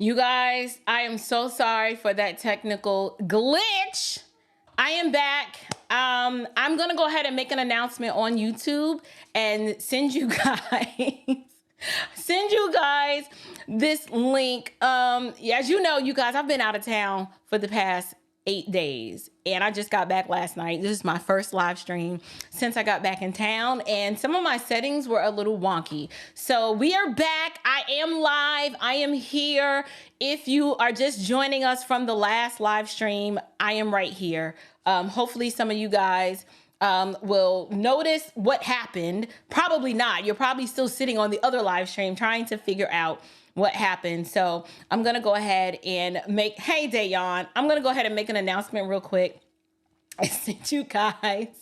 You guys, I am so sorry for that technical glitch. I am back. I'm going to go ahead and make an announcement on YouTube and send you guys this link. As you know, you guys, I've been out of town for the past 8 days and I just got back last night. This is my first live stream since I got back in town and some of my settings were a little wonky. So we are back. I am live. I am here. If you are just joining us from the last live stream, I am right here. Hopefully some of you guys will notice what happened. Probably not. You're probably still sitting on the other live stream trying to figure out what happened. So I'm going to go ahead and hey, Dayon, I'm going to go ahead and make an announcement real quick. I send you guys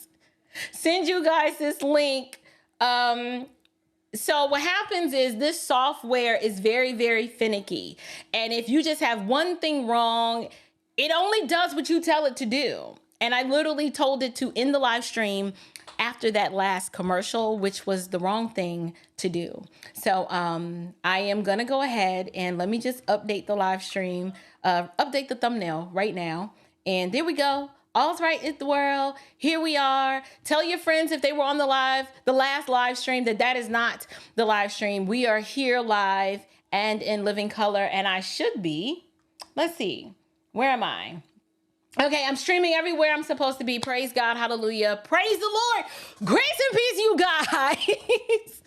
this link. So what happens is this software is very, very finicky. And if you just have one thing wrong, it only does what you tell it to do. And I literally told it to in the live stream after that last commercial, which was the wrong thing to do. So I am going to go ahead and let me just update the live stream, update the thumbnail right now. And there we go. All's right in the world. Here we are. Tell your friends if they were on the last live stream, that is not the live stream. We are here live and in living color. And I should be, let's see, where am I? Okay, I'm streaming everywhere I'm supposed to be. Praise God, hallelujah. Praise the Lord. Grace and peace, you guys.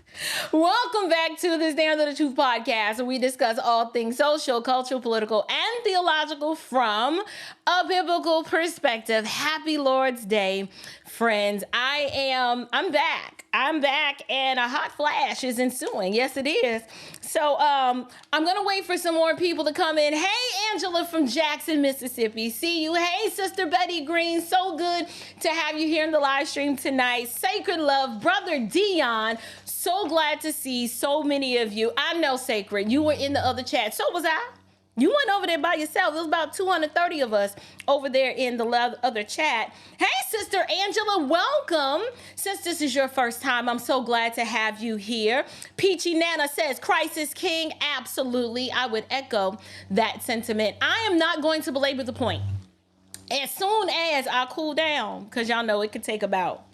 Welcome back to this Stand Under the Truth podcast, where we discuss all things social, cultural, political, and theological from a biblical perspective. Happy Lord's Day, friends. I'm back. I'm back, and a hot flash is ensuing. Yes, it is. So I'm going to wait for some more people to come in. Hey, Angela from Jackson, Mississippi. See you. Hey, Sister Betty Green. So good to have you here in the live stream tonight. Sacred Love, Brother Dion. So glad to see so many of you. I know, Sacred, you were in the other chat. So was I. You went over there by yourself. There was about 230 of us over there in the other chat. Hey, Sister Angela, welcome. Since this is your first time, I'm so glad to have you here. Peachy Nana says, Christ is King. Absolutely. I would echo that sentiment. I am not going to belabor the point. As soon as I cool down, because y'all know it could take about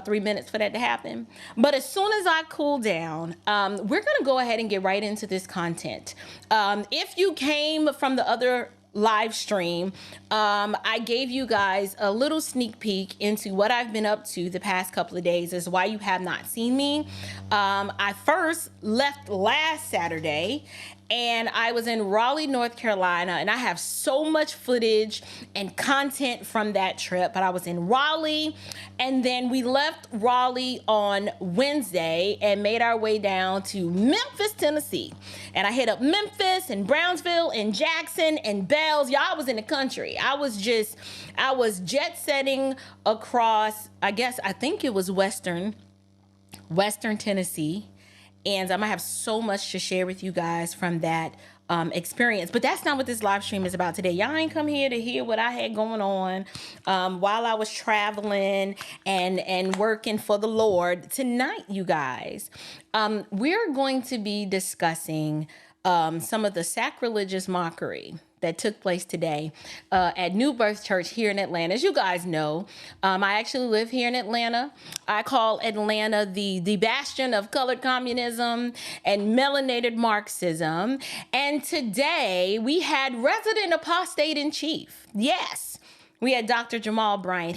3 minutes for that to happen. But as soon as I cool down, we're going to go ahead and get right into this content. If you came from the other live stream, I gave you guys a little sneak peek into what I've been up to the past couple of days, is why you have not seen me. I first left last Saturday, and I was in Raleigh, North Carolina, and I have so much footage and content from that trip. But I was in Raleigh, and then we left Raleigh on Wednesday and made our way down to Memphis, Tennessee. And I hit up Memphis and Brownsville and Jackson and Bells. Y'all, I was in the country. I was jet setting across, I think it was Western Tennessee. And I have so much to share with you guys from that experience. But that's not what this live stream is about today. Y'all ain't come here to hear what I had going on while I was traveling and working for the Lord. Tonight, you guys, we're going to be discussing some of the sacrilegious mockery that took place today at New Birth Church here in Atlanta. As you guys know, I actually live here in Atlanta. I call Atlanta the bastion of colored communism and melanated Marxism. And today we had resident apostate in chief. Yes, we had Dr. Jamal Bryant.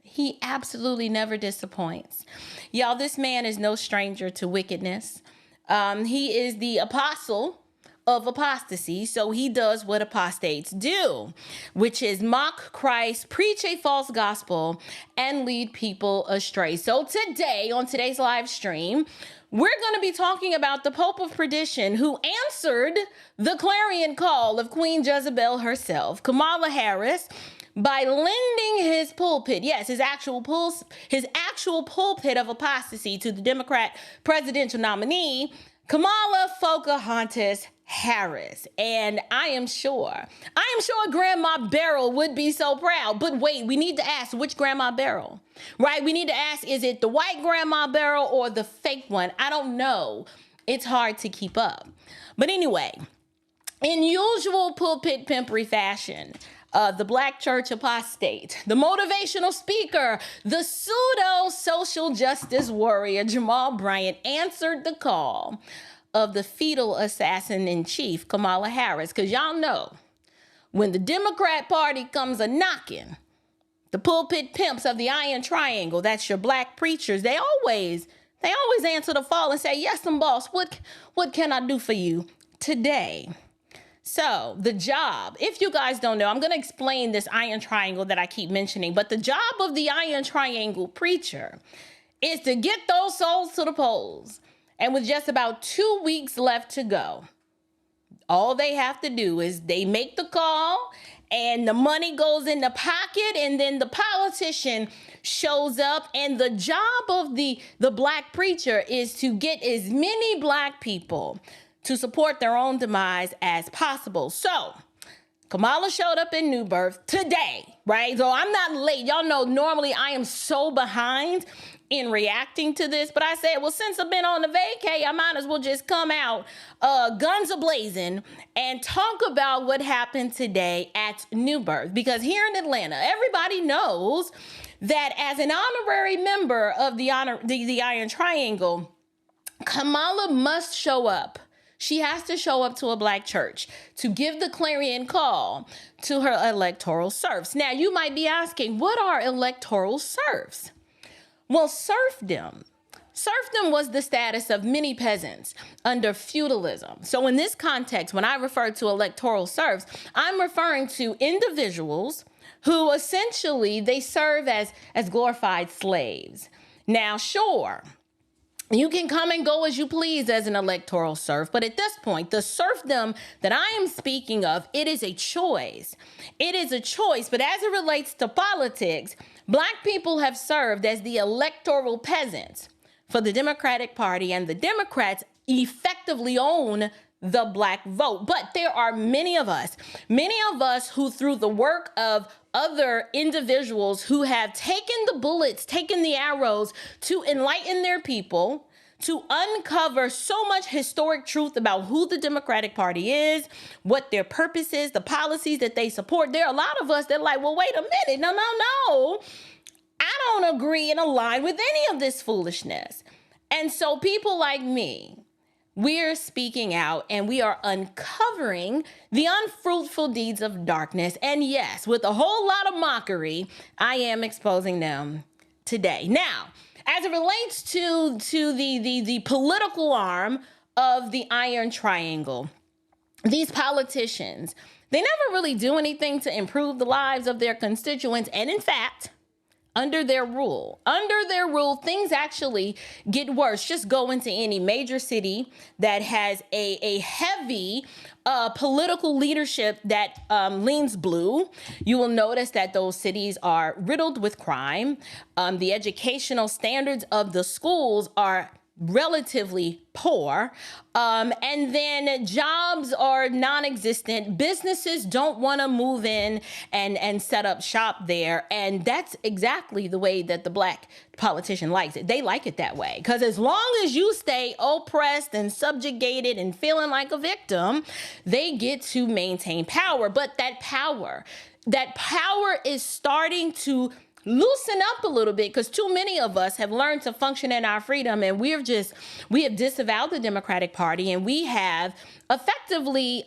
He absolutely never disappoints. Y'all, this man is no stranger to wickedness. He is the apostle of apostasy. So he does what apostates do, which is mock Christ, preach a false gospel, and lead people astray. So today, on today's live stream, we're going to be talking about the Pope of Perdition, who answered the clarion call of Queen Jezebel herself, Kamala Harris, by lending his pulpit, yes, his actual pulpit of apostasy to the Democrat presidential nominee, Kamala Pocahontas Harris. And I am sure Grandma Beryl would be so proud. But wait, we need to ask, which Grandma Beryl, right? We need to ask, is it the white Grandma Beryl or the fake one? I don't know. It's hard to keep up. But anyway, In usual pulpit pimpery fashion, the black church apostate, the motivational speaker, the pseudo social justice warrior Jamal Bryant answered the call of the fetal assassin in chief, Kamala Harris. Because y'all know, when the Democrat Party comes a knocking, the pulpit pimps of the Iron Triangle, that's your black preachers, they always answer the call and say, yes, boss, what can I do for you today? So the job, if you guys don't know, I'm going to explain this Iron Triangle that I keep mentioning, but the job of the Iron Triangle preacher is to get those souls to the polls. And with just about 2 weeks left to go, all they have to do is they make the call and the money goes in the pocket, and then the politician shows up, and the job of the black preacher is to get as many black people to support their own demise as possible. So Kamala showed up in New Birth today, right? So I'm not late. Y'all know normally I am so behind in reacting to this, but I said, well, since I've been on the vacay, I might as well just come out guns a-blazing and talk about what happened today at New Birth. Because here in Atlanta, everybody knows that as an honorary member of the Iron Triangle, Kamala must show up. She has to show up to a black church to give the clarion call to her electoral serfs. Now, you might be asking, what are electoral serfs? Well, serfdom was the status of many peasants under feudalism. So in this context, when I refer to electoral serfs, I'm referring to individuals who essentially they serve as glorified slaves. Now, sure, you can come and go as you please as an electoral serf, but at this point, the serfdom that I am speaking of, it is a choice. It is a choice, but as it relates to politics, black people have served as the electoral peasants for the Democratic Party, and the Democrats effectively own the black vote. But there are many of us who, through the work of other individuals who have taken the bullets, taken the arrows to enlighten their people, to uncover so much historic truth about who the Democratic Party is, what their purpose is, the policies that they support. There are a lot of us that are like, well, wait a minute, no. I don't agree and align with any of this foolishness. And so people like me, we're speaking out and we are uncovering the unfruitful deeds of darkness. And yes, with a whole lot of mockery, I am exposing them today. Now, as it relates to the political arm of the Iron Triangle, these politicians, they never really do anything to improve the lives of their constituents. And in fact, under their rule, things actually get worse. Just go into any major city that has a heavy political leadership that leans blue. You will notice that those cities are riddled with crime. The educational standards of the schools are relatively poor. And then jobs are non-existent. Businesses don't want to move in and set up shop there. And that's exactly the way that the black politician likes it. They like it that way. Because as long as you stay oppressed and subjugated and feeling like a victim, they get to maintain power. But that power is starting to loosen up a little bit, because too many of us have learned to function in our freedom, and we have disavowed the Democratic Party, and we have effectively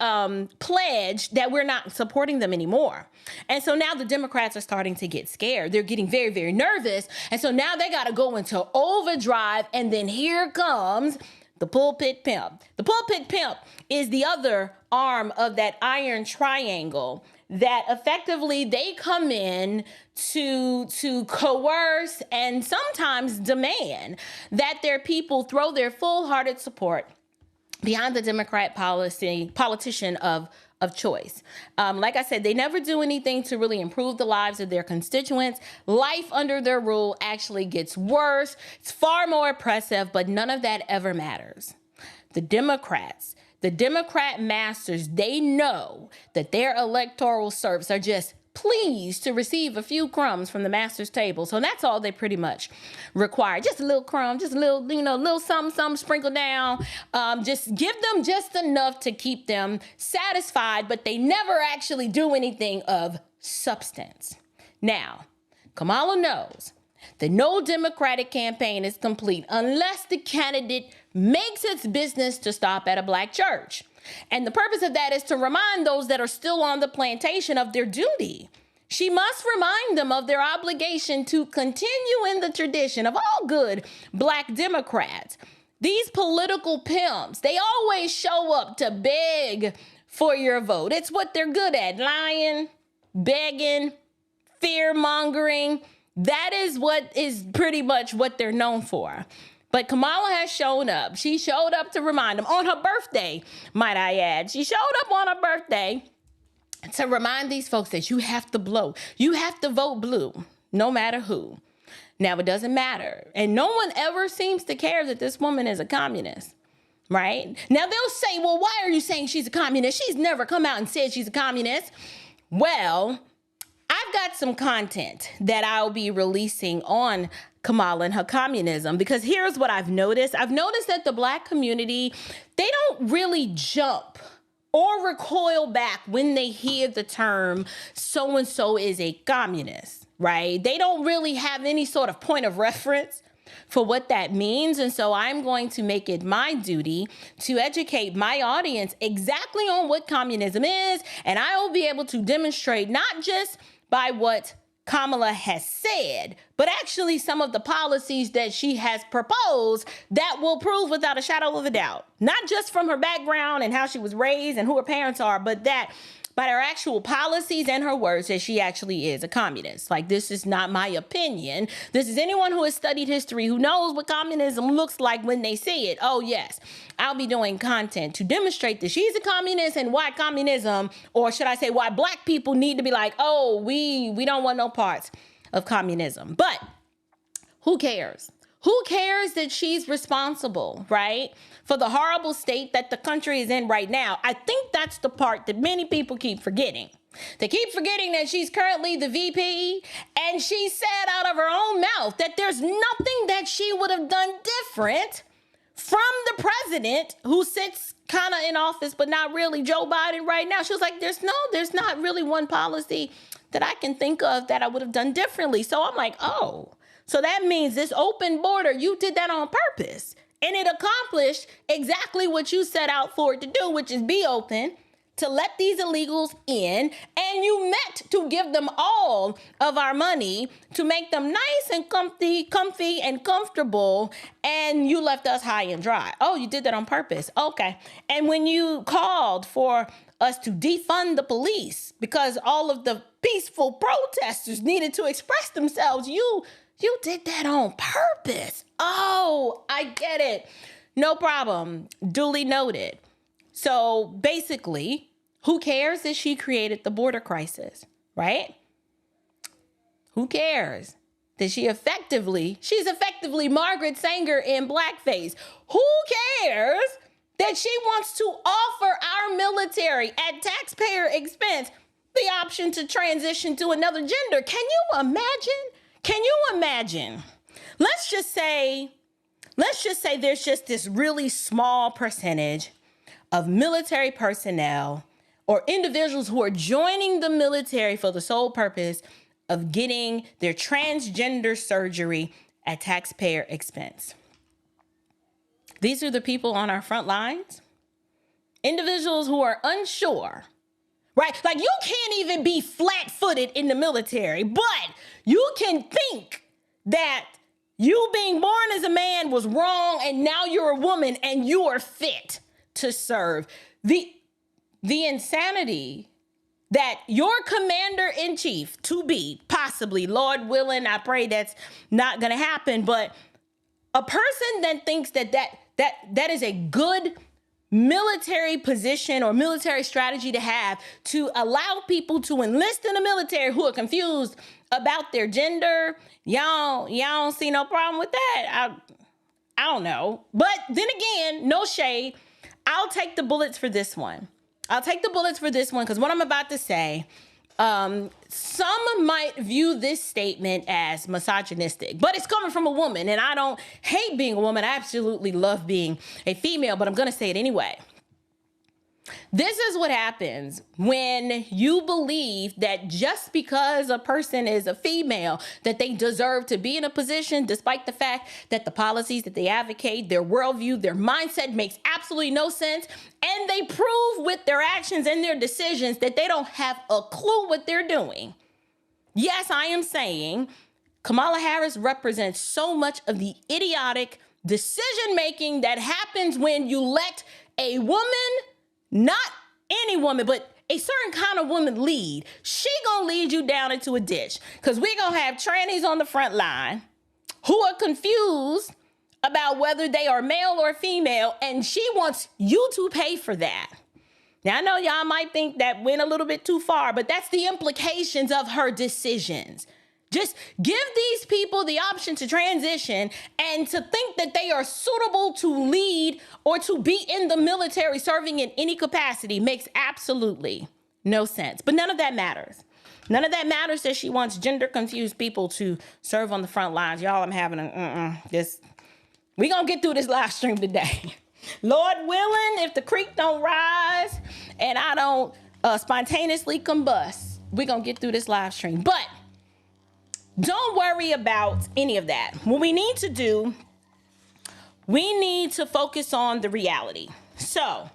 pledged that we're not supporting them anymore. And so now the Democrats are starting to get scared. They're getting very, very nervous. And so now they got to go into overdrive. And then here comes the pulpit pimp. The pulpit pimp is the other arm of that Iron Triangle that effectively they come in to coerce and sometimes demand that their people throw their full-hearted support behind the Democrat politician of choice. Like I said, they never do anything to really improve the lives of their constituents. Life under their rule actually gets worse. It's far more oppressive, but none of that ever matters. The Democrat masters, they know that their electoral serfs are just pleased to receive a few crumbs from the master's table. So that's all they pretty much require. Just a little crumb, just a little, little something sprinkled down. Just give them just enough to keep them satisfied, but they never actually do anything of substance. Now, Kamala knows that no Democratic campaign is complete unless the candidate makes its business to stop at a black church. And the purpose of that is to remind those that are still on the plantation of their duty. She must remind them of their obligation to continue in the tradition of all good black Democrats. These political pimps, they always show up to beg for your vote. It's what they're good at: lying, begging, fear-mongering. That is what is pretty much what they're known for. But Kamala has shown up. She showed up to remind them on her birthday, might I add. She showed up on her birthday to remind these folks that you have to blow. You have to vote blue, no matter who. Now, it doesn't matter. And no one ever seems to care that this woman is a communist, right? Now, they'll say, well, why are you saying she's a communist? She's never come out and said she's a communist. Well, I've got some content that I'll be releasing on Kamala and her communism, because here's what I've noticed. I've noticed that the black community, they don't really jump or recoil back when they hear the term so-and-so is a communist, right? They don't really have any sort of point of reference for what that means. And so I'm going to make it my duty to educate my audience exactly on what communism is. And I will be able to demonstrate not just by what Kamala has said, but actually some of the policies that she has proposed that will prove without a shadow of a doubt, not just from her background and how she was raised and who her parents are, but that by her actual policies and her words that she actually is a communist. Like, this is not my opinion. This is anyone who has studied history, who knows what communism looks like when they see it. Oh, yes, I'll be doing content to demonstrate that she's a communist and why communism, or should I say why black people need to be like, oh, we don't want no parts of communism. But who cares? Who cares that she's responsible, right, for the horrible state that the country is in right now? I think that's the part that many people keep forgetting. They keep forgetting that she's currently the VP, and she said out of her own mouth that there's nothing that she would have done different from the president, who sits kind of in office, but not really, Joe Biden right now. She was like, there's not really one policy that I can think of that I would have done differently. So I'm like, oh. So that means this open border, you did that on purpose. And it accomplished exactly what you set out for it to do, which is be open, to let these illegals in. And you meant to give them all of our money to make them nice and comfy and comfortable. And you left us high and dry. Oh, you did that on purpose. Okay. And when you called for us to defund the police because all of the peaceful protesters needed to express themselves, you did that on purpose. Oh, I get it. No problem. Duly noted. So basically, who cares that she created the border crisis, right? Who cares that she's effectively Margaret Sanger in blackface? Who cares that she wants to offer our military at taxpayer expense the option to transition to another gender? Can you imagine? Can you imagine? Let's just say there's just this really small percentage of military personnel or individuals who are joining the military for the sole purpose of getting their transgender surgery at taxpayer expense. These are the people on our front lines. Individuals who are unsure, right? Like, you can't even be flat-footed in the military, but you can think that you being born as a man was wrong and now you're a woman and you are fit to serve. The insanity that your commander-in-chief, to be, possibly, Lord willing, I pray that's not going to happen, but a person that thinks that is a good military position or military strategy to have, to allow people to enlist in the military who are confused about their gender, y'all don't see no problem with that. I don't know. But then again, no shade. I'll take the bullets for this one. Because what I'm about to say Some might view this statement as misogynistic, but it's coming from a woman, and I don't hate being a woman. I absolutely love being a female, but I'm going to say it anyway. This is what happens when you believe that just because a person is a female, that they deserve to be in a position, despite the fact that the policies that they advocate, their worldview, their mindset makes absolutely no sense. And they prove with their actions and their decisions that they don't have a clue what they're doing. Yes, I am saying Kamala Harris represents so much of the idiotic decision-making that happens when you let a woman, not any woman, but a certain kind of woman lead. She gonna lead you down into a ditch, because we're gonna have trannies on the front line who are confused about whether they are male or female, and she wants you to pay for that. Now, I know y'all might think that went a little bit too far, but that's the implications of her decisions. Just give these people the option to transition, and to think that they are suitable to lead or to be in the military serving in any capacity makes absolutely no sense. But none of that matters. None of that matters that she wants gender confused people to serve on the front lines. Y'all, I'm having we gonna get through this live stream today. Lord willing, if the creek don't rise and I don't spontaneously combust, we gonna get through this live stream. But don't worry about any of that. What we need to do, we need to focus on the reality. So,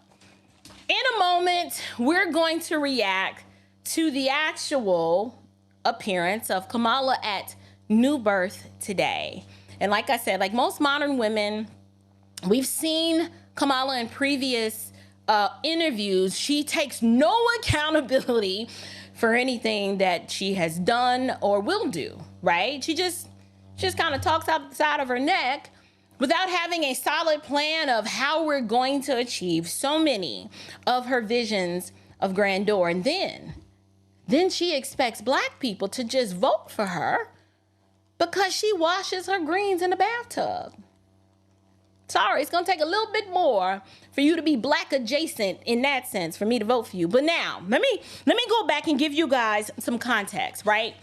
in a moment, we're going to react to the actual appearance of Kamala at New Birth today. And like I said, like most modern women, we've seen Kamala in previous interviews. She takes no accountability for anything that she has done or will do, right? She just kind of talks out the side of her neck without having a solid plan of how we're going to achieve so many of her visions of grandeur. And then she expects Black people to just vote for her because she washes her greens in the bathtub. Sorry, it's gonna take a little bit more for you to be Black adjacent in that sense for me to vote for you. But now, let me go back and give you guys some context, right?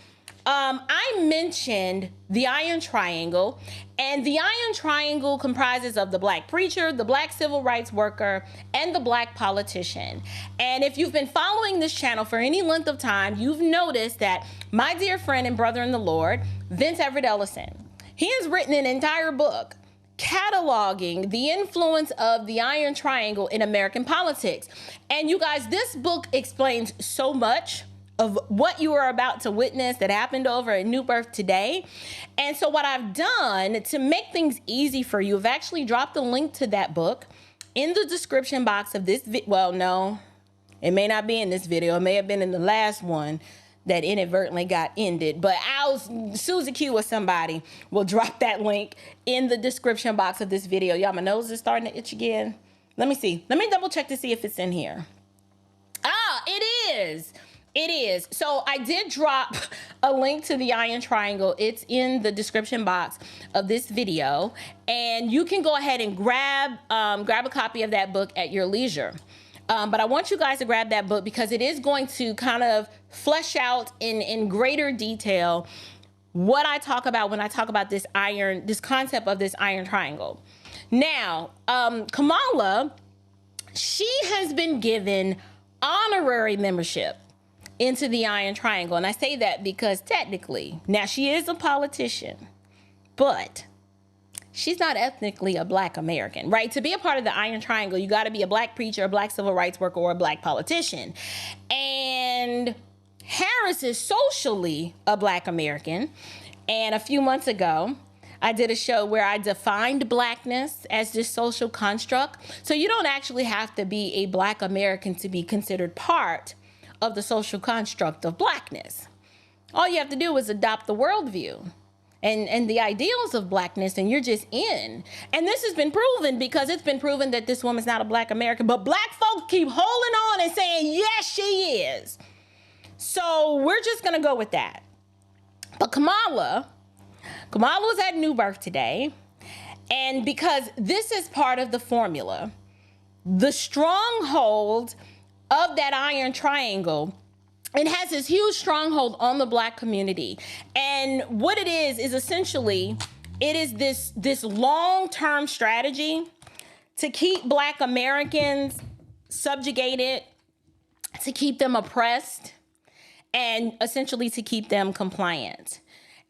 I mentioned the Iron Triangle, and the Iron Triangle comprises of the Black preacher, the Black civil rights worker, and the Black politician. And if you've been following this channel for any length of time, you've noticed that my dear friend and brother in the Lord, Vince Everett Ellison, he has written an entire book cataloging the influence of the Iron Triangle in American politics. And you guys, this book explains so much of what you are about to witness that happened over at New Birth today. And so what I've done to make things easy for you, I've actually dropped a link to that book in the description box of this well, no, it may not be in this video. It may have been in the last one that inadvertently got ended, but Susie Q or somebody will drop that link in the description box of this video. Y'all, my nose is starting to itch again. Let me see. Let me double check to see if it's in here. Ah, it is. It is. So I did drop a link to the Iron Triangle. It's in the description box of this video, and you can go ahead and grab a copy of that book at your leisure. But I want you guys to grab that book because it is going to kind of flesh out in greater detail what I talk about when I talk about this concept of this Iron Triangle. Now, Kamala, she has been given honorary membership into the Iron Triangle. And I say that because technically, now she is a politician, but she's not ethnically a Black American, right? To be a part of the Iron Triangle, you got to be a Black preacher, a Black civil rights worker, or a Black politician. And Harris is socially a Black American. And a few months ago, I did a show where I defined Blackness as this social construct. So you don't actually have to be a Black American to be considered part of the social construct of Blackness. All you have to do is adopt the worldview and the ideals of Blackness, and you're just in. And this has been proven because it's been proven that this woman's not a Black American, but Black folk keep holding on and saying, yes, she is. So we're just gonna go with that. But Kamala was at New Birth today, and because this is part of the formula, the stronghold of that Iron Triangle it has this huge stronghold on the Black community. And what it is essentially, it is this long-term strategy to keep Black Americans subjugated, to keep them oppressed, and essentially to keep them compliant.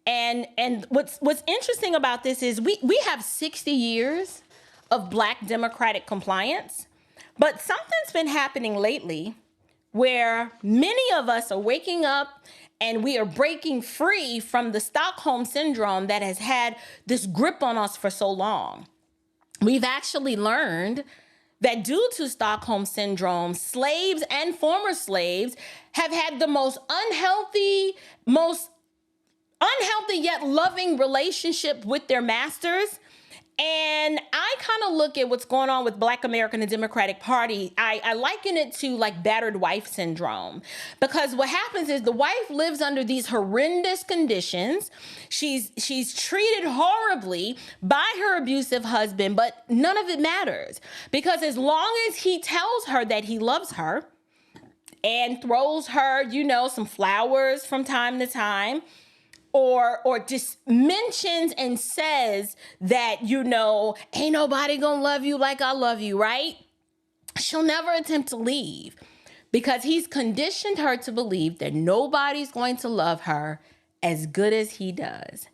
And what's interesting about this is we have 60 years of Black democratic compliance, but something's been happening lately where many of us are waking up and we are breaking free from the Stockholm syndrome that has had this grip on us for so long. We've actually learned that due to Stockholm syndrome, slaves and former slaves have had the most unhealthy yet loving relationship with their masters. And I kind of look at what's going on with Black America and the Democratic Party. I liken it to like battered wife syndrome, because what happens is the wife lives under these horrendous conditions. She's treated horribly by her abusive husband, but none of it matters, because as long as he tells her that he loves her and throws her, some flowers from time to time, or just mentions and says that, ain't nobody gonna love you like I love you, right? She'll never attempt to leave, because he's conditioned her to believe that nobody's going to love her as good as he does.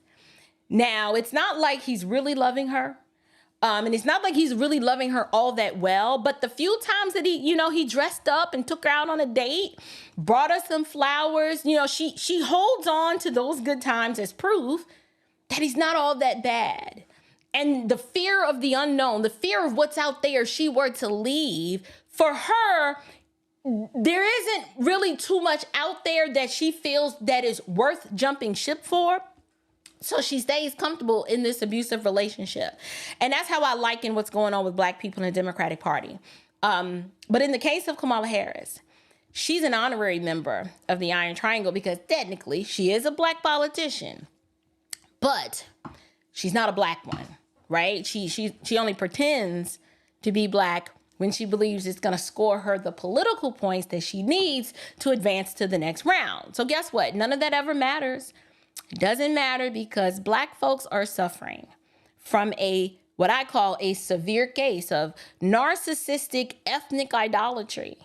Now, it's not like he's really loving her. And it's not like he's really loving her all that well, but the few times that he dressed up and took her out on a date, brought her some flowers, she holds on to those good times as proof that he's not all that bad. And the fear of the unknown, the fear of what's out there, if she were to leave, for her, there isn't really too much out there that she feels that is worth jumping ship for. So she stays comfortable in this abusive relationship. And that's how I liken what's going on with Black people in the Democratic Party. But in the case of Kamala Harris, she's an honorary member of the Iron Triangle because technically she is a Black politician, but she's not a Black one, right? She only pretends to be Black when she believes it's going to score her the political points that she needs to advance to the next round. So guess what? None of that ever matters. It doesn't matter, because Black folks are suffering from what I call a severe case of narcissistic ethnic idolatry.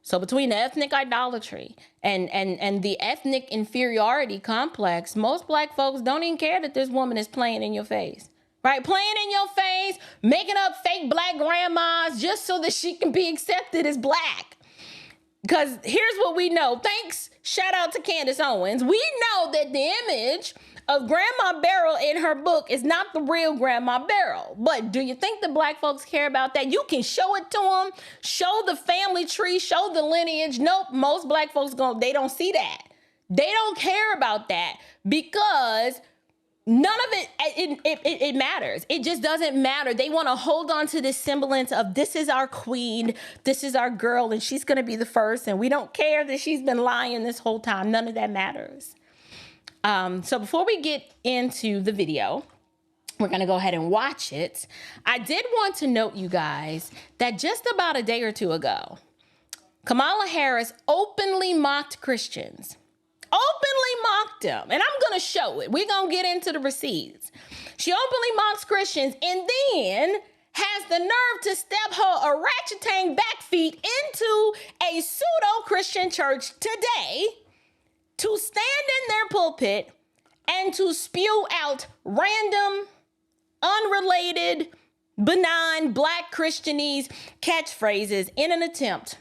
So between the ethnic idolatry and the ethnic inferiority complex, most Black folks don't even care that this woman is playing in your face, right? Playing in your face, making up fake Black grandmas just so that she can be accepted as Black. Because here's what we know. Thanks, shout out to Candace Owens. We know that the image of Grandma Beryl in her book is not the real Grandma Beryl. But do you think the Black folks care about that? You can show it to them, show the family tree, show the lineage. Nope, most Black folks they don't see that. They don't care about that, because none of it matters. It just doesn't matter. They want to hold on to this semblance of this is our queen, this is our girl, and she's going to be the first, and we don't care that she's been lying this whole time. None of that matters. So before we get into the video, we're going to go ahead and watch it. I did want to note, you guys, that just about a day or two ago, Kamala Harris openly mocked Christians. Openly mocked them. And I'm going to show it. We're going to get into the receipts. She openly mocks Christians and then has the nerve to step her orangutan back feet into a pseudo-Christian church today to stand in their pulpit and to spew out random, unrelated, benign Black Christianese catchphrases in an attempt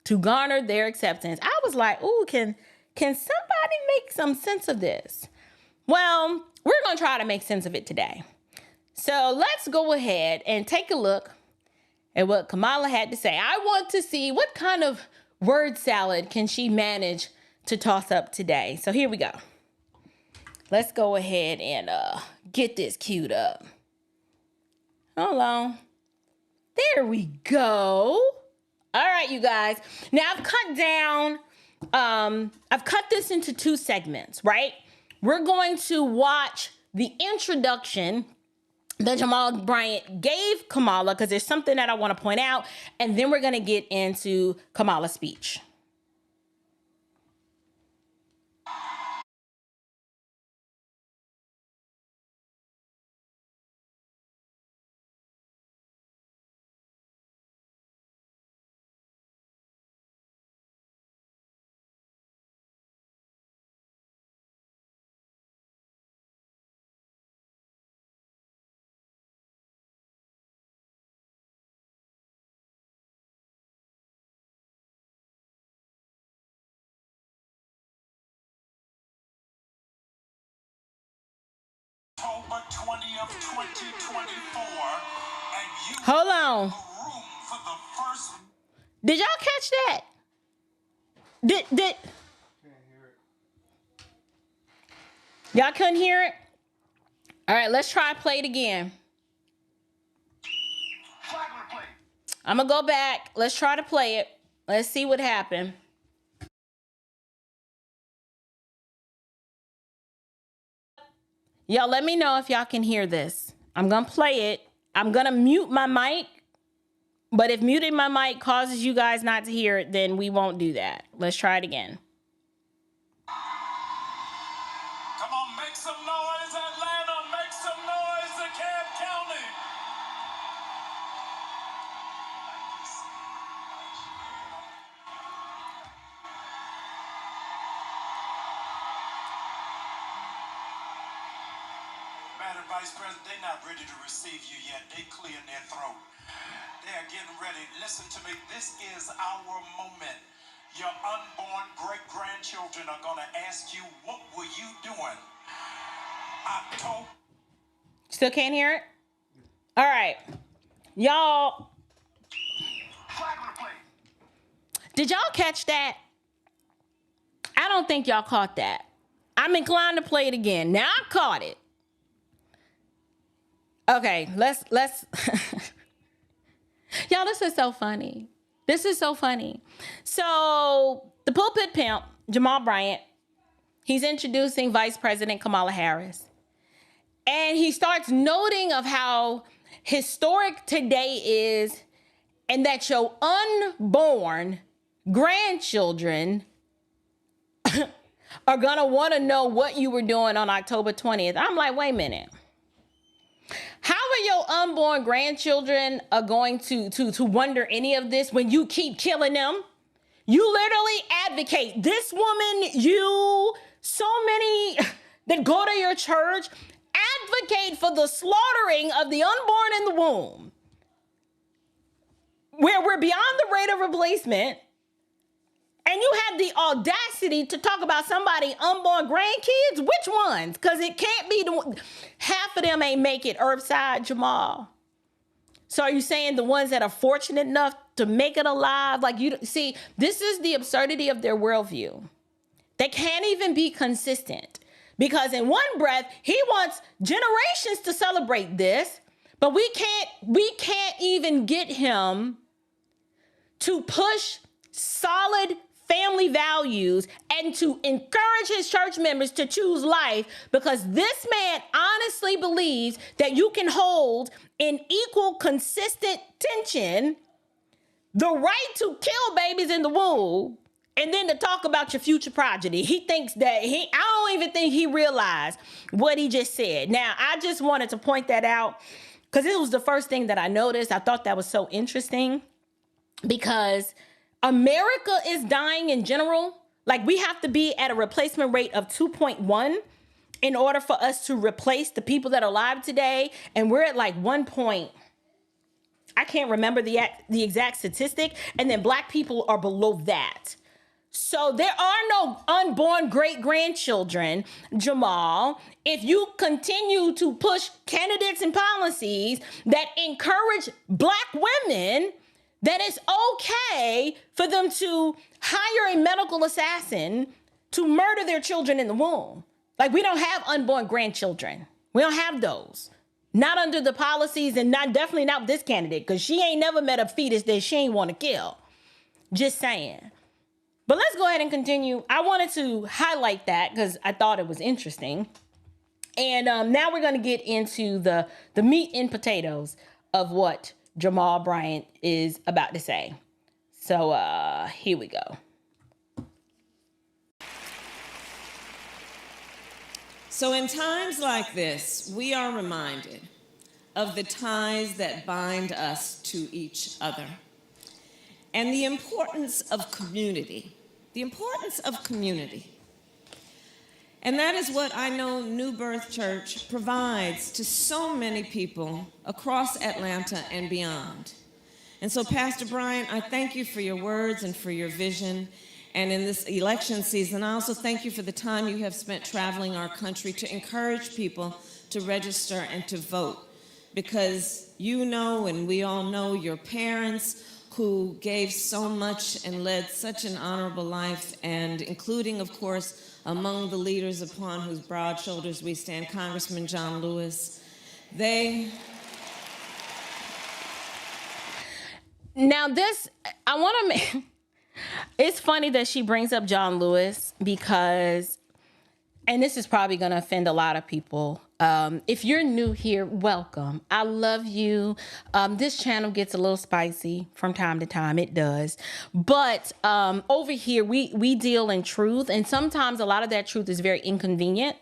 to garner their acceptance. I was like, ooh, can somebody make some sense of this? Well, we're going to try to make sense of it today. So let's go ahead and take a look at what Kamala had to say. I want to see what kind of word salad can she manage to toss up today. So here we go. Let's go ahead and get this queued up. Hold on. There we go. All right, you guys. Now I've cut this into two segments, right? We're going to watch the introduction that Jamal Bryant gave Kamala, because there's something that I want to point out, and then we're going to get into Kamala's speech. 20th, 2024, and you hold on. a room for the first. Did y'all catch that? Did Can't hear it. y'all couldn't hear it? All right, let's try play it again. I'm gonna go back. Let's try to play it. Let's see what happened. Y'all let me know if y'all can hear this. I'm gonna play it. I'm gonna mute my mic, but if muting my mic causes you guys not to hear it, then we won't do that. Let's try it again. Come on, make some noise, Atlanta. Make some noise, DeKalb County. Madam Vice President, they're not ready to receive you yet. They clearing their throat. They are getting ready. Listen to me. This is our moment. Your unborn great-grandchildren are going to ask you, what were you doing? October. Still can't hear it? All right. Y'all, did y'all catch that? I don't think y'all caught that. I'm inclined to play it again. Now I caught it. Okay, let's y'all, this is so funny. This is so funny. So the pulpit pimp, Jamal Bryant, he's introducing Vice President Kamala Harris. And he starts noting of how historic today is and that your unborn grandchildren are gonna want to know what you were doing on October 20th. I'm like, wait a minute. How are your unborn grandchildren are going to wonder any of this when you keep killing them? You literally advocate. This woman, you, so many that go to your church, advocate for the slaughtering of the unborn in the womb. Where we're beyond the rate of replacement. And you have the audacity to talk about somebody unborn grandkids? Which ones? Because it can't be half of them ain't make it earthside, Jamal. So are you saying the ones that are fortunate enough to make it alive? Like, you see, this is the absurdity of their worldview. They can't even be consistent. Because in one breath, he wants generations to celebrate this, but we can't even get him to push solid family values and to encourage his church members to choose life, because this man honestly believes that you can hold in equal, consistent tension the right to kill babies in the womb and then to talk about your future progeny. He thinks that I don't even think he realized what he just said. Now, I just wanted to point that out because it was the first thing that I noticed. I thought that was so interesting because America is dying in general. Like, we have to be at a replacement rate of 2.1 in order for us to replace the people that are alive today. And we're at like 1 point. I can't remember the exact statistic. And then Black people are below that. So there are no unborn great-grandchildren, Jamal, if you continue to push candidates and policies that encourage Black women, that it's okay for them to hire a medical assassin to murder their children in the womb. Like, we don't have unborn grandchildren. We don't have those. Not under the policies, and definitely not with this candidate, because she ain't never met a fetus that she ain't want to kill. Just saying. But let's go ahead and continue. I wanted to highlight that because I thought it was interesting. And now we're going to get into the meat and potatoes of what Jamal Bryant is about to say. So here we go. So in times like this, we are reminded of the ties that bind us to each other and the importance of community. The importance of community. And that is what I know New Birth Church provides to so many people across Atlanta and beyond. And so, Pastor Bryant, I thank you for your words and for your vision. And in this election season, I also thank you for the time you have spent traveling our country to encourage people to register and to vote, because you know, and we all know, your parents who gave so much and led such an honorable life, and including, of course, among the leaders upon whose broad shoulders we stand, Congressman John Lewis. Now this, I want to make, it's funny that she brings up John Lewis because, and this is probably going to offend a lot of people. If you're new here, welcome. I love you. This channel gets a little spicy from time to time. It does. But over here, we deal in truth. And sometimes a lot of that truth is very inconvenient.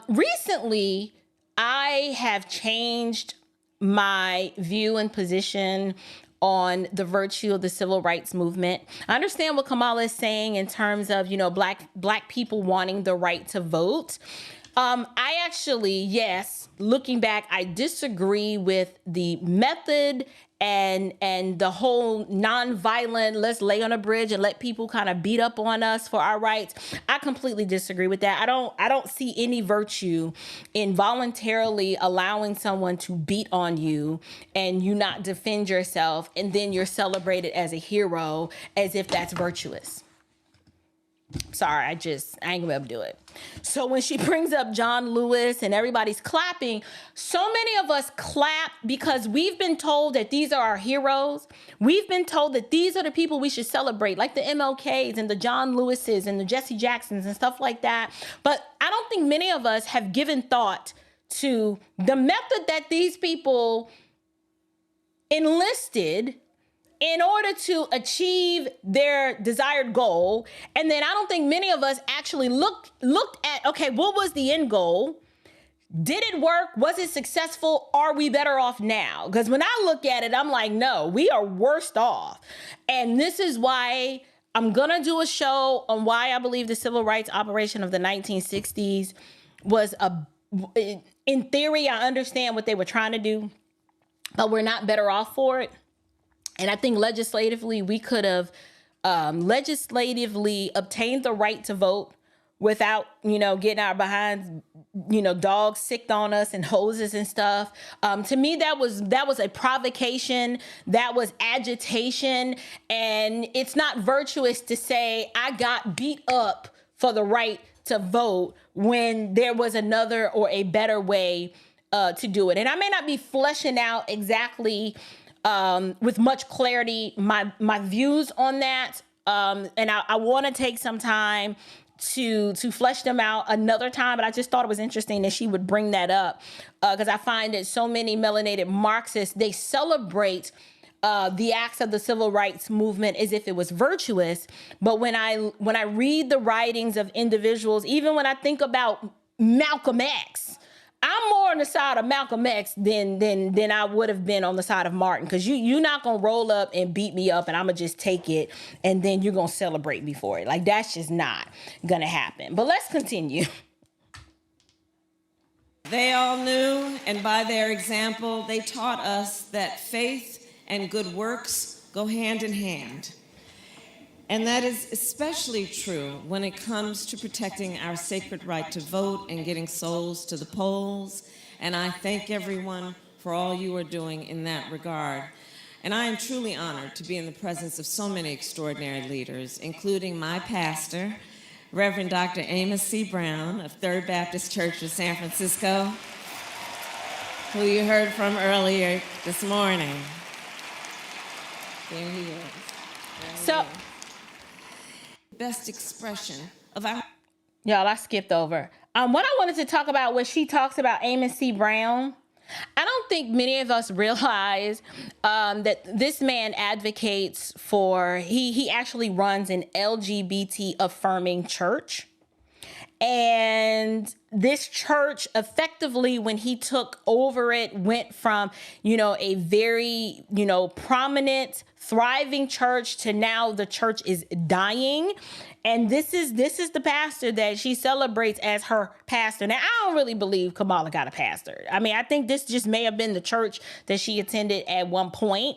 Recently, I have changed my view and position on the virtue of the civil rights movement. I understand what Kamala is saying in terms of, you know, black people wanting the right to vote. I actually, yes, looking back, I disagree with the method and the whole nonviolent, let's lay on a bridge and let people kind of beat up on us for our rights. I completely disagree with that. I don't see any virtue in voluntarily allowing someone to beat on you and you not defend yourself, and then you're celebrated as a hero as if that's virtuous. Sorry, I ain't gonna be able to do it. So when she brings up John Lewis and everybody's clapping, so many of us clap because we've been told that these are our heroes. We've been told that these are the people we should celebrate, like the MLKs and the John Lewises and the Jesse Jacksons and stuff like that. But I don't think many of us have given thought to the method that these people enlisted in order to achieve their desired goal. And then I don't think many of us actually looked at, okay, what was the end goal? Did it work? Was it successful? Are we better off now? Because when I look at it, I'm like, no, we are worse off. And this is why I'm going to do a show on why I believe the civil rights operation of the 1960s was in theory, I understand what they were trying to do, but we're not better off for it. And I think legislatively, we could have legislatively obtained the right to vote without, you know, getting our behinds, you know, dogs sicked on us and hoses and stuff. To me, that was a provocation. That was agitation. And it's not virtuous to say I got beat up for the right to vote when there was another or a better way to do it. And I may not be fleshing out exactly with much clarity my views on that. And I want to take some time to flesh them out another time, but I just thought it was interesting that she would bring that up because I find that so many melanated Marxists, they celebrate the acts of the civil rights movement as if it was virtuous. But when I read the writings of individuals, even when I think about Malcolm X, I'm more on the side of Malcolm X than I would have been on the side of Martin, because you're not gonna roll up and beat me up and I'm gonna just take it and then you're gonna celebrate me for it. Like, that's just not gonna happen. But let's continue. They all knew, and by their example, they taught us that faith and good works go hand in hand. And that is especially true when it comes to protecting our sacred right to vote and getting souls to the polls. And I thank everyone for all you are doing in that regard. And I am truly honored to be in the presence of so many extraordinary leaders, including my pastor, Reverend Dr. Amos C. Brown of Third Baptist Church of San Francisco, who you heard from earlier this morning. There he is. Best expression of our... Y'all, I skipped over. What I wanted to talk about was she talks about Amos C. Brown. I don't think many of us realize that this man advocates for, he actually runs an LGBT affirming church. And this church effectively, when he took over it, went from, you know, a very, you know, prominent, thriving church to now the church is dying. And this is the pastor that she celebrates as her pastor. Now, I don't really believe Kamala got a pastor. I mean, I think this just may have been the church that she attended at one point.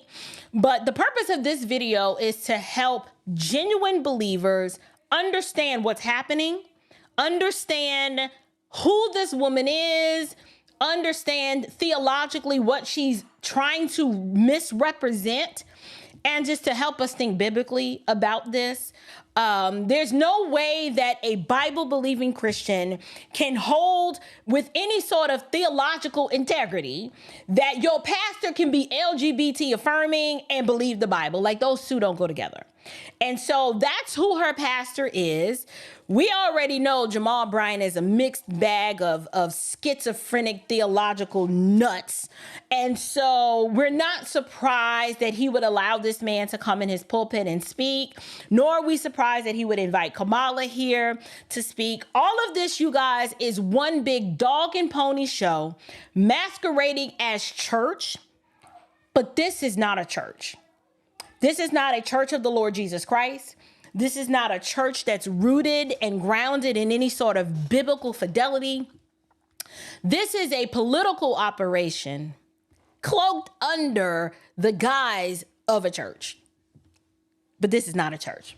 But the purpose of this video is to help genuine believers understand what's happening, understand who this woman is, understand theologically what she's trying to misrepresent, and just to help us think biblically about this. There's no way that a Bible-believing Christian can hold with any sort of theological integrity that your pastor can be LGBT affirming and believe the Bible. Like, those two don't go together. And so that's who her pastor is. We already know Jamal Bryant is a mixed bag of schizophrenic theological nuts. And so we're not surprised that he would allow this man to come in his pulpit and speak, nor are we surprised that he would invite Kamala here to speak. All of this, you guys, is one big dog and pony show masquerading as church, but this is not a church. This is not a church of the Lord Jesus Christ. This is not a church that's rooted and grounded in any sort of biblical fidelity. This is a political operation cloaked under the guise of a church. But this is not a church.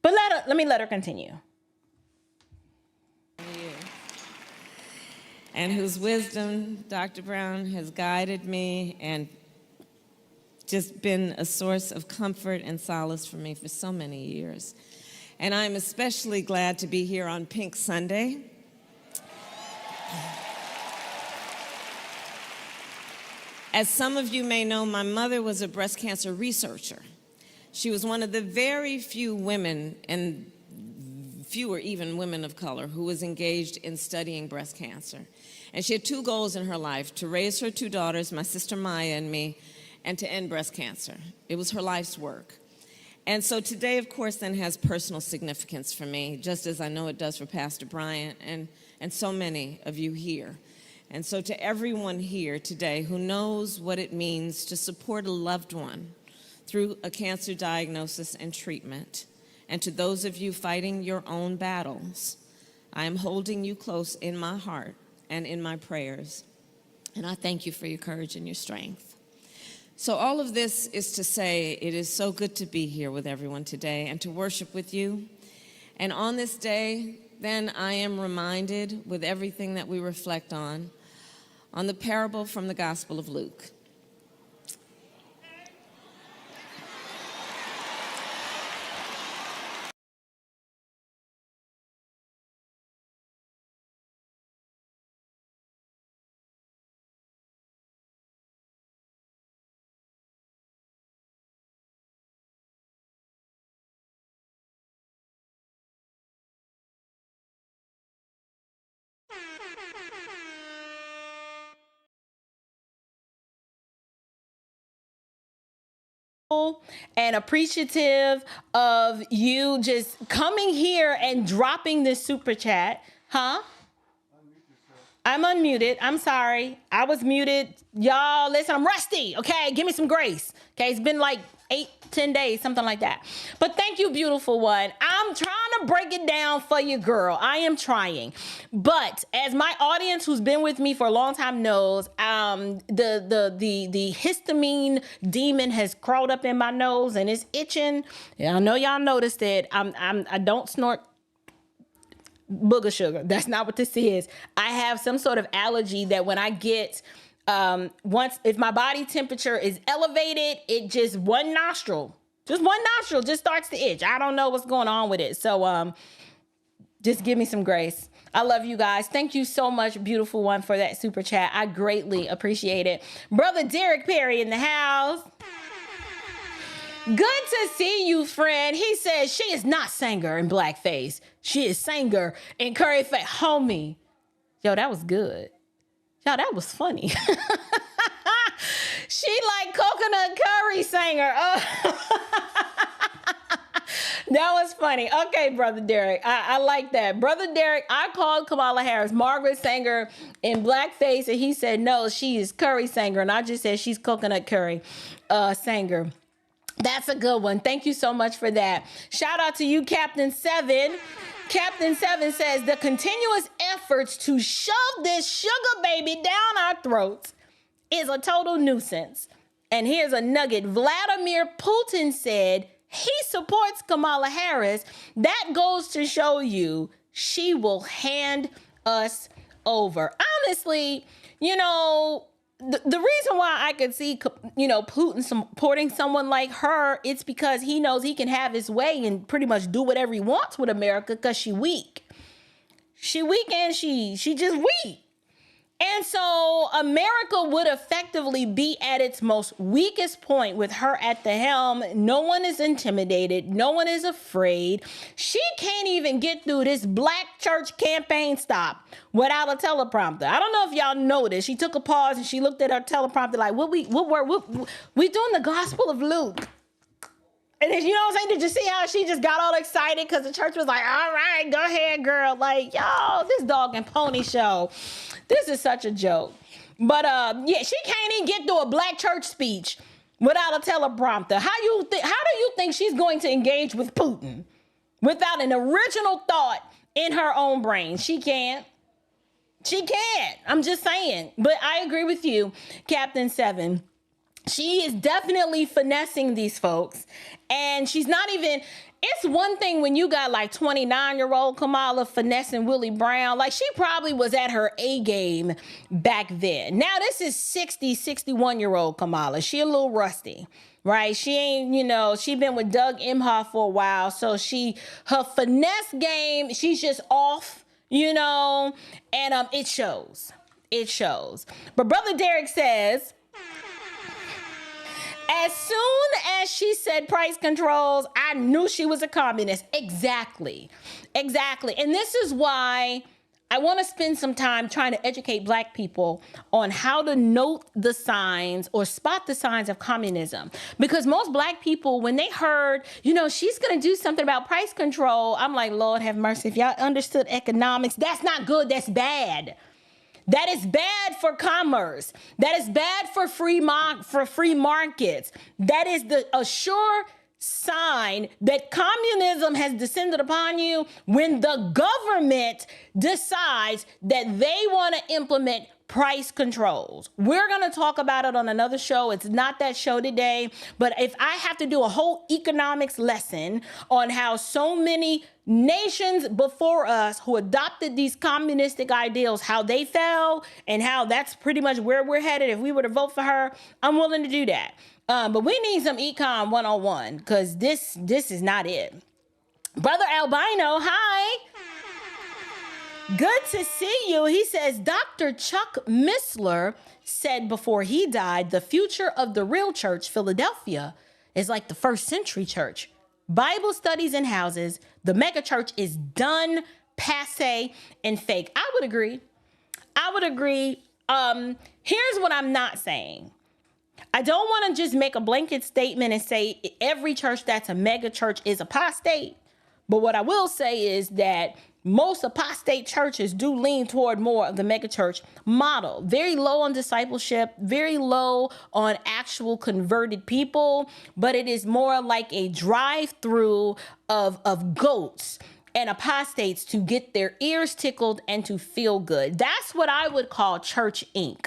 But let me let her continue. And whose wisdom, Dr. Brown, has guided me and just been a source of comfort and solace for me for so many years. And I'm especially glad to be here on Pink Sunday. As some of you may know, my mother was a breast cancer researcher. She was one of the very few women, and fewer even women of color, who was engaged in studying breast cancer. And she had two goals in her life: to raise her two daughters, my sister Maya and me, and to end breast cancer. It was her life's work. And so today, of course, then has personal significance for me, just as I know it does for Pastor Bryant and so many of you here. And so to everyone here today who knows what it means to support a loved one through a cancer diagnosis and treatment, and to those of you fighting your own battles, I am holding you close in my heart and in my prayers. And I thank you for your courage and your strength. So all of this is to say, it is so good to be here with everyone today and to worship with you. And on this day, then I am reminded, with everything that we reflect on the parable from the Gospel of Luke. And appreciative of you just coming here and dropping this super chat. Huh? I'm unmuted. I'm sorry. I was muted. Y'all, listen, I'm rusty. Okay, give me some grace. Okay, it's been like 8-10 days, something like that. But thank you, beautiful one. I'm trying to break it down for you, girl. I am trying. But as my audience who's been with me for a long time knows, the histamine demon has crawled up in my nose and it's itching. Yeah, I know y'all noticed it. I don't snort booger sugar. That's not what this is. I have some sort of allergy that when I get if my body temperature is elevated, it just one nostril just starts to itch. I don't know what's going on with it. So just give me some grace. I love you guys. Thank you so much, beautiful one, for that super chat. I greatly appreciate it. Brother Derek Perry in the house. Good to see you, friend. He says she is not singer in blackface. She is singer in curry face. Homie. Yo, that was good. Yo, that was funny. She like coconut curry singer. Oh. That was funny. Okay, Brother Derek. I like that. Brother Derek, I called Kamala Harris Margaret Sanger in blackface, and he said, no, she is curry singer. And I just said she's coconut curry singer. That's a good one. Thank you so much for that. Shout out to you, Captain 7. Captain 7 says, the continuous efforts to shove this sugar baby down our throats is a total nuisance. And here's a nugget. Vladimir Putin said he supports Kamala Harris. That goes to show you she will hand us over. Honestly, the reason why I could see, Putin supporting someone like her, it's because he knows he can have his way and pretty much do whatever he wants with America because she weak. She weak and she just weak. And so America would effectively be at its most weakest point with her at the helm. No one is intimidated. No one is afraid. She can't even get through this black church campaign stop without a teleprompter. I don't know if y'all noticed. She took a pause and she looked at her teleprompter like, we doing the Gospel of Luke. And then, you know what I'm saying? Did you see how she just got all excited because the church was like, all right, go ahead, girl. Like, yo, this dog and pony show. This is such a joke. But she can't even get through a black church speech without a teleprompter. How do you think she's going to engage with Putin without an original thought in her own brain? She can't. She can't. I'm just saying. But I agree with you, Captain Seven. She is definitely finessing these folks. And she's not even, it's one thing when you got like 29-year-old Kamala finessing Willie Brown. Like she probably was at her A game back then. Now this is 61-year-old Kamala. She a little rusty, right? She ain't, she been with Doug Emhoff for a while. So her finesse game, she's just off, and it shows. It shows. But Brother Derek says, as soon as she said price controls, I knew she was a communist. Exactly. And this is why I want to spend some time trying to educate Black people on how to note the signs or spot the signs of communism. Because most Black people, when they heard, she's going to do something about price control, I'm like, Lord have mercy. If y'all understood economics, that's not good. That's bad. That is bad for commerce. That is bad for free markets. That is a sure sign that communism has descended upon you when the government decides that they want to implement price controls. We're going to talk about it on another show. It's not that show today, but if I have to do a whole economics lesson on how so many nations before us who adopted these communistic ideals, how they fell and how that's pretty much where we're headed if we were to vote for her, I'm willing to do that. But we need some Econ 101 because this is not it. Brother Albino, hi. Good to see you. He says, Dr. Chuck Missler said before he died, the future of the real church, Philadelphia, is like the first century church. Bible studies in houses. The mega church is done, passe, and fake. I would agree. Here's what I'm not saying. I don't want to just make a blanket statement and say every church that's a mega church is apostate. But what I will say is that most apostate churches do lean toward more of the megachurch model. Very low on discipleship, very low on actual converted people, but it is more like a drive-through of goats and apostates to get their ears tickled and to feel good. That's what I would call Church Inc.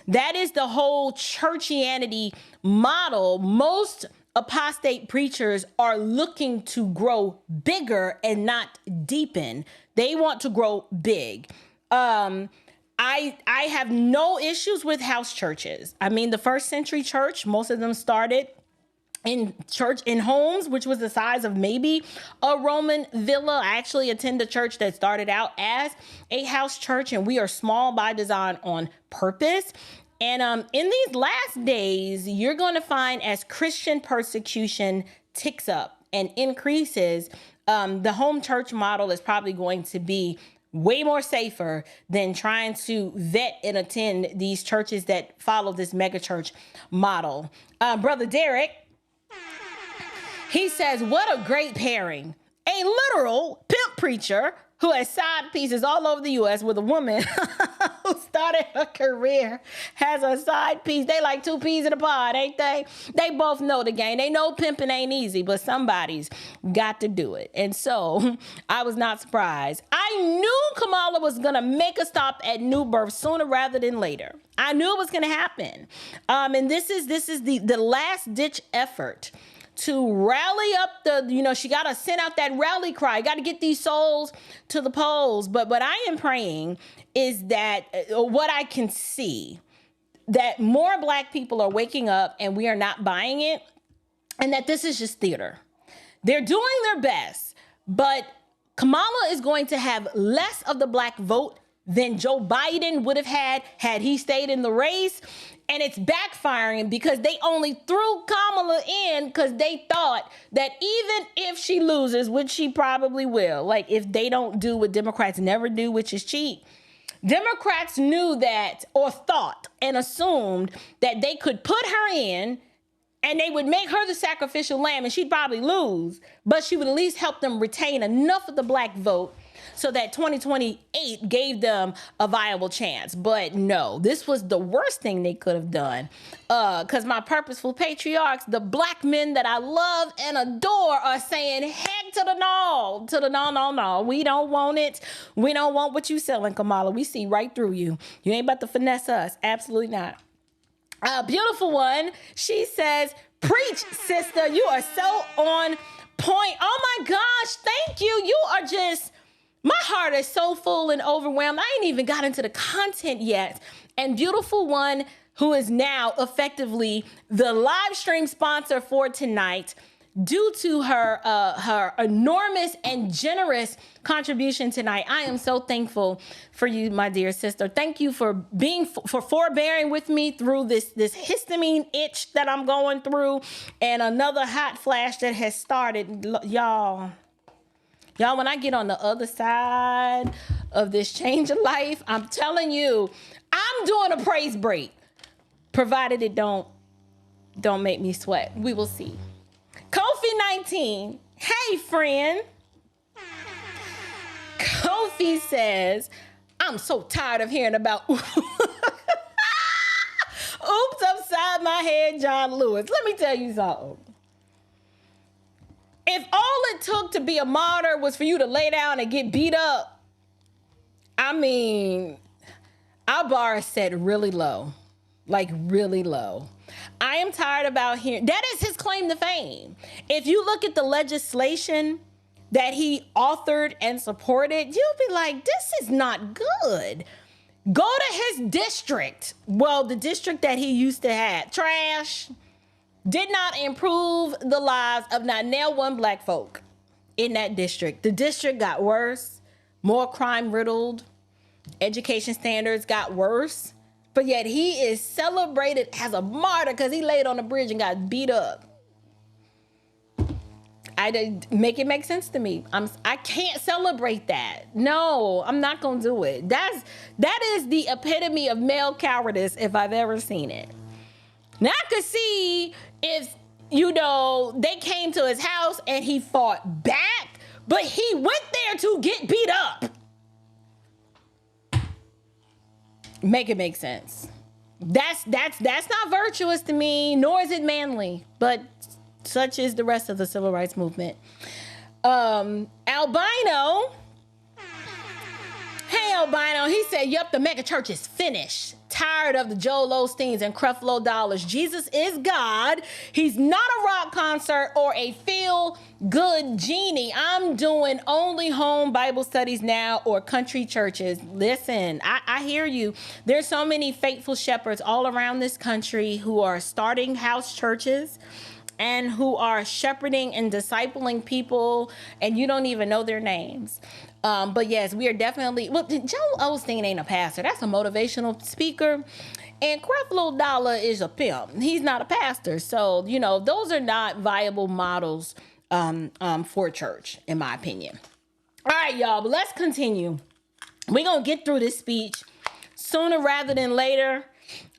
That is the whole churchianity model. Most apostate preachers are looking to grow bigger and not deepen. They want to grow big. I have no issues with house churches. I mean, the first century church, most of them started in homes, which was the size of maybe a Roman villa. I actually attend a church that started out as a house church, and we are small by design on purpose. And in these last days, you're going to find as Christian persecution ticks up and increases, the home church model is probably going to be way more safer than trying to vet and attend these churches that follow this mega church model. Brother Derek, he says, what a great pairing. A literal pimp preacher who has side pieces all over the U.S. with a woman who started her career has a side piece. They like two peas in a pod, ain't they? They both know the game. They know pimping ain't easy, but somebody's got to do it. And so I was not surprised. I knew Kamala was going to make a stop at New Birth sooner rather than later. I knew it was going to happen. And this is the last ditch effort to rally up she got to send out that rally cry. Got to get these souls to the polls. But what I am praying is that what I can see, that more Black people are waking up and we are not buying it, and that this is just theater. They're doing their best, but Kamala is going to have less of the Black vote than Joe Biden would have had he stayed in the race. And it's backfiring because they only threw Kamala in because they thought that even if she loses, which she probably will, like if they don't do what Democrats never do, which is cheat, Democrats knew that, or thought and assumed that they could put her in and they would make her the sacrificial lamb and she'd probably lose, but she would at least help them retain enough of the Black vote so that 2028 gave them a viable chance. But no, this was the worst thing they could have done. Because my purposeful patriarchs, the Black men that I love and adore, are saying, heck to the no, no. We don't want it. We don't want what you selling, Kamala. We see right through you. You ain't about to finesse us. Absolutely not. Beautiful one. She says, preach, sister. You are so on point. Oh my gosh. Thank you. You are just... My heart is so full and overwhelmed. I ain't even got into the content yet. And beautiful one, who is now effectively the live stream sponsor for tonight, due to her enormous and generous contribution tonight. I am so thankful for you, my dear sister. Thank you for forbearing with me through this histamine itch that I'm going through, and another hot flash that has started, y'all. Y'all, when I get on the other side of this change of life, I'm telling you, I'm doing a praise break, provided it don't make me sweat. We will see. Kofi19, hey friend. Kofi says, I'm so tired of hearing about oops upside my head, John Lewis. Let me tell you something. If all it took to be a martyr was for you to lay down and get beat up, I mean, our bar is set really low, like really low. I am tired about hearing, that is his claim to fame. If you look at the legislation that he authored and supported, you'll be like, this is not good. Go to his district. Well, the district that he used to have, trash. Did not improve the lives of not now one Black folk in that district. The district got worse, more crime riddled, education standards got worse, but yet he is celebrated as a martyr because he laid on the bridge and got beat up. I didn't make it make sense to me. I can't celebrate that. No, I'm not gonna do it. That is the epitome of male cowardice if I've ever seen it. Now I could see if, they came to his house and he fought back, but he went there to get beat up. Make it make sense. That's not virtuous to me, nor is it manly, but such is the rest of the civil rights movement. Albino. Hey, Albino. He said, yup, the mega church is finished. Tired of the Joel Osteens and Creflo Dollars. Jesus is God. He's not a rock concert or a feel-good genie. I'm doing only home Bible studies now or country churches. Listen, I hear you. There's so many faithful shepherds all around this country who are starting house churches and who are shepherding and discipling people, and you don't even know their names. But yes, we are definitely, well, Joel Osteen ain't a pastor. That's a motivational speaker. And Creflo Dollar is a pimp. He's not a pastor. So, those are not viable models for church, in my opinion. All right, y'all, but let's continue. We're going to get through this speech sooner rather than later.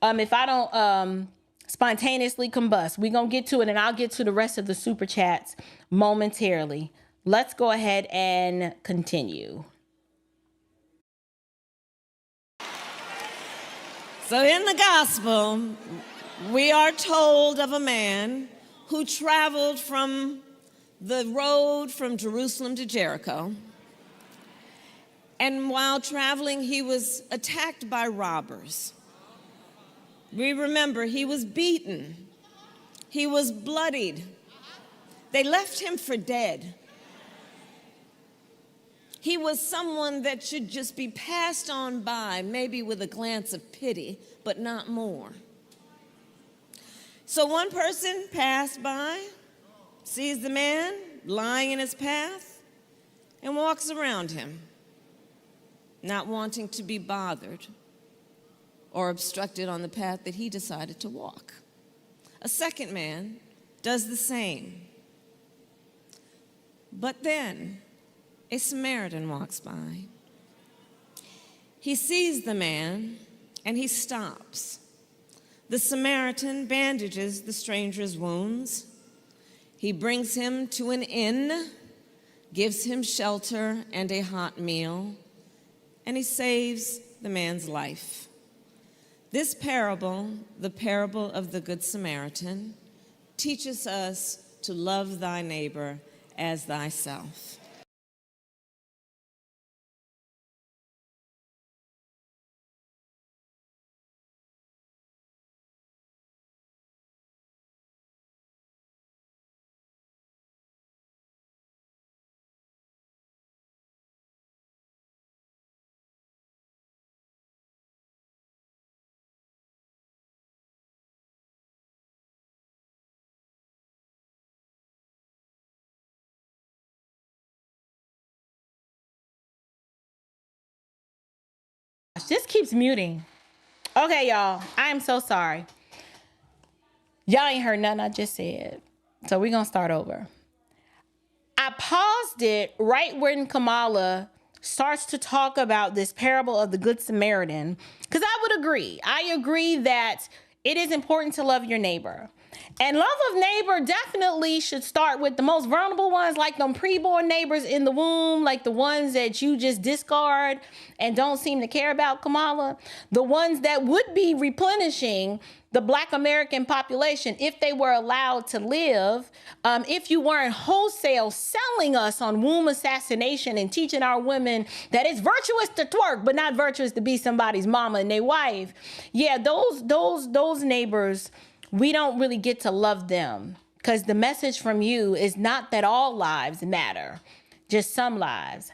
If I don't spontaneously combust, we're going to get to it, and I'll get to the rest of the super chats momentarily. Let's go ahead and continue. So in the gospel, we are told of a man who traveled from the road from Jerusalem to Jericho. And while traveling, he was attacked by robbers. We remember he was beaten. He was bloodied. They left him for dead. He was someone that should just be passed on by, maybe with a glance of pity, but not more. So one person passed by, sees the man lying in his path, and walks around him, not wanting to be bothered or obstructed on the path that he decided to walk. A second man does the same. But then a Samaritan walks by. He sees the man and he stops. The Samaritan bandages the stranger's wounds. He brings him to an inn, gives him shelter and a hot meal, and he saves the man's life. This parable, the parable of the Good Samaritan, teaches us to love thy neighbor as thyself. This keeps muting. Okay, y'all. I am so sorry. Y'all ain't heard nothing I just said. So we're going to start over. I paused it right when Kamala starts to talk about this parable of the Good Samaritan, because I would agree. I agree that it is important to love your neighbor. And love of neighbor definitely should start with the most vulnerable ones, like them preborn neighbors in the womb, like the ones that you just discard and don't seem to care about, Kamala. The ones that would be replenishing the Black American population if they were allowed to live, if you weren't wholesale selling us on womb assassination and teaching our women that it's virtuous to twerk, but not virtuous to be somebody's mama and their wife. Yeah, those neighbors, we don't really get to love them, because the message from you is not that all lives matter, just some lives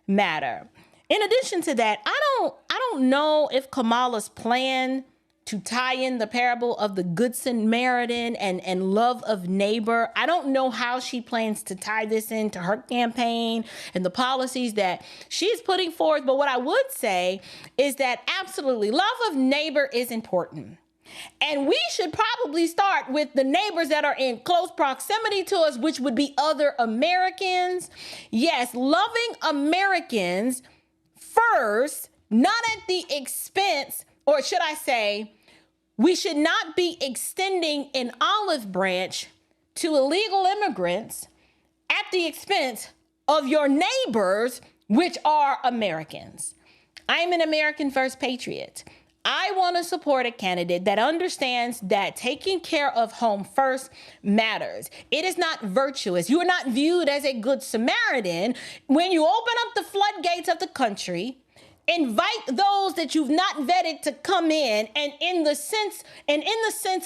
matter. In addition to that, I don't know if Kamala's plan to tie in the parable of the Good Samaritan and love of neighbor, I don't know how she plans to tie this into her campaign and the policies that she's putting forth. But what I would say is that absolutely love of neighbor is important. And we should probably start with the neighbors that are in close proximity to us, which would be other Americans. Yes, loving Americans first, not at the expense, or should I say, we should not be extending an olive branch to illegal immigrants at the expense of your neighbors, which are Americans. I'm an American First patriot. I want to support a candidate that understands that taking care of home first matters. It is not virtuous. You are not viewed as a good Samaritan when you open up the floodgates of the country, invite those that you've not vetted to come in, and in the sense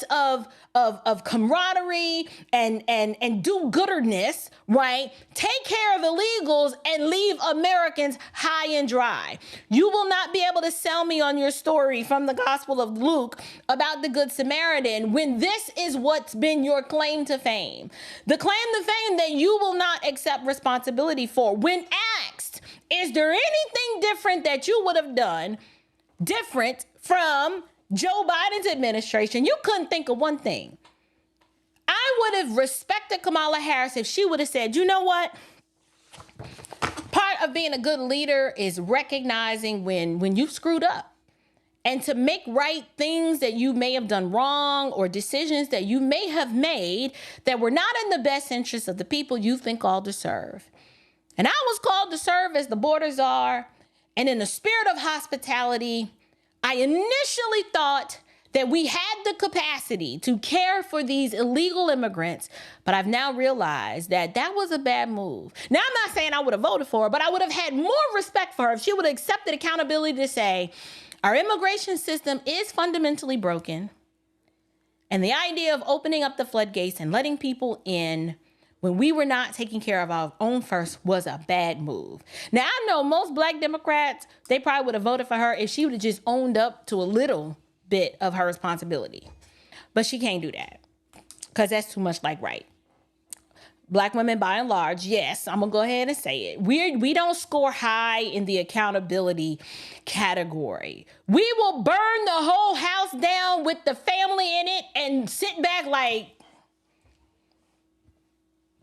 of camaraderie and do-gooderness, right? Take care of illegals and leave Americans high and dry. You will not be able to sell me on your story from the Gospel of Luke about the Good Samaritan when this is what's been your claim to fame. The claim to fame that you will not accept responsibility for. When asked, is there anything different that you would have done different from Joe Biden's administration? You couldn't think of one thing. I would have respected Kamala Harris if she would have said, you know what? Part of being a good leader is recognizing when you screwed up, and to make right things that you may have done wrong or decisions that you may have made that were not in the best interest of the people you've been called to serve. And I was called to serve as the border czar, and in the spirit of hospitality, I initially thought that we had the capacity to care for these illegal immigrants, but I've now realized that that was a bad move. Now, I'm not saying I would have voted for her, but I would have had more respect for her if she would have accepted accountability to say, our immigration system is fundamentally broken, and the idea of opening up the floodgates and letting people in when we were not taking care of our own first was a bad move. Now, I know most Black Democrats, they probably would have voted for her if she would have just owned up to a little bit of her responsibility. But she can't do that because that's too much like right. Black women, by and large, yes, I'm going to go ahead and say it. We don't score high in the accountability category. We will burn the whole house down with the family in it and sit back like,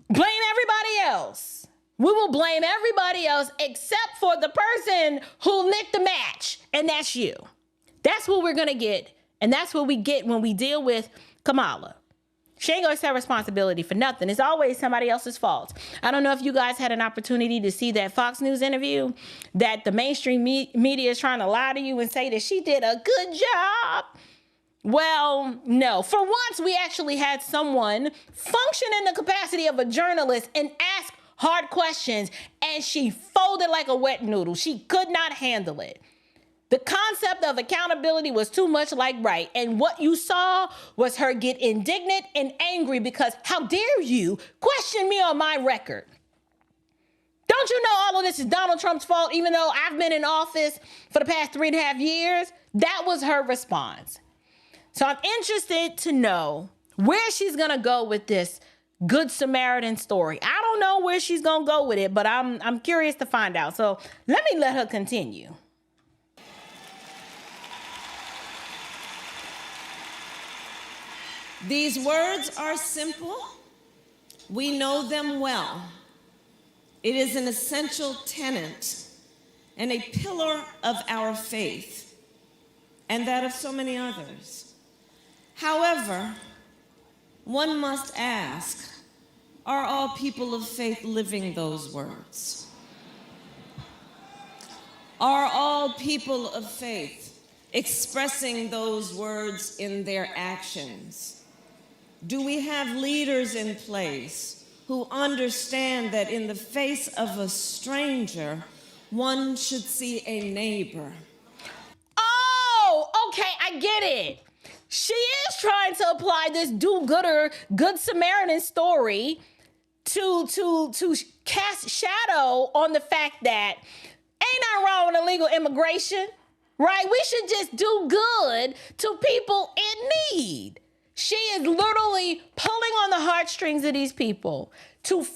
blame everybody else. We will blame everybody else except for the person who lit the match, and that's you. That's what we're going to get, and that's what we get when we deal with Kamala. She ain't gonna accept responsibility for nothing. It's always somebody else's fault. I don't know if you guys had an opportunity to see that Fox News interview that the mainstream media is trying to lie to you and say that she did a good job. Well, no. For once, we actually had someone function in the capacity of a journalist and ask hard questions, and she folded like a wet noodle. She could not handle it. The concept of accountability was too much like right. And what you saw was her get indignant and angry because how dare you question me on my record? Don't you know all of this is Donald Trump's fault, even though I've been in office for the past 3.5 years? That was her response. So I'm interested to know where she's going to go with this Good Samaritan story. I don't know where she's going to go with it, but I'm curious to find out. So let her continue. These words are simple. We know them well. It is an essential tenet and a pillar of our faith and that of so many others. However, one must ask, are all people of faith living those words? Are all people of faith expressing those words in their actions? Do we have leaders in place who understand that in the face of a stranger, one should see a neighbor? Oh, okay, I get it. She is trying to apply this do-gooder, Good Samaritan story to cast shadow on the fact that ain't nothing wrong with illegal immigration, right? We should just do good to people in need. She is literally pulling on the heartstrings of these people to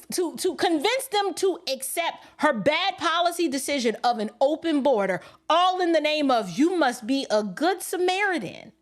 convince them to accept her bad policy decision of an open border, all in the name of you must be a good Samaritan.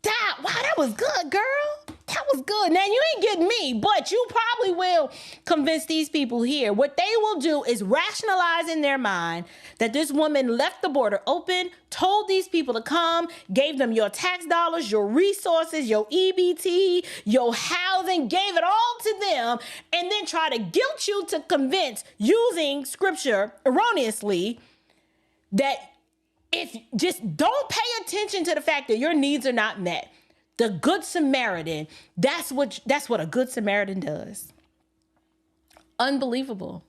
That was good, girl. That was good. Now, you ain't getting me, but you probably will convince these people here. What they will do is rationalize in their mind that this woman left the border open, told these people to come, gave them your tax dollars, your resources, your EBT, your housing, gave it all to them, and then try to guilt you to convince, using scripture erroneously, that if just don't pay attention to the fact that your needs are not met. The Good Samaritan, that's what a Good Samaritan does. Unbelievable.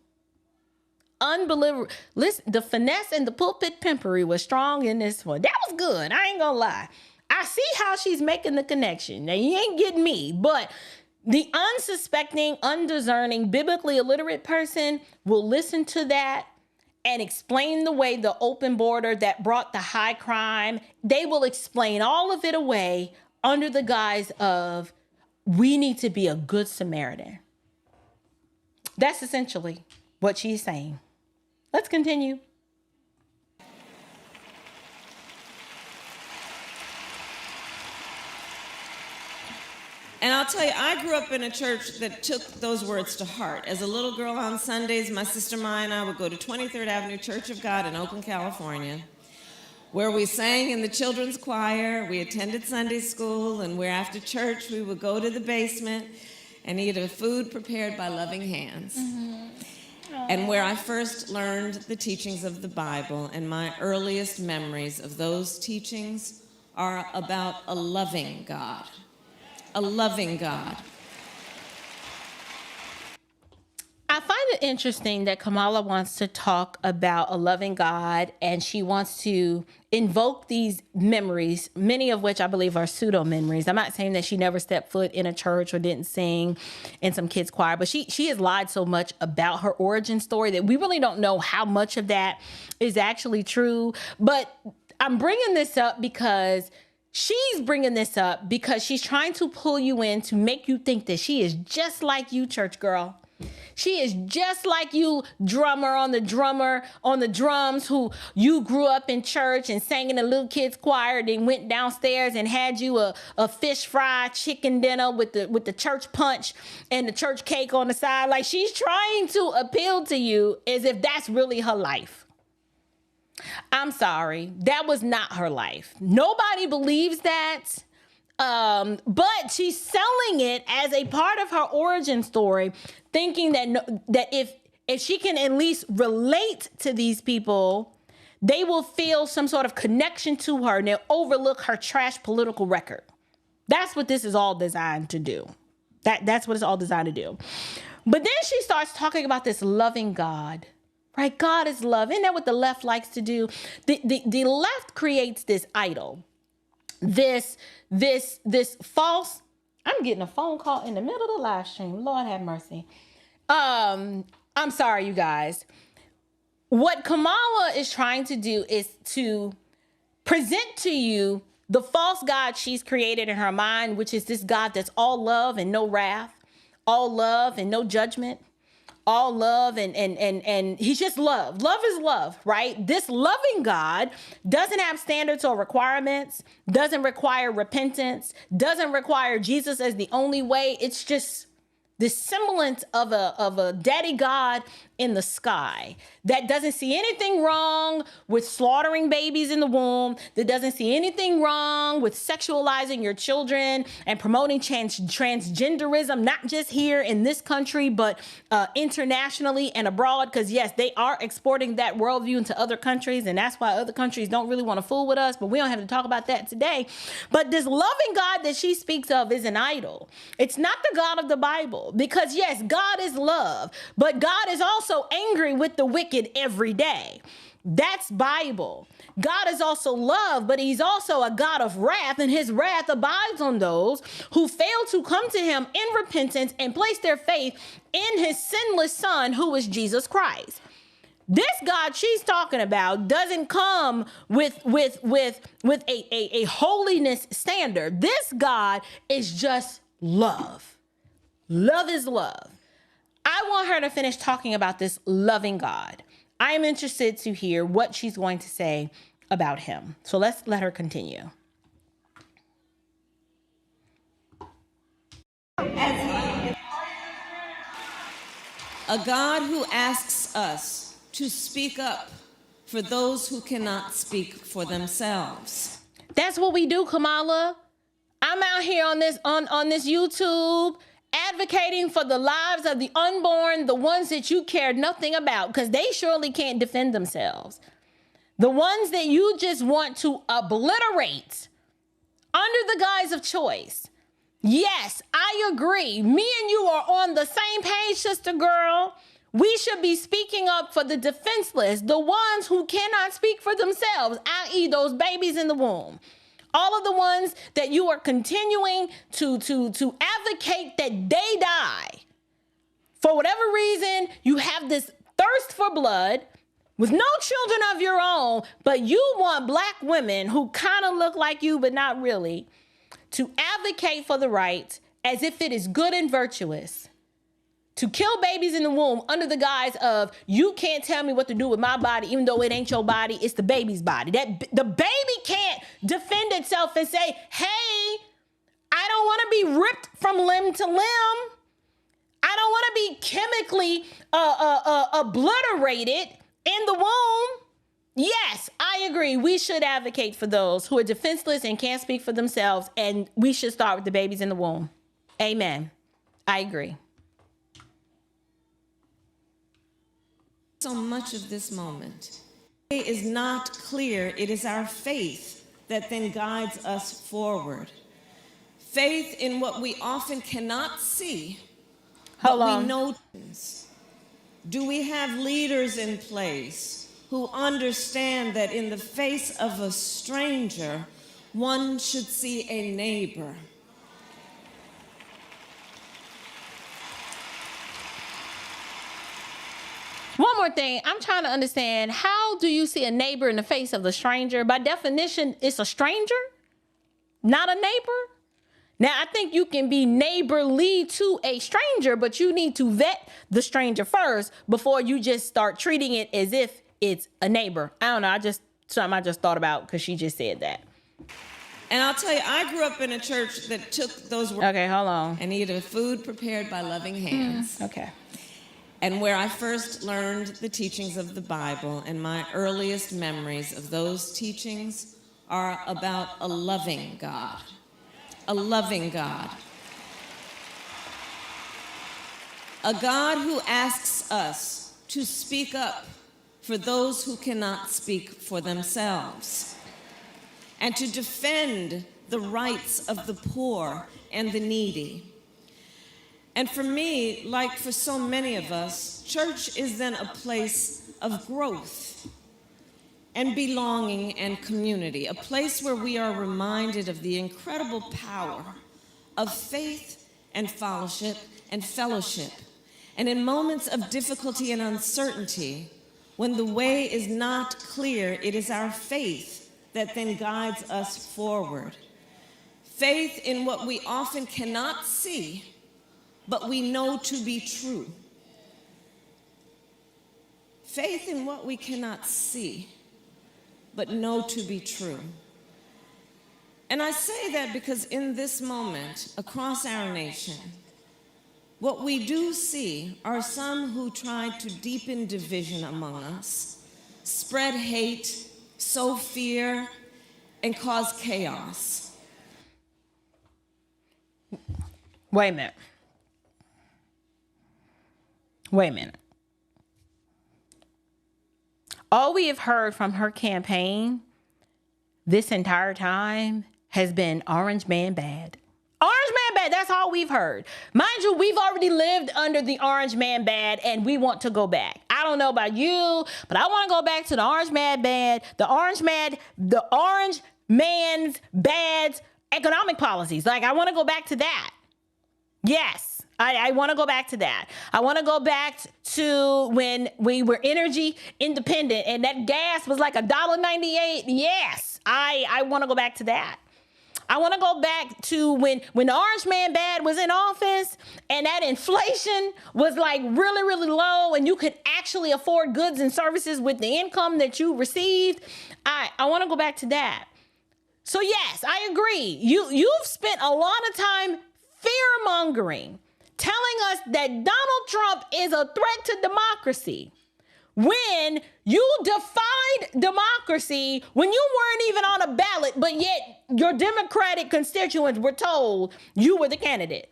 Listen, the finesse and the pulpit pimpery was strong in this one. That was good. I ain't gonna lie. I see how she's making the connection. Now, you ain't getting me, but the unsuspecting, undiscerning, biblically illiterate person will listen to that and explain the way the open border that brought the high crime, they will explain all of it away under the guise of, we need to be a good Samaritan. That's essentially what she's saying. Let's continue. And I'll tell you, I grew up in a church that took those words to heart. As a little girl on Sundays, my sister Maya and I would go to 23rd Avenue Church of God in Oakland, California, where we sang in the children's choir, we attended Sunday school, and where after church we would go to the basement and eat a food prepared by loving hands. Mm-hmm. And where I first learned the teachings of the Bible, and my earliest memories of those teachings are about a loving God. A loving God. I find it interesting that Kamala wants to talk about a loving God, and she wants to invoke these memories, many of which I believe are pseudo memories. I'm not saying that she never stepped foot in a church or didn't sing in some kids choir, but she has lied so much about her origin story that we really don't know how much of that is actually true. But I'm bringing this up because she's trying to pull you in to make you think that she is just like you, church girl. She is just like you, drummer on the drums, who you grew up in church and sang in a little kids choir, then went downstairs and had you a fish fry chicken dinner with the church punch and the church cake on the side. Like, she's trying to appeal to you as if that's really her life. I'm sorry, that was not her life. Nobody believes that. But she's selling it as a part of her origin story, thinking that if she can at least relate to these people, they will feel some sort of connection to her and they'll overlook her trash political record. That's what this is all designed to do. That's what it's all designed to do. But then she starts talking about this loving God, right? God is love. Isn't that what the left likes to do? The left creates this idol. This false, I'm getting a phone call in the middle of the live stream. Lord have mercy. I'm sorry, you guys. What Kamala is trying to do is to present to you the false God she's created in her mind, which is this God that's all love and no wrath, all love and no judgment, all love and he's just love. Love is love, right? This loving God doesn't have standards or requirements, doesn't require repentance, doesn't require Jesus as the only way. It's just this semblance of a daddy God in the sky that doesn't see anything wrong with slaughtering babies in the womb, that doesn't see anything wrong with sexualizing your children and promoting transgenderism, not just here in this country, but internationally and abroad. Because yes, they are exporting that worldview into other countries, and that's why other countries don't really want to fool with us, but we don't have to talk about that today. But this loving God that she speaks of is an idol. It's not the God of the Bible, because yes, God is love, but God is also angry with the wicked every day. That's Bible. God is also love, but he's also a God of wrath, and his wrath abides on those who fail to come to him in repentance and place their faith in his sinless son, who is Jesus Christ. This God she's talking about doesn't come with a holiness standard. This God is just love. Love is love. I want her to finish talking about this loving God. I am interested to hear what she's going to say about him. So let's let her continue. A God who asks us to speak up for those who cannot speak for themselves. That's what we do, Kamala. I'm out here on this YouTube advocating for the lives of the unborn, the ones that you care nothing about, because they surely can't defend themselves. The ones that you just want to obliterate under the guise of choice. Yes, I agree. Me and you are on the same page, sister girl. We should be speaking up for the defenseless, the ones who cannot speak for themselves, i.e. those babies in the womb. All of the ones that you are continuing to advocate that they die. For whatever reason, you have this thirst for blood with no children of your own, but you want black women who kind of look like you, but not really, to advocate for the right as if it is good and virtuous to kill babies in the womb under the guise of, you can't tell me what to do with my body, even though it ain't your body, it's the baby's body. That the baby can't defend itself and say, hey, I don't want to be ripped from limb to limb. I don't want to be chemically obliterated in the womb. Yes, I agree. We should advocate for those who are defenseless and can't speak for themselves, and we should start with the babies in the womb. Amen. I agree. So much of this moment is not clear. It is our faith that then guides us forward. Faith in what we often cannot see, but we know. Do we have leaders in place who understand that in the face of a stranger, one should see a neighbor? One more thing, I'm trying to understand, how do you see a neighbor in the face of the stranger? By definition, it's a stranger, not a neighbor. Now, I think you can be neighborly to a stranger, but you need to vet the stranger first before you just start treating it as if it's a neighbor. I don't know. Something I just thought about because she just said that. And I'll tell you, I grew up in a church that took those words. Okay, hold on. And eat food prepared by loving hands. Okay. And where I first learned the teachings of the Bible, and my earliest memories of those teachings are about a loving God. A loving God. A God who asks us to speak up for those who cannot speak for themselves, and to defend the rights of the poor and the needy. And for me, like for so many of us, church is then a place of growth and belonging and community, a place where we are reminded of the incredible power of faith and fellowship. And in moments of difficulty and uncertainty, when the way is not clear, it is our faith that then guides us forward. Faith in what we often cannot see, but we know to be true. Faith in what we cannot see, but know to be true. And I say that because in this moment, across our nation, what we do see are some who try to deepen division among us, spread hate, sow fear, and cause chaos. Wait a minute. Wait a minute. All we have heard from her campaign this entire time has been Orange Man bad. Orange Man bad, that's all we've heard. Mind you, we've already lived under the Orange Man bad and we want to go back. I don't know about you, but I want to go back to the Orange Man bad, the Orange Man's bad economic policies. Like, I want to go back to that. Yes. I want to go back to that. I want to go back to when we were energy independent and that gas was like $1.98. Yes, I want to go back to that. I want to go back to when the Orange Man bad was in office and that inflation was like really, really low and you could actually afford goods and services with the income that you received. I want to go back to that. So yes, I agree. You've spent a lot of time fear-mongering, telling us that Donald Trump is a threat to democracy when you defied democracy, when you weren't even on a ballot, but yet your Democratic constituents were told you were the candidate.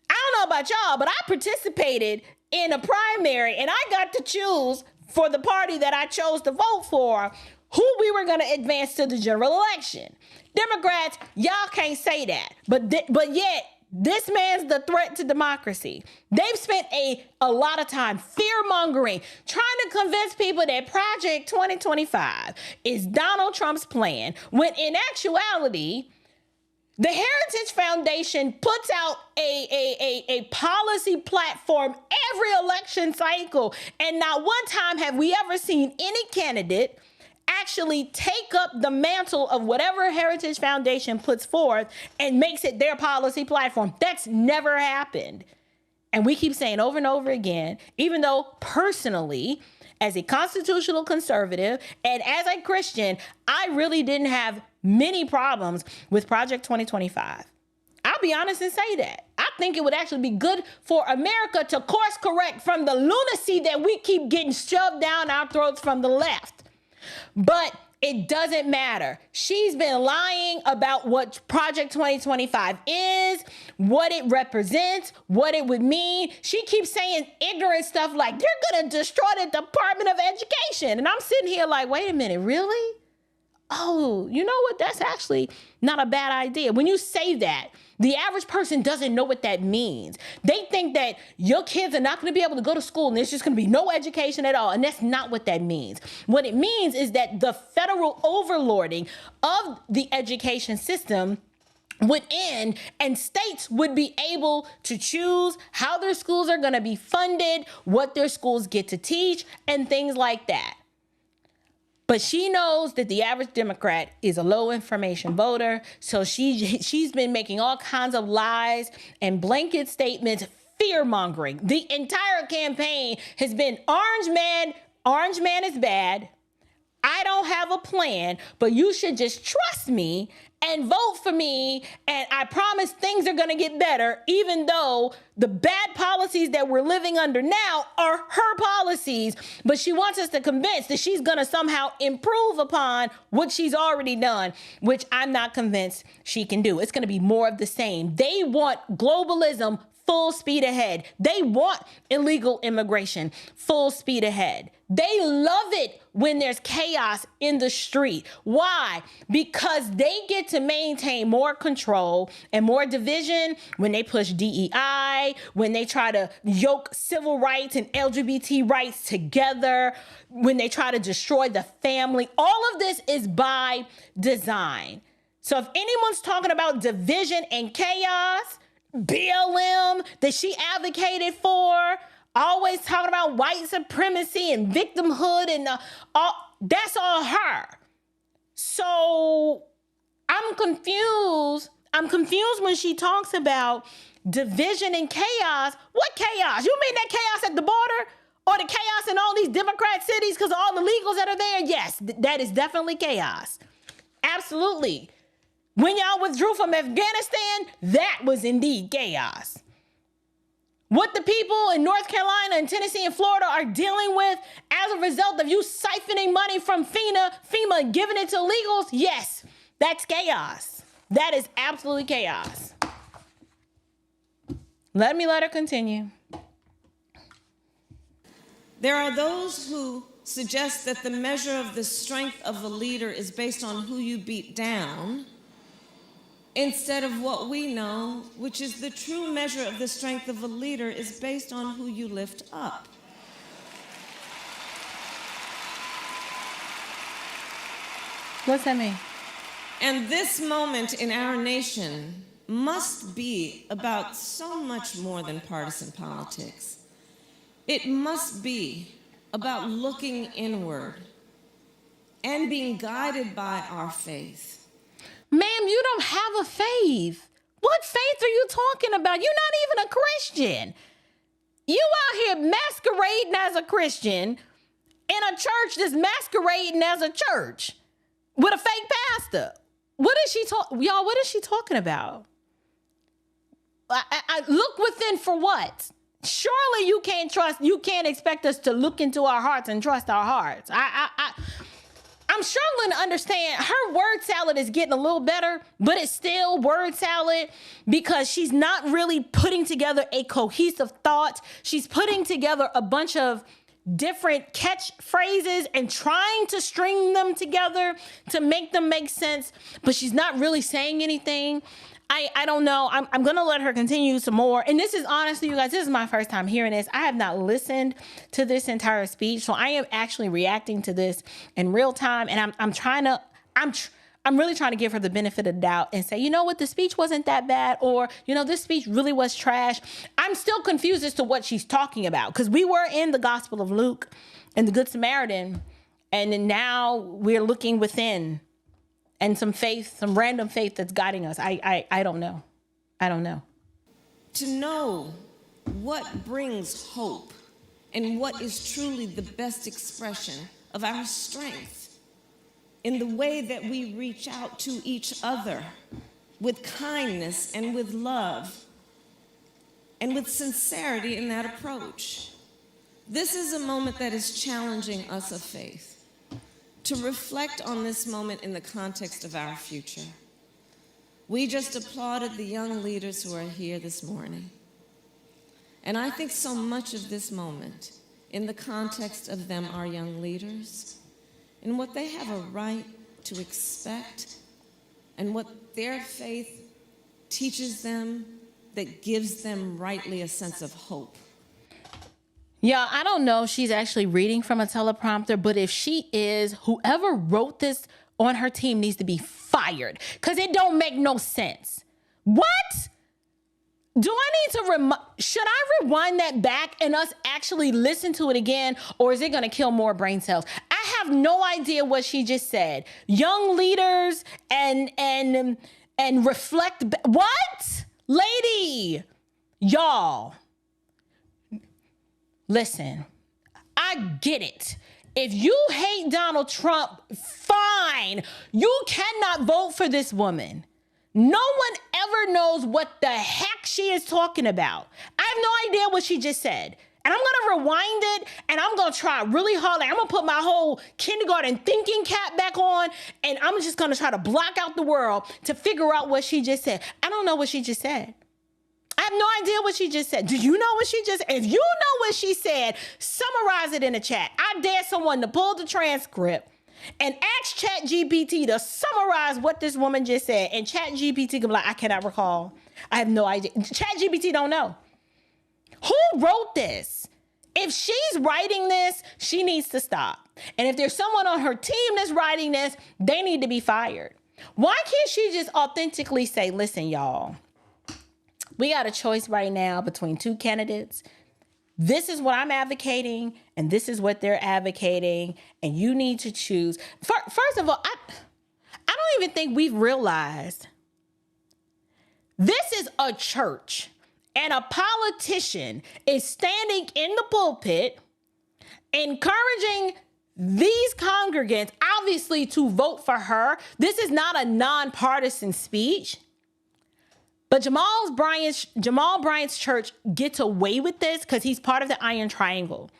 I don't know about y'all, but I participated in a primary and I got to choose for the party that I chose to vote for who we were going to advance to the general election. Democrats, y'all can't say that, but yet this man's the threat to democracy. They've spent a lot of time fear-mongering, trying to convince people that Project 2025 is Donald Trump's plan, when in actuality, the Heritage Foundation puts out a policy platform every election cycle, and not one time have we ever seen any candidate actually take up the mantle of whatever Heritage Foundation puts forth and makes it their policy platform. That's never happened. And we keep saying over and over again, even though personally, as a constitutional conservative and as a Christian, I really didn't have many problems with Project 2025. I'll be honest and say that. I think it would actually be good for America to course correct from the lunacy that we keep getting shoved down our throats from the left. But it doesn't matter. She's been lying about what Project 2025 is, what it represents, what it would mean. She keeps saying ignorant stuff like, they're going to destroy the Department of Education. And I'm sitting here like, wait a minute, really? Oh, you know what? That's actually not a bad idea. When you say that, The average person doesn't know what that means. They think that your kids are not going to be able to go to school and there's just going to be no education at all. And that's not what that means. What it means is that the federal overlording of the education system would end and states would be able to choose how their schools are going to be funded, what their schools get to teach, and things like that. But she knows that the average Democrat is a low information voter. So she's been making all kinds of lies and blanket statements, fear mongering. The entire campaign has been orange man is bad. I don't have a plan, but you should just trust me and vote for me. And I promise things are going to get better, even though the bad policies that we're living under now are her policies. But she wants us to convince that she's going to somehow improve upon what she's already done, which I'm not convinced she can do. It's going to be more of the same. They want globalism full speed ahead. They want illegal immigration full speed ahead. They love it when there's chaos in the street. Why? Because they get to maintain more control and more division when they push DEI, when they try to yoke civil rights and LGBT rights together, when they try to destroy the family. All of this is by design. So if anyone's talking about division and chaos, BLM that she advocated for, always talking about white supremacy and victimhood and that's all her. So I'm confused. I'm confused when she talks about division and chaos. What chaos? You mean that chaos at the border or the chaos in all these Democrat cities because of all the illegals that are there? Yes, that is definitely chaos. Absolutely. When y'all withdrew from Afghanistan, that was indeed chaos. What the people in North Carolina and Tennessee and Florida are dealing with as a result of you siphoning money from FEMA and giving it to illegals, yes, that's chaos. That is absolutely chaos. Let her continue. There are those who suggest that the measure of the strength of a leader is based on who you beat down, instead of what we know, which is the true measure of the strength of a leader is based on who you lift up. What's that mean? And this moment in our nation must be about so much more than partisan politics. It must be about looking inward and being guided by our faith. Ma'am, you don't have a faith. What faith are you talking about? You're not even a Christian. You out here masquerading as a Christian in a church that's masquerading as a church with a fake pastor. What is she y'all, what is she talking about? I look within for what? Surely you can't expect us to look into our hearts and trust our hearts. I'm struggling to understand. Her word salad is getting a little better, but it's still word salad because she's not really putting together a cohesive thought. She's putting together a bunch of different catchphrases and trying to string them together to make them make sense, but she's not really saying anything. I don't know. I'm going to let her continue some more. And this is honestly, you guys, this is my first time hearing this. I have not listened to this entire speech. So I am actually reacting to this in real time. And I'm really trying to give her the benefit of the doubt and say, you know what, the speech wasn't that bad. Or, you know, this speech really was trash. I'm still confused as to what she's talking about because we were in the Gospel of Luke and the Good Samaritan. And then now we're looking within. And some faith, some random faith that's guiding us. I don't know. I don't know. To know what brings hope and what is truly the best expression of our strength in the way that we reach out to each other with kindness and with love and with sincerity in that approach. This is a moment that is challenging us of faith. To reflect on this moment in the context of our future. We just applauded the young leaders who are here this morning. And I think so much of this moment, in the context of them, our young leaders, and what they have a right to expect, and what their faith teaches them, that gives them rightly a sense of hope. Yeah, I don't know if she's actually reading from a teleprompter, but if she is, whoever wrote this on her team needs to be fired because it don't make no sense. What? Do I need to should I rewind that back and us actually listen to it again, or is it going to kill more brain cells? I have no idea what she just said. Young leaders and reflect. What? Lady, y'all, listen, I get it. If you hate Donald Trump, fine. You cannot vote for this woman. No one ever knows what the heck she is talking about. I have no idea what she just said. And I'm going to rewind it and I'm going to try really hard. Like, I'm going to put my whole kindergarten thinking cap back on and I'm just going to try to block out the world to figure out what she just said. I don't know what she just said. I have no idea what she just said. Do you know what she just said? If you know what she said, summarize it in the chat. I dare someone to pull the transcript and ask ChatGPT to summarize what this woman just said. And ChatGPT can be like, I cannot recall. I have no idea. ChatGPT don't know. Who wrote this? If she's writing this, she needs to stop. And if there's someone on her team that's writing this, they need to be fired. Why can't she just authentically say, listen, y'all, we got a choice right now between two candidates. This is what I'm advocating, and this is what they're advocating, and you need to choose. First of all, I don't even think we've realized this is a church, and a politician is standing in the pulpit encouraging these congregants, obviously, to vote for her. This is not a nonpartisan speech. But Jamal Bryant's church gets away with this because he's part of the Iron Triangle.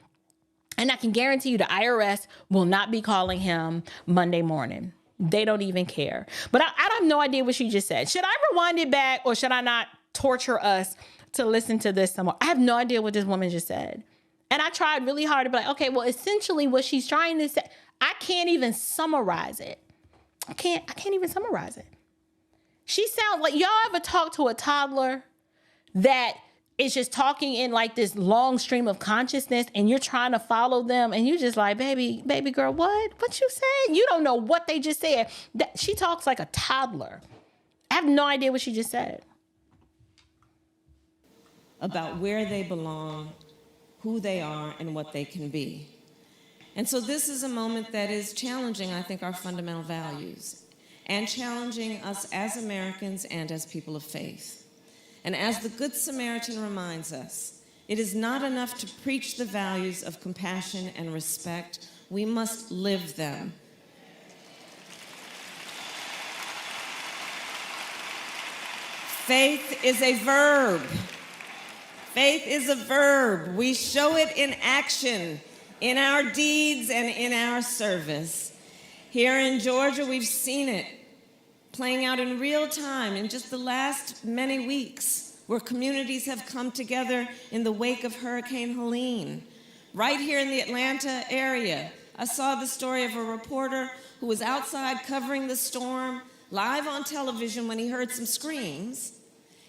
And I can guarantee you the IRS will not be calling him Monday morning. They don't even care. But I have no idea what she just said. Should I rewind it back or should I not torture us to listen to this some more? I have no idea what this woman just said. And I tried really hard to be like, okay, well, essentially what she's trying to say, I can't even summarize it. I can't even summarize it. She sounds like, y'all ever talk to a toddler that is just talking in like this long stream of consciousness and you're trying to follow them and you're just like, baby girl, what you said? You don't know what they just said. She talks like a toddler. I have no idea what she just said. About where they belong, who they are, and what they can be. And so this is a moment that is challenging, I think, our fundamental values and challenging us as Americans and as people of faith. And as the Good Samaritan reminds us, it is not enough to preach the values of compassion and respect. We must live them. Faith is a verb. Faith is a verb. We show it in action, in our deeds and in our service. Here in Georgia, we've seen it playing out in real time in just the last many weeks, where communities have come together in the wake of Hurricane Helene. Right here in the Atlanta area, I saw the story of a reporter who was outside covering the storm, live on television when he heard some screams.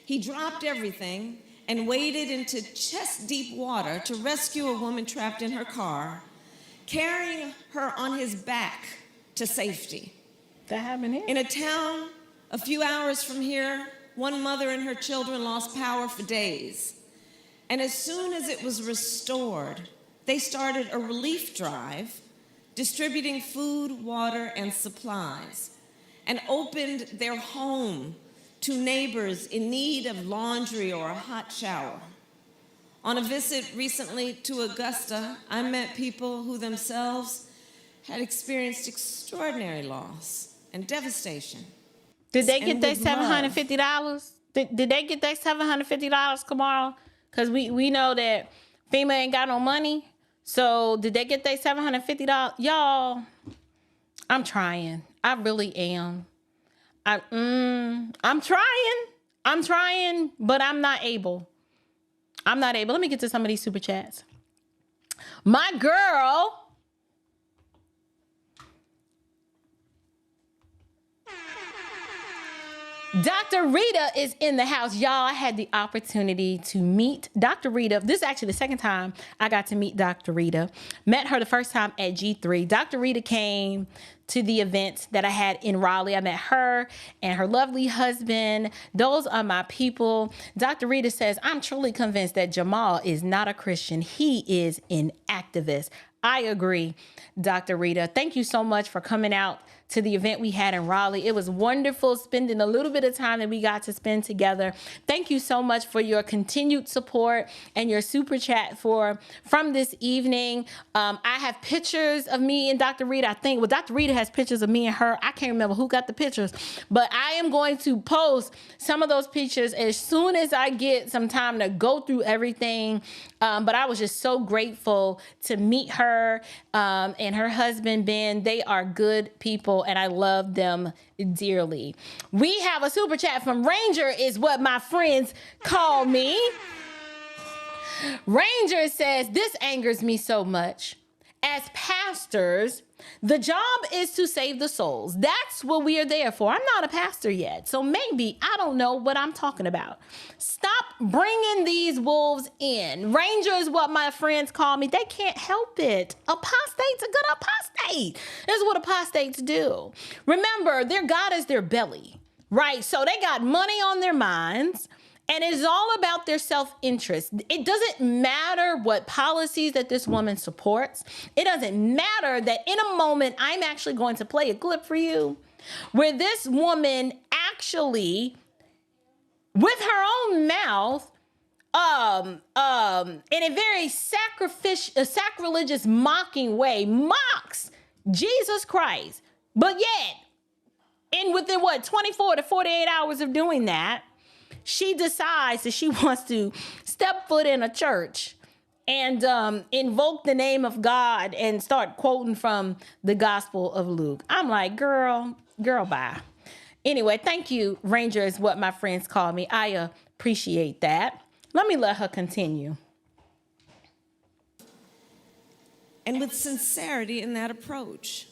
He dropped everything and waded into chest-deep water to rescue a woman trapped in her car, carrying her on his back to safety. That happened here? In a town a few hours from here, one mother and her children lost power for days. And as soon as it was restored, they started a relief drive, distributing food, water, and supplies, and opened their home to neighbors in need of laundry or a hot shower. On a visit recently to Augusta, I met people who themselves had experienced extraordinary loss and devastation. Did they get their $750? Did they get their $750, Kamala? Because we know that FEMA ain't got no money. So did they get their $750? Y'all, I'm trying. I really am. I'm trying, but I'm not able. Let me get to some of these super chats. My girl. Dr. Rita is in the house. Y'all, I had the opportunity to meet Dr. Rita. This is actually the second time I got to meet Dr. Rita. Met her the first time at G3. Dr. Rita came to the event that I had in Raleigh. I met her and her lovely husband. Those are my people. Dr. Rita says, I'm truly convinced that Jamal is not a Christian. He is an activist. I agree, Dr. Rita. Thank you so much for coming out to the event we had in Raleigh. It was wonderful spending a little bit of time that we got to spend together. Thank you so much for your continued support and your super chat from this evening. I have pictures of me and Dr. Rita. I think, well, Dr. Rita has pictures of me and her. I can't remember who got the pictures, but I am going to post some of those pictures as soon as I get some time to go through everything. But I was just so grateful to meet her and her husband, Ben. They are good people, and I love them dearly. We have a super chat from Ranger, is what my friends call me. Ranger says, this angers me so much. As pastors, the job is to save the souls. That's what we are there for. I'm not a pastor yet, so maybe I don't know what I'm talking about. Stop bringing these wolves in. Ranger is what my friends call me. They can't help it. Apostate's a good apostate. This is what apostates do. Remember, their God is their belly, right? So they got money on their minds. And it is all about their self-interest. It doesn't matter what policies that this woman supports. It doesn't matter that in a moment, I'm actually going to play a clip for you where this woman actually, with her own mouth, in a very sacrilegious, mocking way, mocks Jesus Christ. But yet, within 24 to 48 hours of doing that, she decides that she wants to step foot in a church and invoke the name of God and start quoting from the Gospel of Luke. I'm like, girl, bye. Anyway, thank you, Ranger, is what my friends call me. I appreciate that. Let me let her continue. And with sincerity in that approach,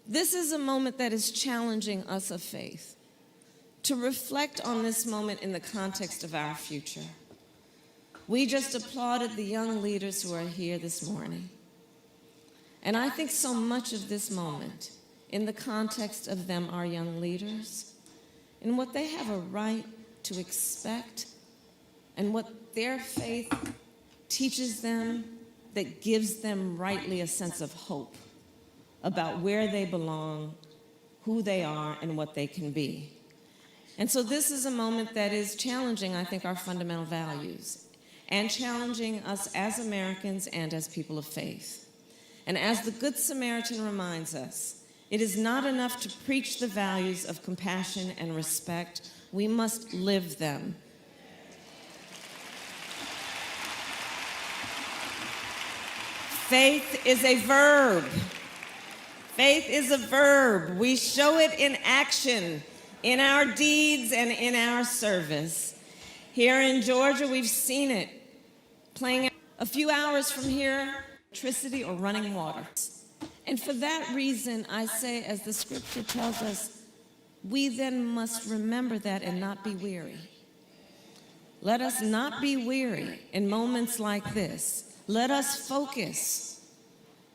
this is a moment that is challenging us of faith to reflect on this moment in the context of our future. We just applauded the young leaders who are here this morning. And I think so much of this moment, in the context of them, our young leaders, and what they have a right to expect, and what their faith teaches them that gives them rightly a sense of hope about where they belong, who they are, and what they can be. And so this is a moment that is challenging, I think, our fundamental values and challenging us as Americans and as people of faith. And as the Good Samaritan reminds us, it is not enough to preach the values of compassion and respect. We must live them. Faith is a verb. Faith is a verb. We show it in action, in our deeds and in our service. Here in Georgia, we've seen it playing a few hours from here, electricity or running water. And for that reason, I say, as the scripture tells us, we then must remember that and not be weary. Let us not be weary in moments like this. Let us focus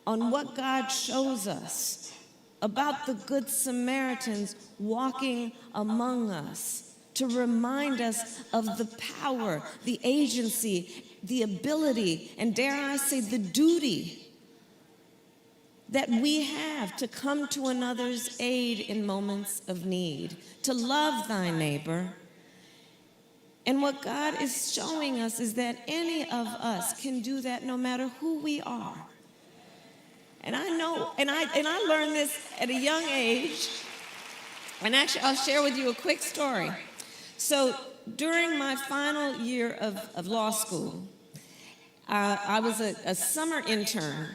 on what God shows us about the Good Samaritans walking among us, to remind us of the power, the agency, the ability, and dare I say, the duty that we have to come to another's aid in moments of need, to love thy neighbor. And what God is showing us is that any of us can do that no matter who we are. And I know, and I learned this at a young age. And actually, I'll share with you a quick story. So during my final year of law school, I was a summer intern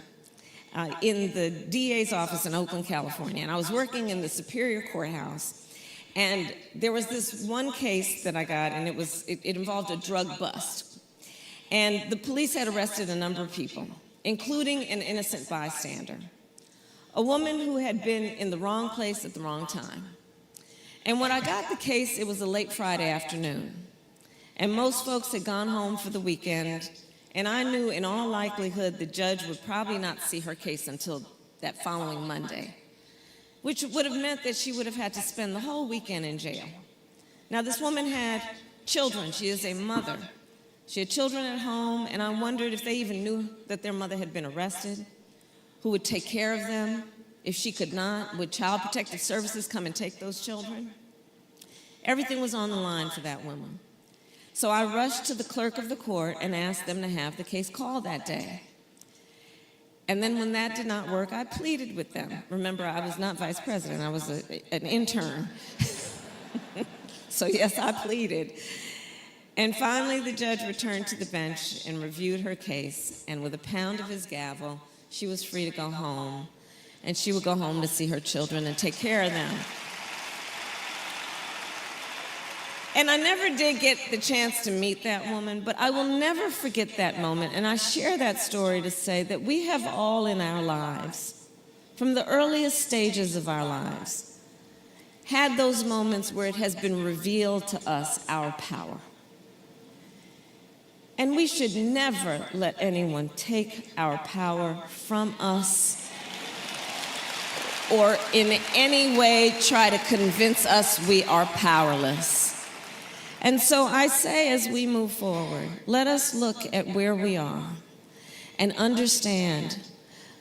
in the DA's office in Oakland, California. And I was working in the Superior Courthouse. And there was this one case that I got, and it involved a drug bust. And the police had arrested a number of people, including an innocent bystander, a woman who had been in the wrong place at the wrong time. And when I got the case, it was a late Friday afternoon. And most folks had gone home for the weekend, and I knew in all likelihood the judge would probably not see her case until that following Monday, which would have meant that she would have had to spend the whole weekend in jail. Now, this woman had children. She is a mother. She had children at home, and I wondered if they even knew that their mother had been arrested, who would take care of them. If she could not, would Child Protective Services come and take those children? Everything was on the line for that woman. So I rushed to the clerk of the court and asked them to have the case called that day. And then when that did not work, I pleaded with them. Remember, I was not vice president, I was an intern. So yes, I pleaded. And finally, the judge returned to the bench and reviewed her case, and with a pound of his gavel, she was free to go home, and she would go home to see her children and take care of them. And I never did get the chance to meet that woman, but I will never forget that moment, and I share that story to say that we have all in our lives, from the earliest stages of our lives, had those moments where it has been revealed to us our power. And we should never let anyone take our power from us or in any way try to convince us we are powerless. And so I say, as we move forward, let us look at where we are and understand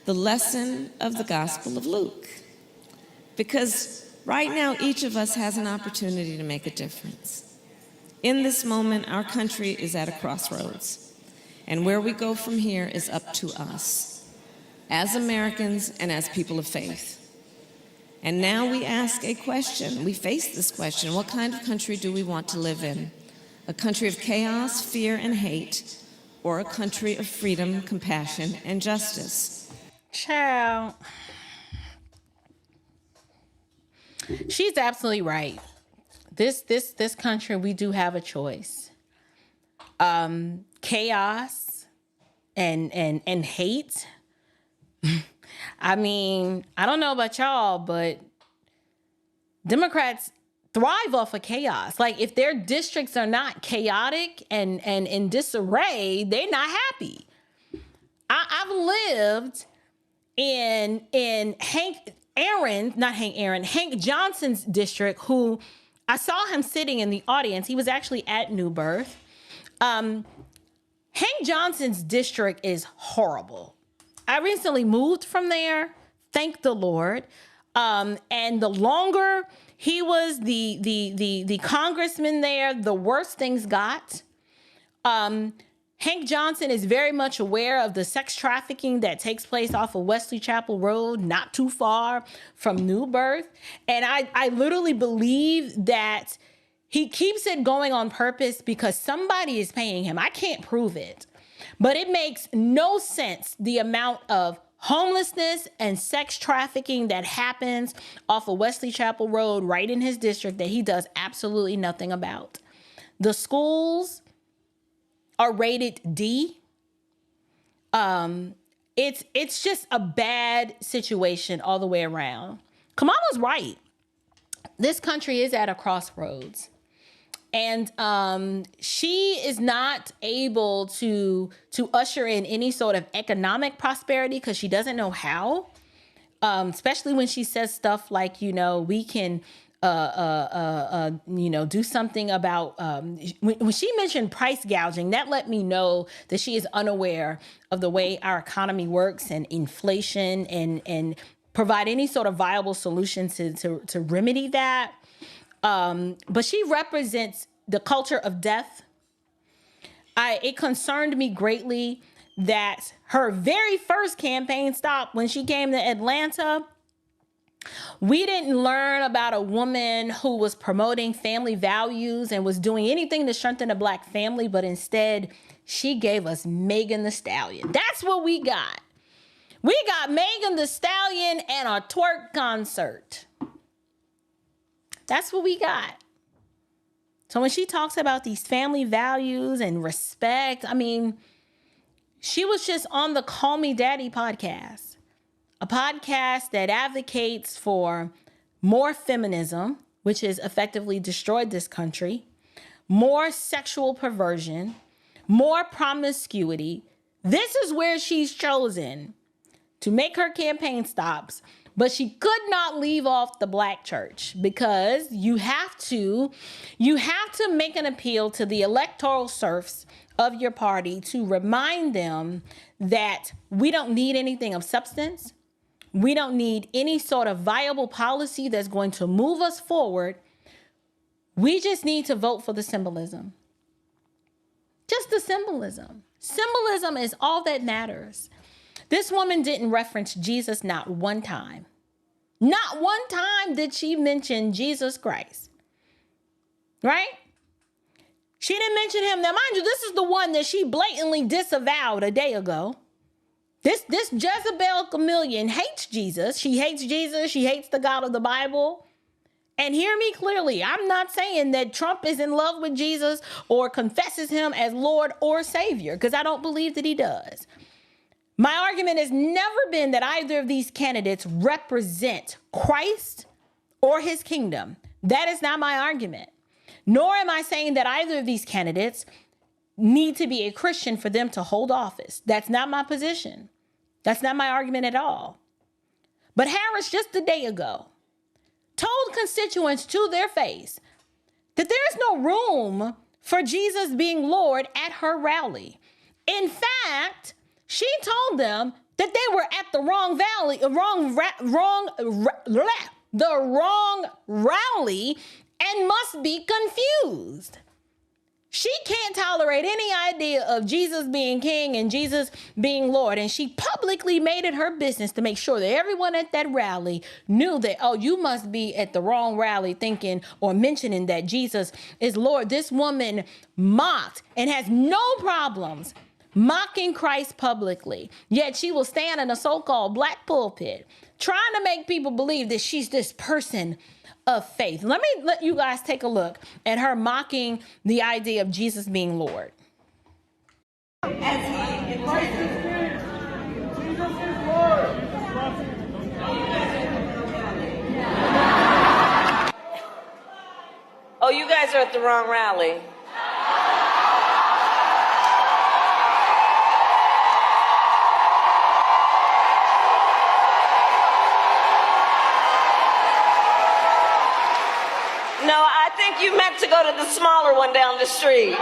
the lesson of the Gospel of Luke. Because right now, each of us has an opportunity to make a difference. In this moment, our country is at a crossroads, and where we go from here is up to us, as Americans and as people of faith. And now we ask a question, we face this question: what kind of country do we want to live in? A country of chaos, fear, and hate, or a country of freedom, compassion, and justice? Child. She's absolutely right. This country, we do have a choice. Chaos and hate. I mean, I don't know about y'all, but Democrats thrive off of chaos. Like, if their districts are not chaotic and in disarray, they're not happy. I've lived in Hank Johnson's district, who I saw him sitting in the audience. He was actually at New Birth. Hank Johnson's district is horrible. I recently moved from there, thank the Lord. And the longer he was the congressman there, the worse things got. Hank Johnson is very much aware of the sex trafficking that takes place off of Wesley Chapel Road, not too far from New Birth. And I literally believe that he keeps it going on purpose because somebody is paying him. I can't prove it, but it makes no sense, the amount of homelessness and sex trafficking that happens off of Wesley Chapel Road right in his district that he does absolutely nothing about. The schools are rated D. It's just a bad situation all the way around. Kamala's right. This country is at a crossroads. And she is not able to usher in any sort of economic prosperity because she doesn't know how. Especially when she says stuff like, we can do something about when she mentioned price gouging, that let me know that she is unaware of the way our economy works and inflation and provide any sort of viable solution to remedy that. But she represents the culture of death. It concerned me greatly that her very first campaign stop when she came to Atlanta, we didn't learn about a woman who was promoting family values and was doing anything to strengthen the Black family, but instead she gave us Megan Thee Stallion. That's what we got. We got Megan Thee Stallion and a twerk concert. That's what we got. So when she talks about these family values and respect, I mean, she was just on the Call Me Daddy podcast, a podcast that advocates for more feminism, which has effectively destroyed this country, more sexual perversion, more promiscuity. This is where she's chosen to make her campaign stops, but she could not leave off the black church because you have to make an appeal to the electoral serfs of your party to remind them that we don't need anything of substance. We don't need any sort of viable policy that's going to move us forward. We just need to vote for the symbolism. Just the symbolism. Symbolism is all that matters. This woman didn't reference Jesus not one time. Not one time did she mention Jesus Christ. Right? She didn't mention him. Now, mind you, this is the one that she blatantly disavowed a day ago. This Jezebel chameleon hates Jesus. She hates Jesus. She hates the God of the Bible. And hear me clearly. I'm not saying that Trump is in love with Jesus or confesses him as Lord or Savior, because I don't believe that he does. My argument has never been that either of these candidates represent Christ or his kingdom. That is not my argument. Nor am I saying that either of these candidates need to be a Christian for them to hold office. That's not my position. That's not my argument at all. But Harris, just a day ago, told constituents to their face that there's no room for Jesus being Lord at her rally. In fact, she told them that they were at the wrong rally and must be confused. She can't tolerate any idea of Jesus being king and Jesus being Lord. And she publicly made it her business to make sure that everyone at that rally knew that, oh, you must be at the wrong rally thinking or mentioning that Jesus is Lord. This woman mocked and has no problems mocking Christ publicly. Yet she will stand in a so-called black pulpit trying to make people believe that she's this person of faith. Let you guys take a look at her mocking the idea of Jesus being Lord. Christ is King. Jesus is Lord. Oh, you guys are at the wrong rally. No, I think you meant to go to the smaller one down the street.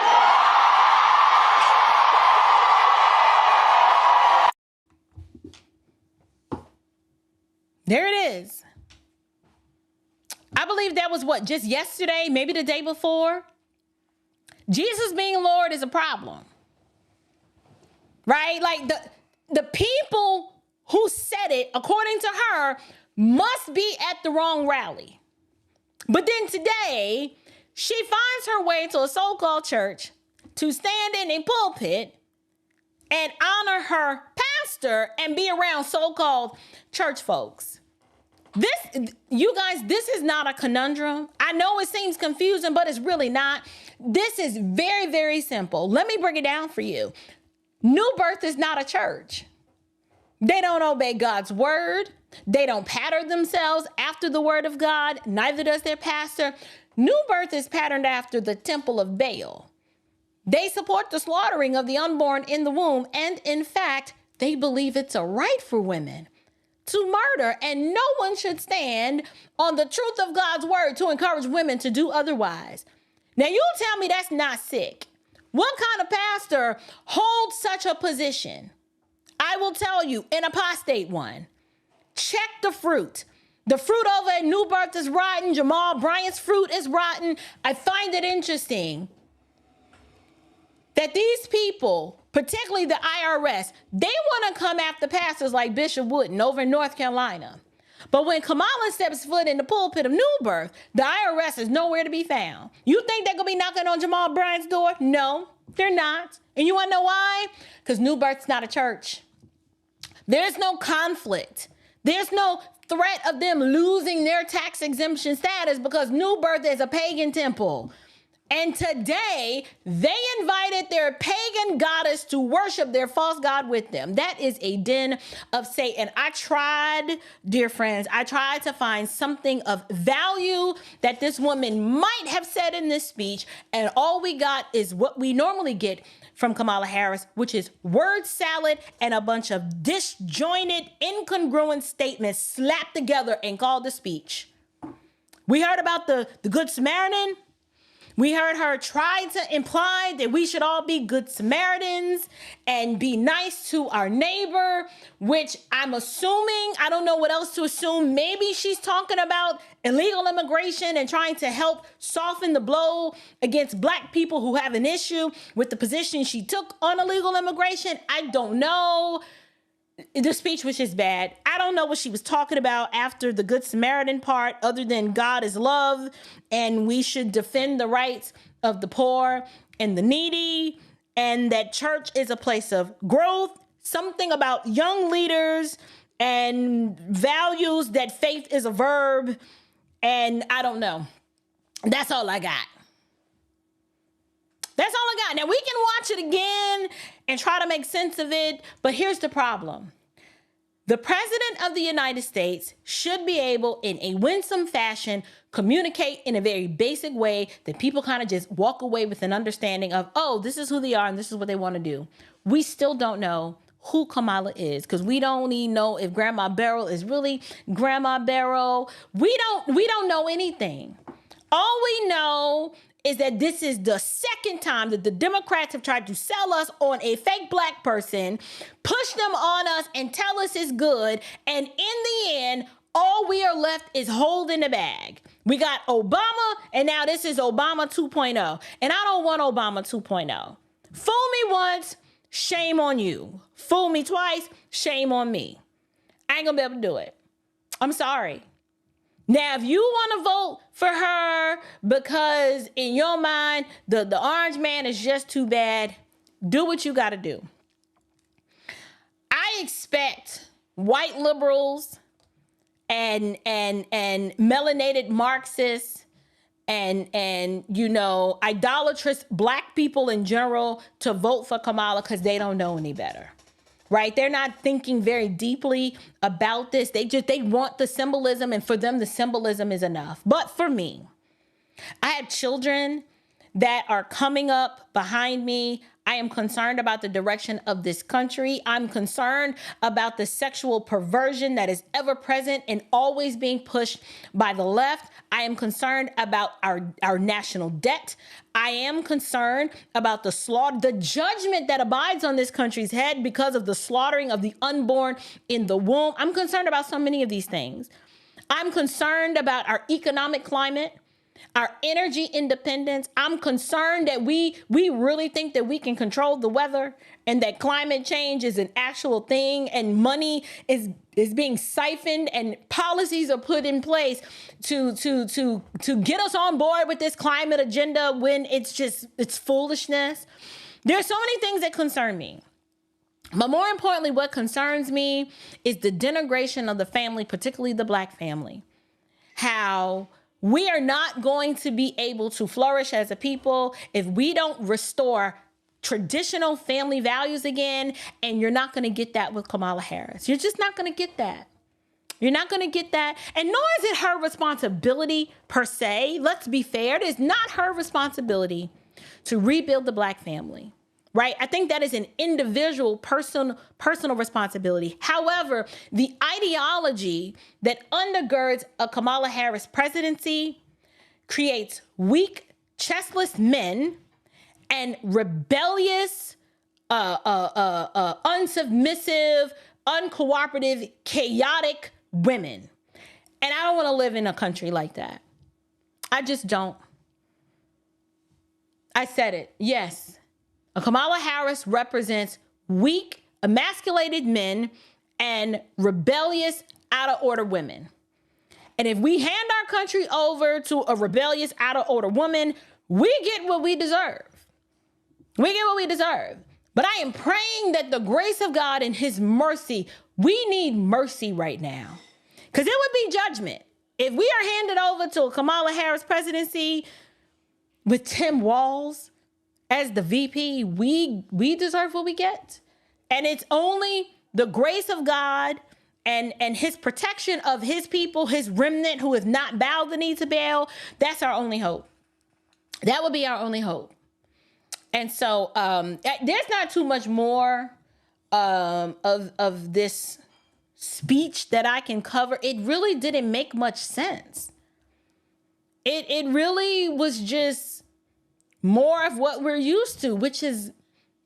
There it is. I believe that was just yesterday, maybe the day before. Jesus being Lord is a problem. Right? Like the people who said it, according to her, must be at the wrong rally. But then today, she finds her way to a so-called church to stand in a pulpit and honor her pastor and be around so-called church folks. You guys, this is not a conundrum. I know it seems confusing, but it's really not. This is very, very simple. Let me break it down for you. New Birth is not a church. They don't obey God's word. They don't pattern themselves after the word of God. Neither does their pastor. New Birth is patterned after the temple of Baal. They support the slaughtering of the unborn in the womb. And in fact, they believe it's a right for women to murder. And no one should stand on the truth of God's word to encourage women to do otherwise. Now, you tell me that's not sick. What kind of pastor holds such a position? I will tell you, an apostate one. Check the fruit. The fruit over at New Birth is rotten. Jamal Bryant's fruit is rotten. I find it interesting that these people, particularly the IRS, they want to come after pastors like Bishop Wooden over in North Carolina. But when Kamala steps foot in the pulpit of New Birth, the IRS is nowhere to be found. You think they're going to be knocking on Jamal Bryant's door? No, they're not. And you want to know why? Because New Birth's not a church. There's no conflict. There's no threat of them losing their tax exemption status because New Birth is a pagan temple. And today, they invited their pagan goddess to worship their false god with them. That is a den of Satan. I tried, dear friends, I tried to find something of value that this woman might have said in this speech, and all we got is what we normally get from Kamala Harris, which is word salad and a bunch of disjointed, incongruent statements slapped together and called a speech. We heard about the Good Samaritan. We heard her try to imply that we should all be good Samaritans and be nice to our neighbor, which I'm assuming, I don't know what else to assume. Maybe she's talking about illegal immigration and trying to help soften the blow against Black people who have an issue with the position she took on illegal immigration. I don't know. The speech was just bad. I don't know what she was talking about after the Good Samaritan part, other than God is love and we should defend the rights of the poor and the needy, and that church is a place of growth, something about young leaders and values, that faith is a verb, and I don't know. That's all I got. That's all I got. Now, we can watch it again and try to make sense of it, but here's the problem. The President of the United States should be able, in a winsome fashion, communicate in a very basic way that people kind of just walk away with an understanding of, oh, this is who they are and this is what they want to do. We still don't know who Kamala is, because we don't even know if Grandma Barrel is really Grandma Barrel. We don't know anything. All we know is that this is the second time that the Democrats have tried to sell us on a fake Black person, push them on us and tell us it's good. And in the end, all we are left is holding the bag. We got Obama, and now this is Obama 2.0. And I don't want Obama 2.0. Fool me once, shame on you. Fool me twice, shame on me. I ain't gonna be able to do it. I'm sorry. Now, if you want to vote for her because in your mind, the orange man is just too bad, do what you got to do. I expect white liberals and melanated Marxists and you know, idolatrous Black people in general to vote for Kamala because they don't know any better. Right? They're not thinking very deeply about this. They want the symbolism, and for them, the symbolism is enough. But for me, I have children that are coming up behind me. I am concerned about the direction of this country. I'm concerned about the sexual perversion that is ever present and always being pushed by the left. I am concerned about our national debt. I am concerned about the slaughter, the judgment that abides on this country's head because of the slaughtering of the unborn in the womb. I'm concerned about so many of these things. I'm concerned about our economic climate, our energy independence. I'm concerned that we really think that we can control the weather and that climate change is an actual thing and money is being siphoned and policies are put in place to get us on board with this climate agenda when it's foolishness. There are so many things that concern me. But more importantly, what concerns me is the denigration of the family, particularly the Black family. How we are not going to be able to flourish as a people if we don't restore traditional family values again, and you're not going to get that with Kamala Harris. You're just not going to get that. You're not going to get that. And nor is it her responsibility per se. Let's be fair. It is not her responsibility to rebuild the Black family. Right? I think that is an individual personal responsibility. However, the ideology that undergirds a Kamala Harris presidency creates weak, chestless men and rebellious, unsubmissive, uncooperative, chaotic women. And I don't want to live in a country like that. I just don't. I said it. Yes. Kamala Harris represents weak, emasculated men and rebellious, out-of-order women. And if we hand our country over to a rebellious, out-of-order woman, we get what we deserve. We get what we deserve. But I am praying that the grace of God and his mercy, we need mercy right now. Because it would be judgment. If we are handed over to a Kamala Harris presidency, with Tim Walz as the VP, we deserve what we get. And it's only the grace of God and his protection of his people, his remnant who has not bowed the knee to Baal. That's our only hope. That would be our only hope. And so there's not too much more of this speech that I can cover. It really didn't make much sense. It really was just more of what we're used to, which is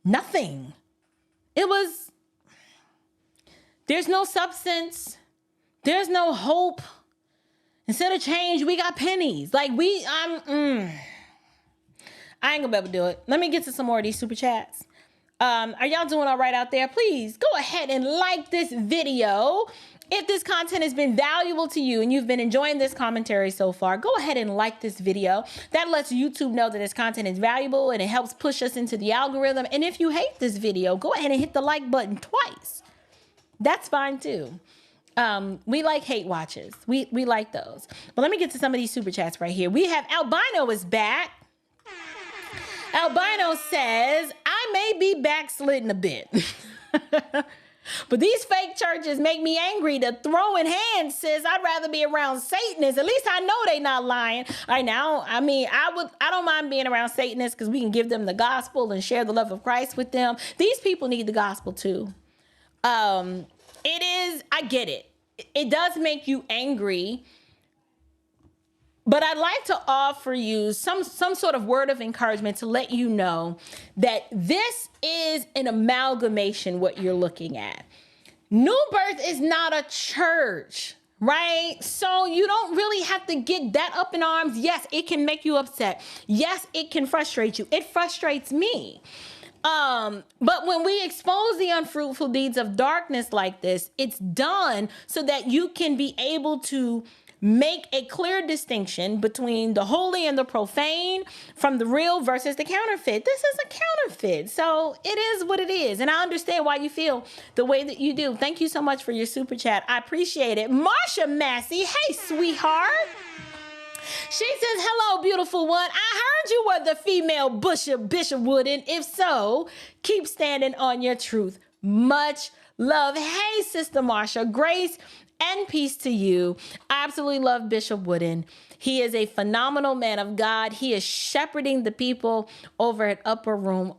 nothing. There's no substance. There's no hope. Instead of change, we got pennies. Like I ain't gonna be able to do it. Let me get to some more of these super chats. Are y'all doing all right out there? Please go ahead and like this video. If this content has been valuable to you and you've been enjoying this commentary so far, go ahead and like this video. That lets YouTube know that this content is valuable and it helps push us into the algorithm. And if you hate this video, go ahead and hit the like button twice. That's fine too. We like hate watches. We like those. But let me get to some of these super chats right here. We have Albino is back. Albino says, I may be backslidden a bit. But these fake churches make me angry. The throwing hand says I'd rather be around Satanists. At least I know they not lying. Right now, I mean, I don't mind being around Satanists because we can give them the gospel and share the love of Christ with them. These people need the gospel too. I get it. It does make you angry. But I'd like to offer you some sort of word of encouragement to let you know that this is an amalgamation, what you're looking at. New Birth is not a church, right? So you don't really have to get that up in arms. Yes, it can make you upset. Yes, it can frustrate you. It frustrates me. But when we expose the unfruitful deeds of darkness like this, it's done so that you can be able to make a clear distinction between the holy and the profane from the real versus the counterfeit. This is a counterfeit. So it is what it is. And I understand why you feel the way that you do. Thank you so much for your super chat. I appreciate it. Marsha Massey. Hey, sweetheart. She says, hello, beautiful one. I heard you were the female Bishop Wooden. If so, keep standing on your truth. Much love. Hey, Sister Marsha. Grace and peace to you. I absolutely love Bishop Wooden. He is a phenomenal man of God. He is shepherding the people over at Upper Room.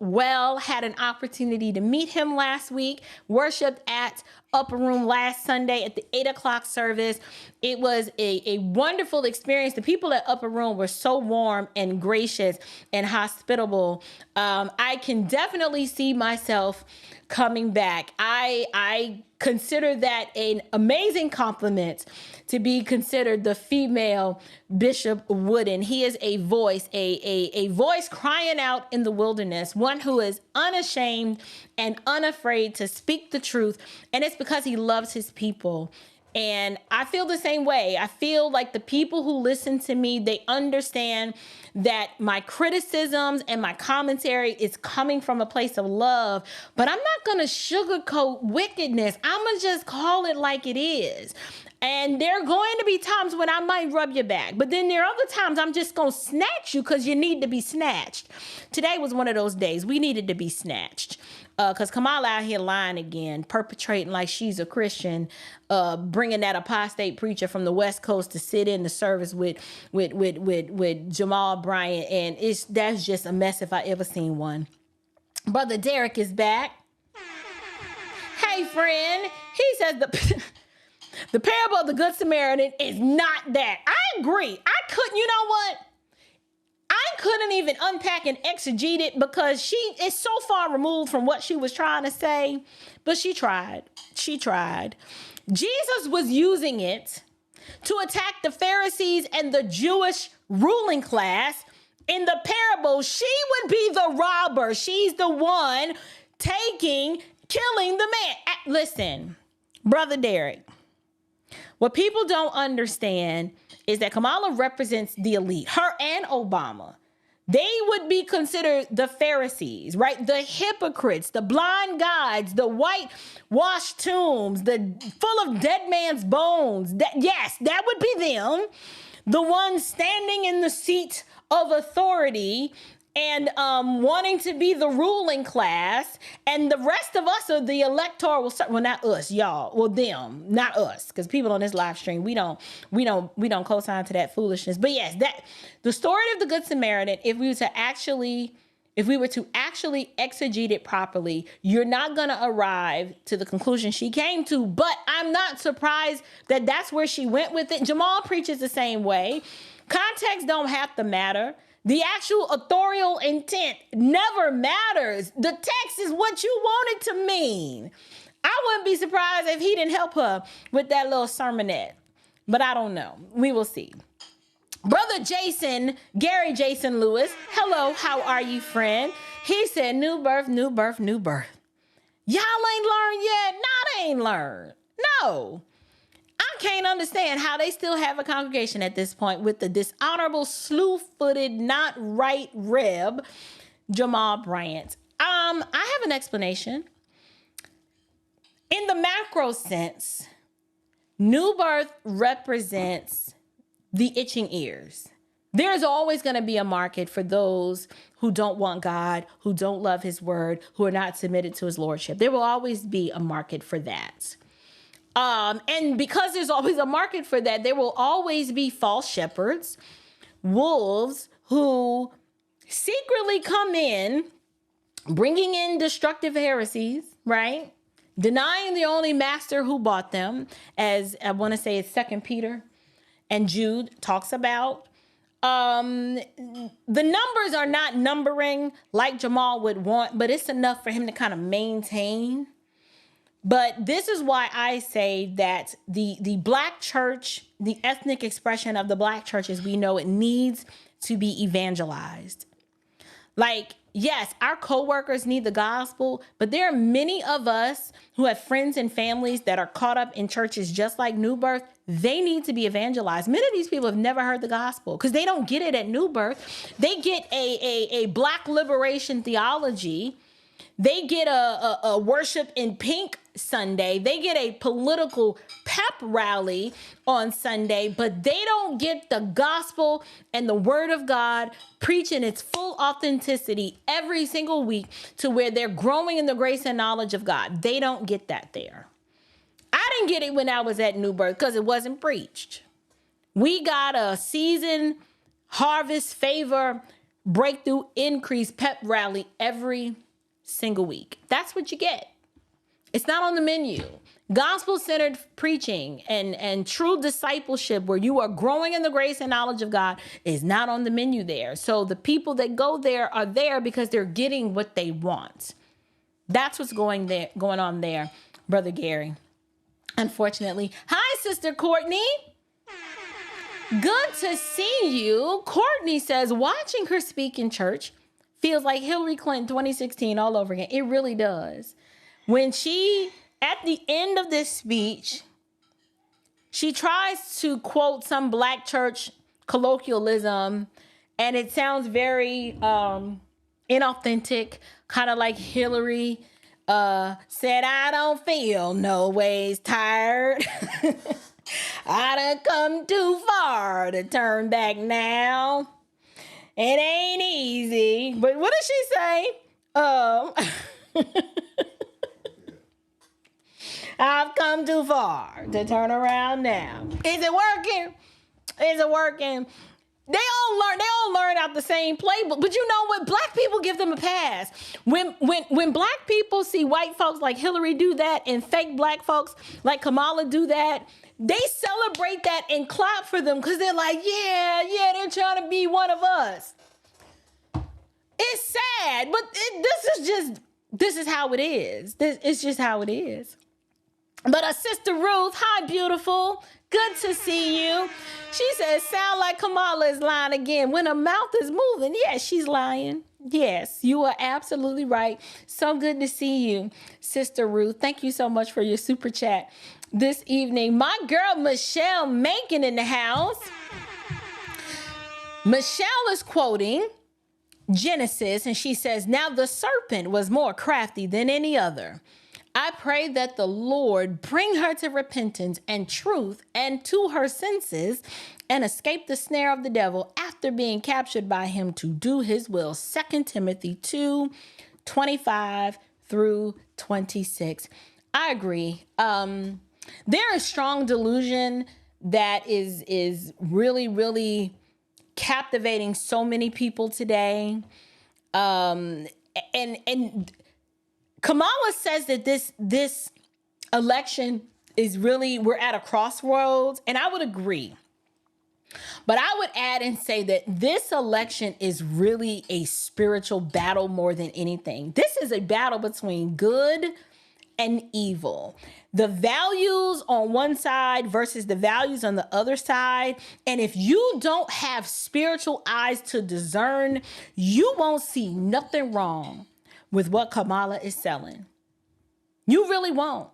Had an opportunity to meet him last week, worshiped at Upper Room last Sunday at the 8 o'clock service. It was a wonderful experience. The people at Upper Room were so warm and gracious and hospitable. I can definitely see myself coming back. I consider that an amazing compliment to be considered the female Bishop Wooden. He is a voice, a voice crying out in the wilderness, one who is unashamed and unafraid to speak the truth. And it's because he loves his people. And I feel the same way. I feel like the people who listen to me, they understand that my criticisms and my commentary is coming from a place of love, but I'm not going to sugarcoat wickedness. I'm going to just call it like it is. And there are going to be times when I might rub your back, but then there are other times I'm just going to snatch you because you need to be snatched. Today was one of those days we needed to be snatched. Because Kamala out here lying again, perpetrating like she's a Christian, bringing that apostate preacher from the West Coast to sit in the service with Jamal Bryant, and that's just a mess if I ever seen one. Brother Derek is back. Hey, friend. He says the parable of the Good Samaritan is not that. I agree. You know what? I couldn't even unpack and exegete it because she is so far removed from what she was trying to say, but she tried. She tried. Jesus was using it to attack the Pharisees and the Jewish ruling class. In the parable, she would be the robber. She's the one killing the man. Listen, Brother Derek, what people don't understand is that Kamala represents the elite, her and Obama. They would be considered the Pharisees, right? The hypocrites, the blind guides, the whitewashed tombs, full of dead man's bones. That would be them. The ones standing in the seat of authority and wanting to be the ruling class, and the rest of us are the electoral. Well, not us, y'all. Well, them, not us, because people on this live stream, we don't co-sign to that foolishness. But yes, that the story of the Good Samaritan, if we were to actually exegete it properly, you're not going to arrive to the conclusion she came to. But I'm not surprised that that's where she went with it. Jamal preaches the same way. Context don't have to matter. The actual authorial intent never matters. The text is what you want it to mean. I wouldn't be surprised if he didn't help her with that little sermonette. But I don't know. We will see. Brother Jason, Gary Jason Lewis, hello, how are you, friend? He said, new birth, new birth, new birth. Y'all ain't learned yet? No, they ain't learned. No. I can't understand how they still have a congregation at this point with the dishonorable, slew-footed, not right Reb, Jamal Bryant. I have an explanation. In the macro sense, new birth represents the itching ears. There's always going to be a market for those who don't want God, who don't love his word, who are not submitted to his lordship. There will always be a market for that. And because there's always a market for that, there will always be false shepherds, wolves who secretly come in, bringing in destructive heresies, right? Denying the only master who bought them, as I want to say it's 2 Peter and Jude talks about. The numbers are not numbering like Jamal would want, but it's enough for him to kind of maintain. But this is why I say that the black church, the ethnic expression of the black church as we know it, needs to be evangelized. Like, yes, our coworkers need the gospel, but there are many of us who have friends and families that are caught up in churches just like New Birth. They need to be evangelized. Many of these people have never heard the gospel because they don't get it at New Birth. They get a black liberation theology. They get a worship in pink Sunday. They get a political pep rally on Sunday, but they don't get the gospel and the word of God preached in its full authenticity every single week to where they're growing in the grace and knowledge of God. They don't get that there. I didn't get it when I was at New Birth because it wasn't preached. We got a season, harvest, favor, breakthrough, increase, pep rally every single week. That's what you get. It's not on the menu. Gospel-centered preaching and true discipleship where you are growing in the grace and knowledge of God is not on the menu there. So the people that go there are there because they're getting what they want. That's what's going on there, Brother Gary. Unfortunately. Hi, Sister Courtney. Good to see you. Courtney says, watching her speak in church feels like Hillary Clinton 2016 all over again. It really does. When she, at the end of this speech, she tries to quote some black church colloquialism, and it sounds very inauthentic, kind of like Hillary said, I don't feel no ways tired. I done come too far to turn back now. It ain't easy. But what did she say? I've come too far to turn around now. Is it working? Is it working? They all learn out the same playbook. But you know what? Black people give them a pass. When black people see white folks like Hillary do that and fake black folks like Kamala do that, they celebrate that and clap for them because they're like, yeah, they're trying to be one of us. It's sad, but this is how it is. It's just how it is. But Sister Ruth, hi, beautiful. Good to see you. She says, sound like Kamala is lying again. When her mouth is moving, yes, she's lying. Yes, you are absolutely right. So good to see you, Sister Ruth. Thank you so much for your super chat this evening. My girl, Michelle Macon in the house. Michelle is quoting Genesis, and she says, now the serpent was more crafty than any other I pray that the Lord bring her to repentance and truth and to her senses and escape the snare of the devil after being captured by him to do his will. 2 Timothy 2:25 through 26. I agree. There is strong delusion that is really, really captivating so many people today. And Kamala says that this election is really, we're at a crossroads, and I would agree. But I would add and say that this election is really a spiritual battle more than anything. This is a battle between good and evil. The values on one side versus the values on the other side. And if you don't have spiritual eyes to discern, you won't see nothing wrong with what Kamala is selling. You really won't.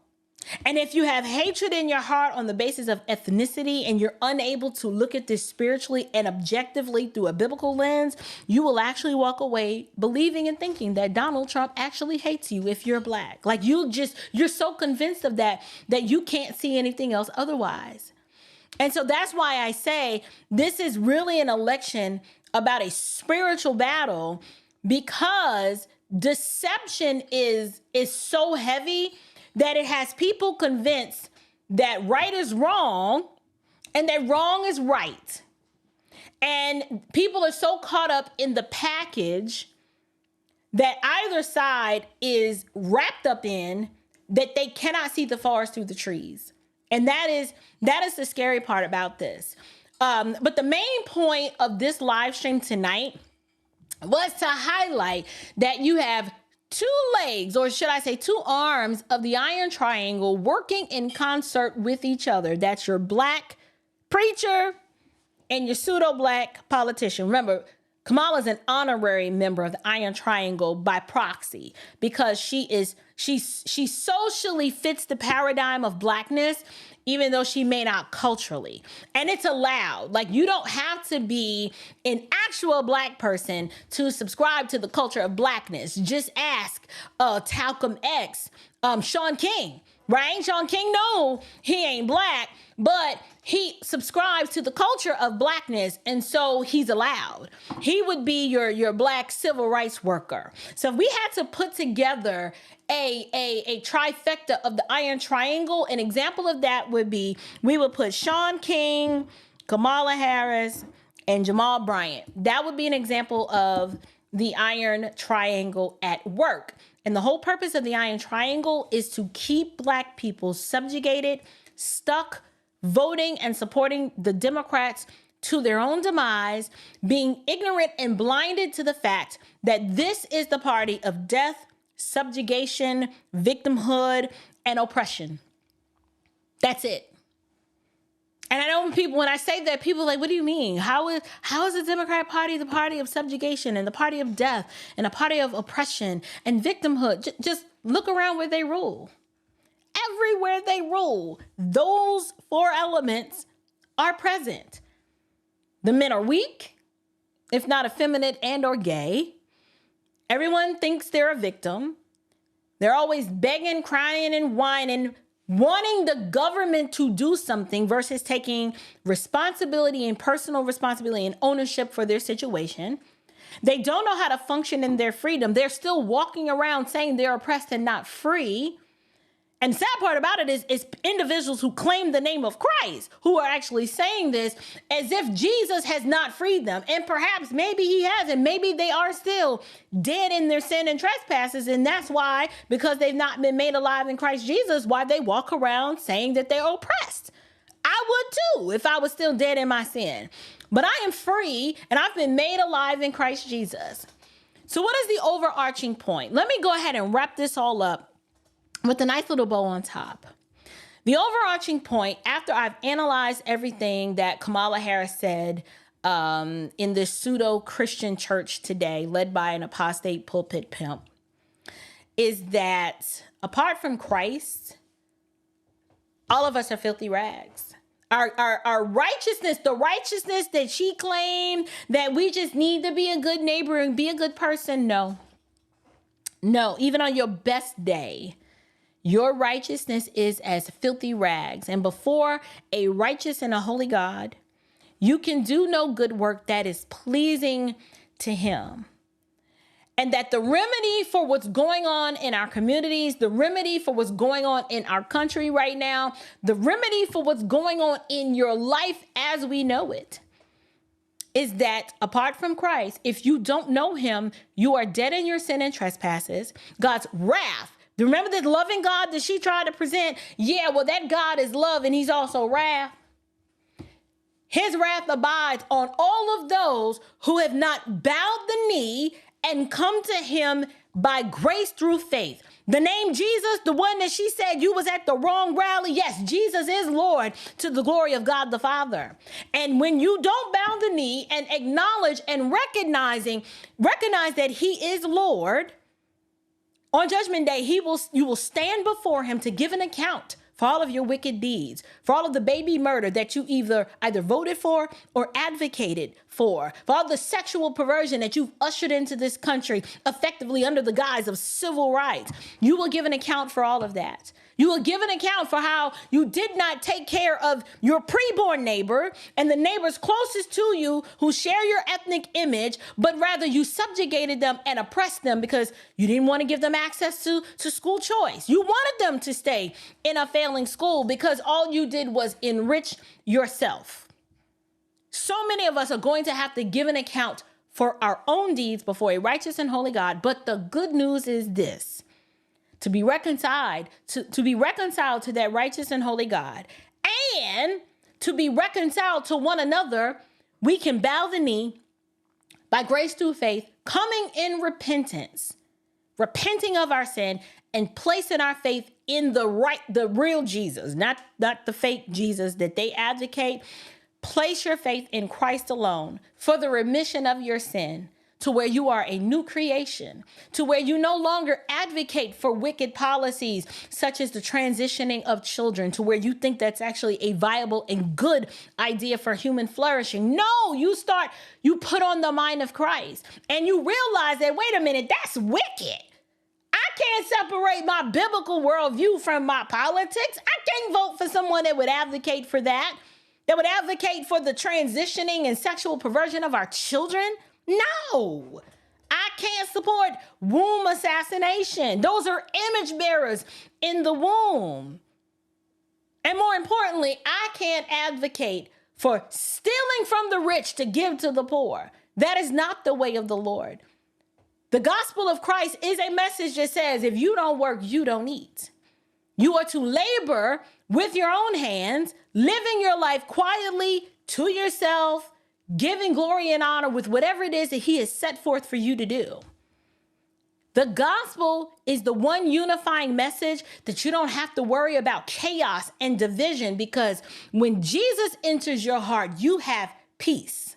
And if you have hatred in your heart on the basis of ethnicity and you're unable to look at this spiritually and objectively through a biblical lens, you will actually walk away believing and thinking that Donald Trump actually hates you if you're black. Like you're so convinced of that you can't see anything else otherwise. And so that's why I say this is really an election about a spiritual battle, because deception is so heavy that it has people convinced that right is wrong and that wrong is right. And people are so caught up in the package that either side is wrapped up in that they cannot see the forest through the trees. And that is the scary part about this. But the main point of this live stream tonight was to highlight that you have two legs, or should I say two arms of the iron triangle working in concert with each other. That's your black preacher and your pseudo-black politician. Remember, Kamala's an honorary member of the Iron Triangle by proxy because she socially fits the paradigm of blackness, even though she may not culturally. And it's allowed. Like, you don't have to be an actual black person to subscribe to the culture of blackness. Just ask Talcum X, Sean King, right? Sean King, no, he ain't black, but he subscribes to the culture of blackness, and so he's allowed. He would be your black civil rights worker. So if we had to put together a trifecta of the Iron Triangle, an example of that would be, we would put Sean King, Kamala Harris, and Jamal Bryant. That would be an example of the Iron Triangle at work. And the whole purpose of the Iron Triangle is to keep black people subjugated, stuck, voting and supporting the Democrats to their own demise, being ignorant and blinded to the fact that this is the party of death, subjugation, victimhood, and oppression. That's it. And I know when I say that, people are like, what do you mean? How is the Democrat Party the party of subjugation and the party of death and a party of oppression and victimhood? Just look around where they rule. Everywhere they rule, those four elements are present. The men are weak, if not effeminate and or gay. Everyone thinks they're a victim. They're always begging, crying, and whining, wanting the government to do something versus taking responsibility and personal responsibility and ownership for their situation. They don't know how to function in their freedom. They're still walking around saying they're oppressed and not free. And the sad part about it is individuals who claim the name of Christ who are actually saying this as if Jesus has not freed them. And perhaps maybe he hasn't. Maybe they are still dead in their sin and trespasses. And that's why, because they've not been made alive in Christ Jesus, why they walk around saying that they're oppressed. I would too if I was still dead in my sin. But I am free and I've been made alive in Christ Jesus. So what is the overarching point? Let me go ahead and wrap this all up with a nice little bow on top. The overarching point, after I've analyzed everything that Kamala Harris said in this pseudo-Christian church today, led by an apostate pulpit pimp, is that apart from Christ, all of us are filthy rags. Our righteousness, the righteousness that she claimed, that we just need to be a good neighbor and be a good person, no, even on your best day, Your righteousness is as filthy rags, and before a righteous and a holy God, you can do no good work that is pleasing to him. And that the remedy for what's going on in our communities, the remedy for what's going on in our country right now, the remedy for what's going on in your life as we know it, is that apart from Christ, if you don't know him, you are dead in your sin and trespasses. God's wrath. Remember this loving God that she tried to present? Yeah, well, that God is love and he's also wrath. His wrath abides on all of those who have not bowed the knee and come to him by grace through faith. The name Jesus, the one that she said you was at the wrong rally. Yes, Jesus is Lord to the glory of God the Father. And when you don't bow the knee and acknowledge and recognize that he is Lord, on Judgment Day, you will stand before him to give an account for all of your wicked deeds, for all of the baby murder that you either voted for or advocated for all the sexual perversion that you've ushered into this country effectively under the guise of civil rights. You will give an account for all of that. You will give an account for how you did not take care of your preborn neighbor and the neighbors closest to you who share your ethnic image, but rather you subjugated them and oppressed them because you didn't want to give them access to school choice. You wanted them to stay in a failing school because all you did was enrich yourself. So many of us are going to have to give an account for our own deeds before a righteous and holy God. But the good news is this. To be reconciled to that righteous and holy God, and to be reconciled to one another, we can bow the knee by grace through faith, coming in repentance, repenting of our sin, and placing our faith in the real Jesus, not the fake Jesus that they advocate. Place your faith in Christ alone for the remission of your sin, to where you are a new creation, to where you no longer advocate for wicked policies such as the transitioning of children, to where you think that's actually a viable and good idea for human flourishing. No, you put on the mind of Christ and you realize that, wait a minute, that's wicked. I can't separate my biblical worldview from my politics. I can't vote for someone that would advocate for that would advocate for the transitioning and sexual perversion of our children. No, I can't support womb assassination. Those are image bearers in the womb. And more importantly, I can't advocate for stealing from the rich to give to the poor. That is not the way of the Lord. The gospel of Christ is a message that says, if you don't work, you don't eat. You are to labor with your own hands, living your life quietly to yourself, giving glory and honor with whatever it is that he has set forth for you to do. The gospel is the one unifying message that you don't have to worry about chaos and division, because when Jesus enters your heart, you have peace.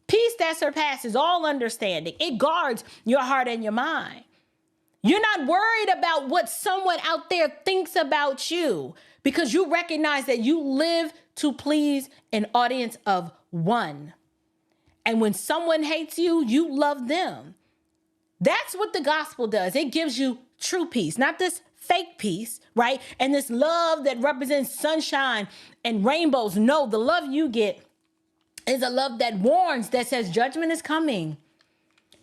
Peace that surpasses all understanding. It guards your heart and your mind. You're not worried about what someone out there thinks about you, because you recognize that you live to please an audience of one. And when someone hates you, you love them. That's what the gospel does. It gives you true peace, not this fake peace, right? And this love that represents sunshine and rainbows. No, the love you get is a love that warns, that says judgment is coming.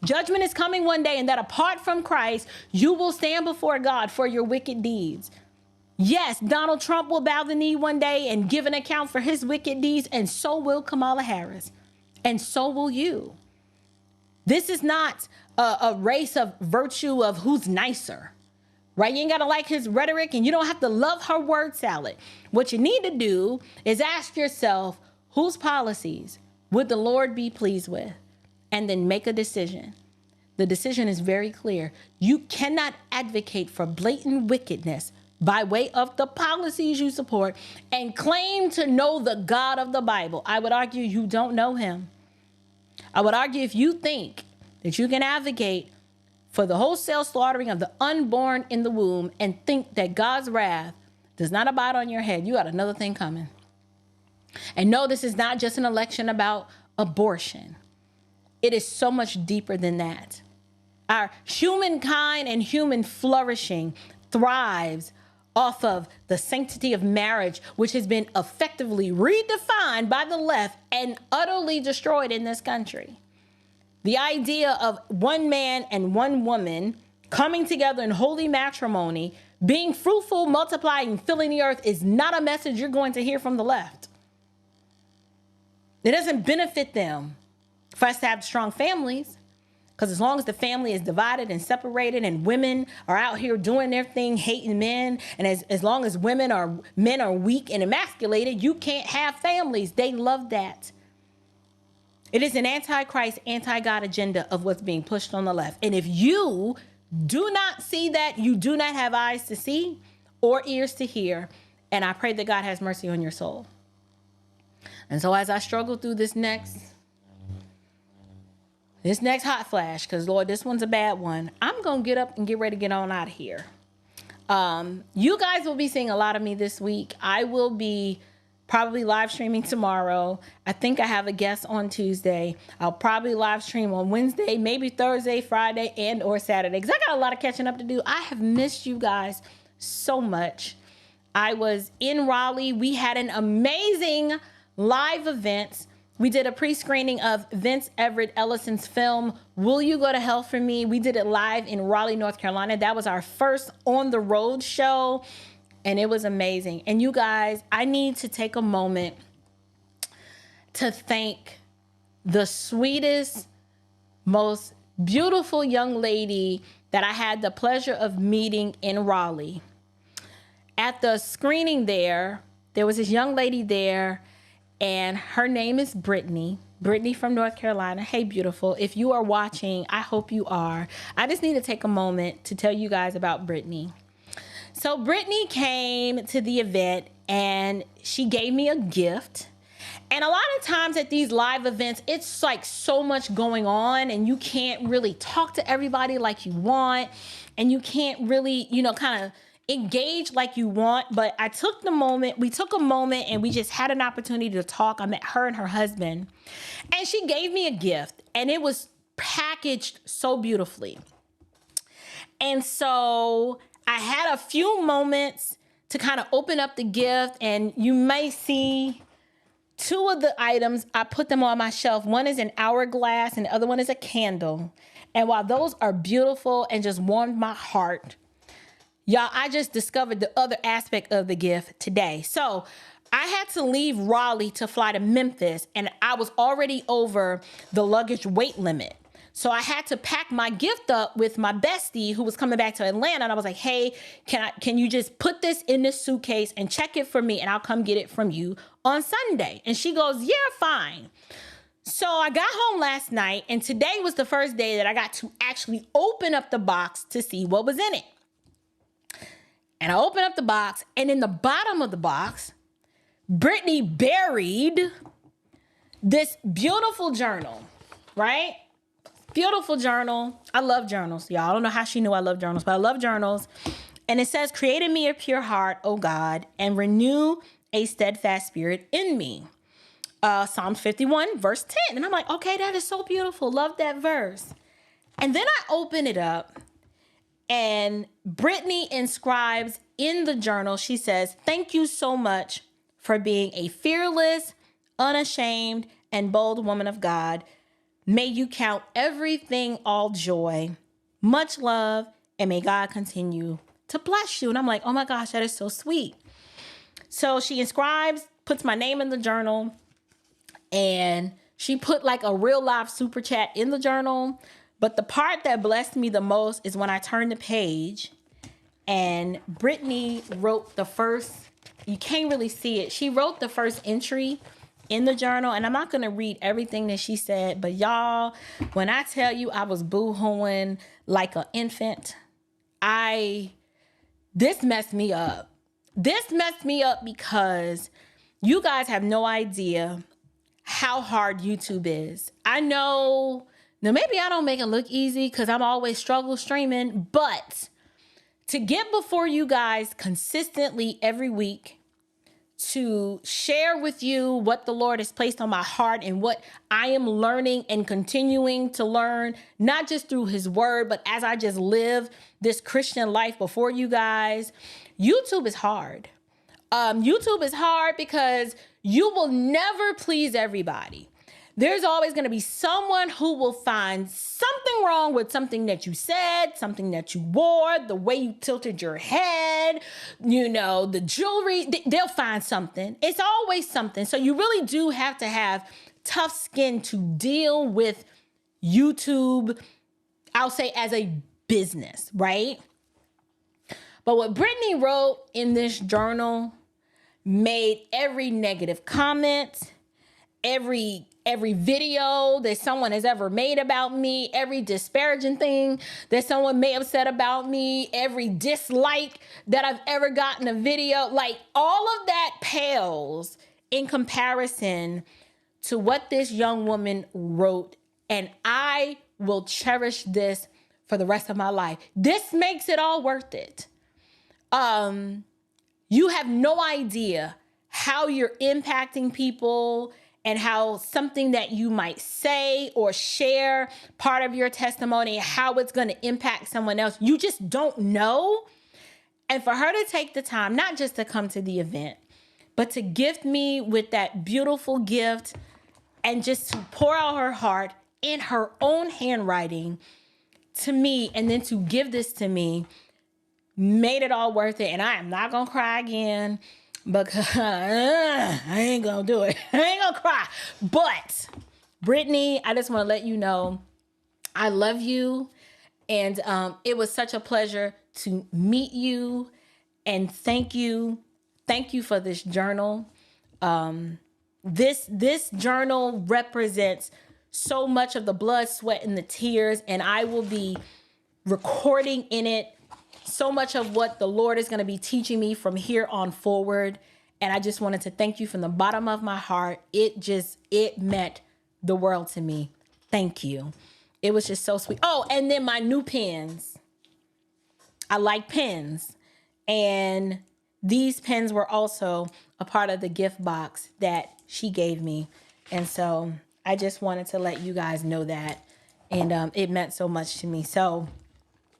Judgment is coming one day, and that apart from Christ, you will stand before God for your wicked deeds. Yes, Donald Trump will bow the knee one day and give an account for his wicked deeds, and so will Kamala Harris, and so will you. This is not a race of virtue of who's nicer, right? You ain't got to like his rhetoric, and you don't have to love her word salad. What you need to do is ask yourself, whose policies would the Lord be pleased with? And then make a decision. The decision is very clear. You cannot advocate for blatant wickedness by way of the policies you support and claim to know the God of the Bible. I would argue you don't know him. I would argue if you think that you can advocate for the wholesale slaughtering of the unborn in the womb and think that God's wrath does not abide on your head, you got another thing coming. And no, this is not just an election about abortion. It is so much deeper than that. Our humankind and human flourishing thrives off of the sanctity of marriage, which has been effectively redefined by the left and utterly destroyed in this country. The idea of one man and one woman coming together in holy matrimony, being fruitful, multiplying, filling the earth is not a message you're going to hear from the left. It doesn't benefit them for us to have strong families. Because as long as the family is divided and separated and women are out here doing their thing, hating men, and as long as men are weak and emasculated, you can't have families. They love that. It is an anti-Christ, anti-God agenda of what's being pushed on the left. And if you do not see that, you do not have eyes to see or ears to hear. And I pray that God has mercy on your soul. And so as I struggle through this next hot flash, because Lord, this one's a bad one, I'm going to get up and get ready to get on out of here. You guys will be seeing a lot of me this week. I will be probably live streaming tomorrow. I think I have a guest on Tuesday. I'll probably live stream on Wednesday, maybe Thursday, Friday, and or Saturday, because I got a lot of catching up to do. I have missed you guys so much. I was in Raleigh. We had an amazing live event. We did a pre-screening of Vince Everett Ellison's film, Will You Go to Hell for Me? We did it live in Raleigh, North Carolina. That was our first on-the-road show, and it was amazing. And you guys, I need to take a moment to thank the sweetest, most beautiful young lady that I had the pleasure of meeting in Raleigh. At the screening there was this young lady there, and her name is Brittany from North Carolina. Hey, beautiful. If you are watching, I hope you are. I just need to take a moment to tell you guys about Brittany. So Brittany came to the event and she gave me a gift. And a lot of times at these live events, it's like so much going on and you can't really talk to everybody like you want. And you can't really, kind of engage like you want. But we took a moment and we just had an opportunity to talk. I met her and her husband, and she gave me a gift, and it was packaged so beautifully. And so I had a few moments to kind of open up the gift, and you may see two of the items. I put them on my shelf. One is an hourglass and the other one is a candle. And while those are beautiful and just warmed my heart, y'all, I just discovered the other aspect of the gift today. So I had to leave Raleigh to fly to Memphis, and I was already over the luggage weight limit. So I had to pack my gift up with my bestie who was coming back to Atlanta. And I was like, hey, can you just put this in this suitcase and check it for me, and I'll come get it from you on Sunday? And she goes, yeah, fine. So I got home last night, and today was the first day that I got to actually open up the box to see what was in it. And I opened up the box, and in the bottom of the box, Brittany buried this beautiful journal, right? Beautiful journal. I love journals, y'all. I don't know how she knew I love journals, but I love journals. And it says, create in me a pure heart, O God, and renew a steadfast spirit in me. Psalms 51, verse 10. And I'm like, okay, that is so beautiful. Love that verse. And then I open it up, and Brittany inscribes in the journal, she says, thank you so much for being a fearless, unashamed, and bold woman of God. May you count everything all joy, much love, and may God continue to bless you. And I'm like, oh my gosh, that is so sweet. So she inscribes, puts my name in the journal, and she put like a real live super chat in the journal. But the part that blessed me the most is when I turned the page and Brittany wrote the first, you can't really see it. She wrote the first entry in the journal, and I'm not going to read everything that she said, but y'all, when I tell you I was boo-hooing like an infant, this messed me up. This messed me up because you guys have no idea how hard YouTube is. I know, now maybe I don't make it look easy because I'm always struggle streaming, but to get before you guys consistently every week, to share with you what the Lord has placed on my heart and what I am learning and continuing to learn, not just through his word, but as I just live this Christian life before you guys. YouTube is hard. YouTube is hard because you will never please everybody. There's always going to be someone who will find something wrong with something that you said, something that you wore, the way you tilted your head, the jewelry. They'll find something. It's always something. So you really do have to have tough skin to deal with YouTube, I'll say, as a business, right? But what Brittany wrote in this journal made every negative comment, every video that someone has ever made about me, every disparaging thing that someone may have said about me, every dislike that I've ever gotten a video, like all of that pales in comparison to what this young woman wrote. And I will cherish this for the rest of my life. This makes it all worth it. You have no idea how you're impacting people and how something that you might say or share part of your testimony, how it's going to impact someone else. You just don't know. And for her to take the time, not just to come to the event, but to gift me with that beautiful gift and just to pour out her heart in her own handwriting to me, and then to give this to me, made it all worth it. And I am not going to cry again, because I ain't gonna do it. I ain't gonna cry. But Brittany, I just want to let you know I love you. And it was such a pleasure to meet you. And thank you. Thank you for this journal. This journal represents so much of the blood, sweat, and the tears. And I will be recording in it so much of what the Lord is going to be teaching me from here on forward. And I just wanted to thank you from the bottom of my heart. It meant the world to me. Thank you. It was just so sweet. Oh, and then my new pens. I like pens. And these pens were also a part of the gift box that she gave me. And so I just wanted to let you guys know that. And it meant so much to me. So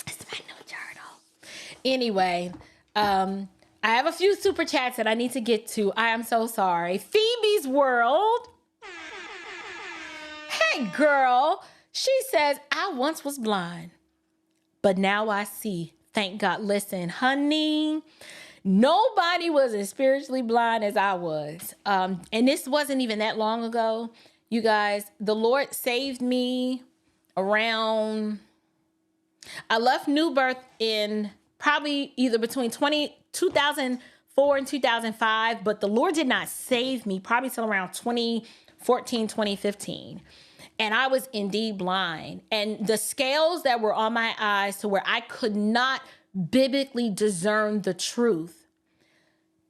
it's my new journal. Anyway, I have a few super chats that I need to get to. I am so sorry. Phoebe's World. Hey, girl. She says, I once was blind, but now I see. Thank God. Listen, honey, nobody was as spiritually blind as I was. And this wasn't even that long ago. You guys, the Lord saved me around, I left New Birth in probably either between 2004 and 2005, but the Lord did not save me probably till around 2014, 2015. And I was indeed blind. And the scales that were on my eyes to where I could not biblically discern the truth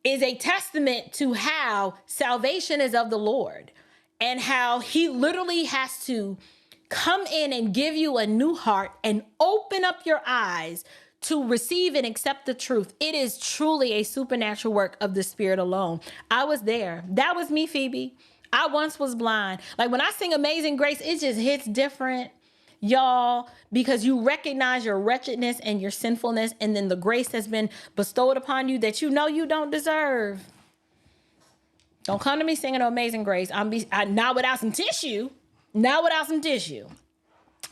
is a testament to how salvation is of the Lord and how he literally has to come in and give you a new heart and open up your eyes to receive and accept the truth. It is truly a supernatural work of the Spirit alone. I was there. That was me, Phoebe. I once was blind. Like when I sing Amazing Grace, it just hits different, y'all, because you recognize your wretchedness and your sinfulness, and then the grace has been bestowed upon you that you know you don't deserve. Don't come to me singing Amazing Grace. Not without some tissue. Not without some tissue.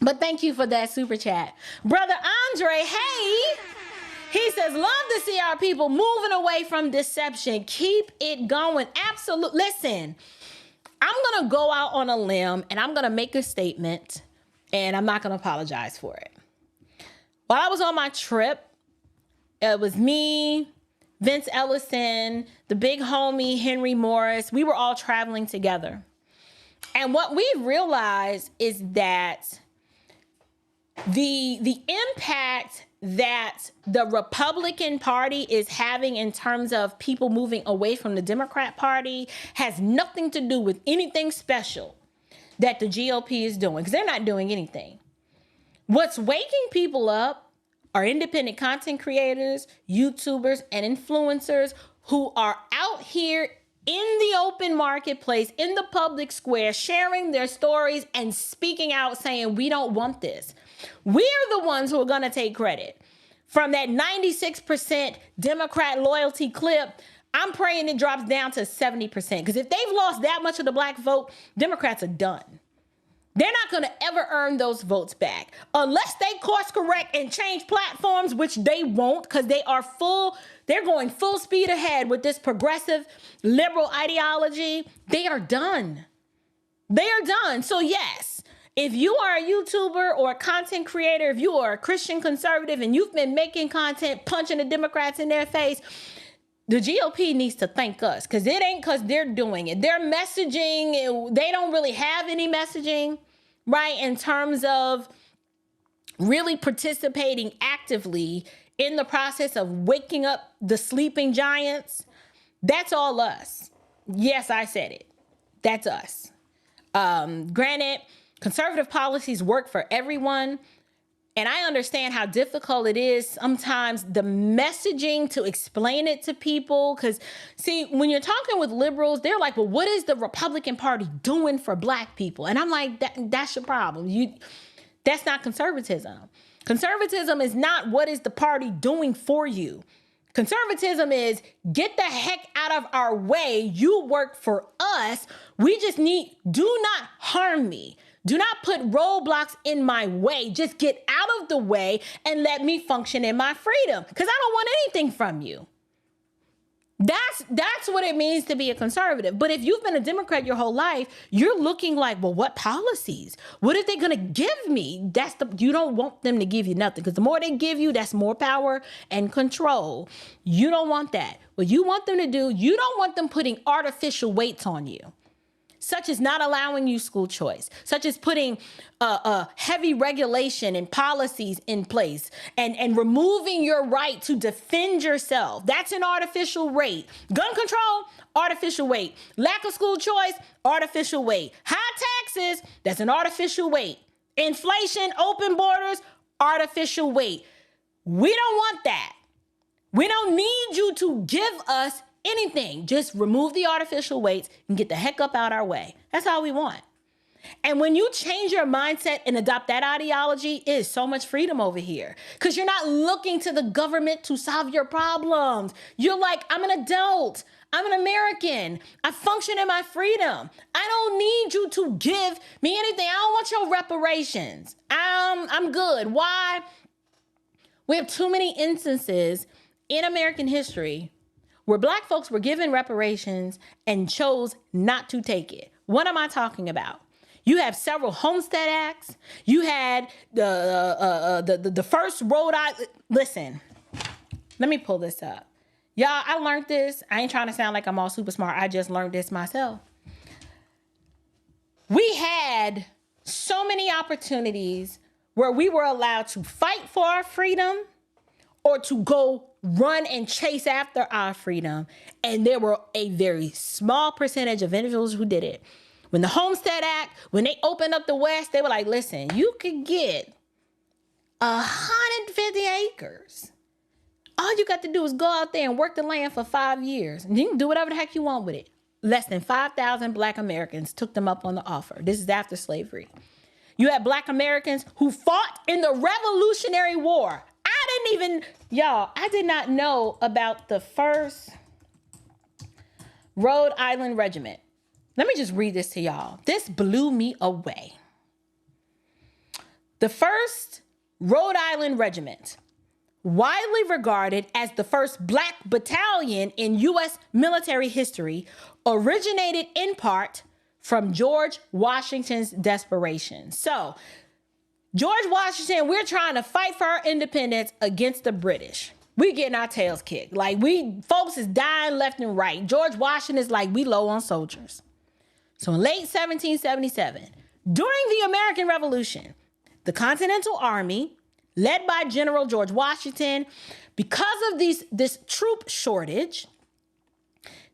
But thank you for that super chat. Brother Andre, hey. He says, love to see our people moving away from deception. Keep it going. Absolutely. Listen, I'm going to go out on a limb and I'm going to make a statement and I'm not going to apologize for it. While I was on my trip, it was me, Vince Ellison, the big homie, Henry Morris. We were all traveling together. And what we realized is that the impact that the Republican Party is having in terms of people moving away from the Democrat Party has nothing to do with anything special that the GOP is doing, because they're not doing anything. What's waking people up are independent content creators, YouTubers, and influencers who are out out here in the open marketplace, in the public square, sharing their stories and speaking out saying, we don't want this. We're the ones who are going to take credit. From that 96% Democrat loyalty clip, I'm praying it drops down to 70%. Because if they've lost that much of the black vote, Democrats are done. They're not going to ever earn those votes back unless they course correct and change platforms, which they won't, because they're going full speed ahead with this progressive liberal ideology. They are done. They are done. So yes, if you are a YouTuber or a content creator, if you are a Christian conservative and you've been making content, punching the Democrats in their face, the GOP needs to thank us, because it ain't because they're doing it. Their messaging, they don't really have any messaging, right, in terms of really participating actively in the process of waking up the sleeping giants. That's all us. Yes, I said it. That's us. Granted, conservative policies work for everyone. And I understand how difficult it is sometimes, the messaging to explain it to people. Because, see, when you're talking with liberals, they're like, well, what is the Republican Party doing for black people? And I'm like, that's your problem. That's not conservatism. Conservatism is not what is the party doing for you. Conservatism is get the heck out of our way. You work for us. We just do not harm me. Do not put roadblocks in my way. Just get out of the way and let me function in my freedom, because I don't want anything from you. That's what it means to be a conservative. But if you've been a Democrat your whole life, you're looking like, well, what policies? What are they going to give me? You don't want them to give you nothing, because the more they give you, that's more power and control. You don't want that. What you want them to do, you don't want them putting artificial weights on you, such as not allowing you school choice, such as putting heavy regulation and policies in place and removing your right to defend yourself. That's an artificial weight. Gun control, artificial weight. Lack of school choice, artificial weight. High taxes, that's an artificial weight. Inflation, open borders, artificial weight. We don't want that. We don't need you to give us anything. Just remove the artificial weights and get the heck up out our way. That's all we want. And when you change your mindset and adopt that ideology, it is so much freedom over here, because you're not looking to the government to solve your problems. You're like, I'm an adult. I'm an American. I function in my freedom. I don't need you to give me anything. I don't want your reparations. I'm good. Why? We have too many instances in American history where black folks were given reparations and chose not to take it. What am I talking about? You have several Homestead Acts. You had the first Rhode Island. Listen, let me pull this up. Y'all, I learned this. I ain't trying to sound like I'm all super smart. I just learned this myself. We had so many opportunities where we were allowed to fight for our freedom or to go run and chase after our freedom. And there were a very small percentage of individuals who did it. When the Homestead Act, when they opened up the West, they were like, listen, you could get 150 acres. All you got to do is go out there and work the land for 5 years. And you can do whatever the heck you want with it. Less than 5,000 black Americans took them up on the offer. This is after slavery. You had black Americans who fought in the Revolutionary War. I did not know about the first Rhode Island Regiment. Let me just read this to y'all. This blew me away. The first Rhode Island Regiment, widely regarded as the first black battalion in U.S. military history, originated in part from George Washington's desperation. So, George Washington, we're trying to fight for our independence against the British. We getting our tails kicked. Like, folks is dying left and right. George Washington is like, we low on soldiers. So in late 1777, during the American Revolution, the Continental Army, led by General George Washington, because of this troop shortage,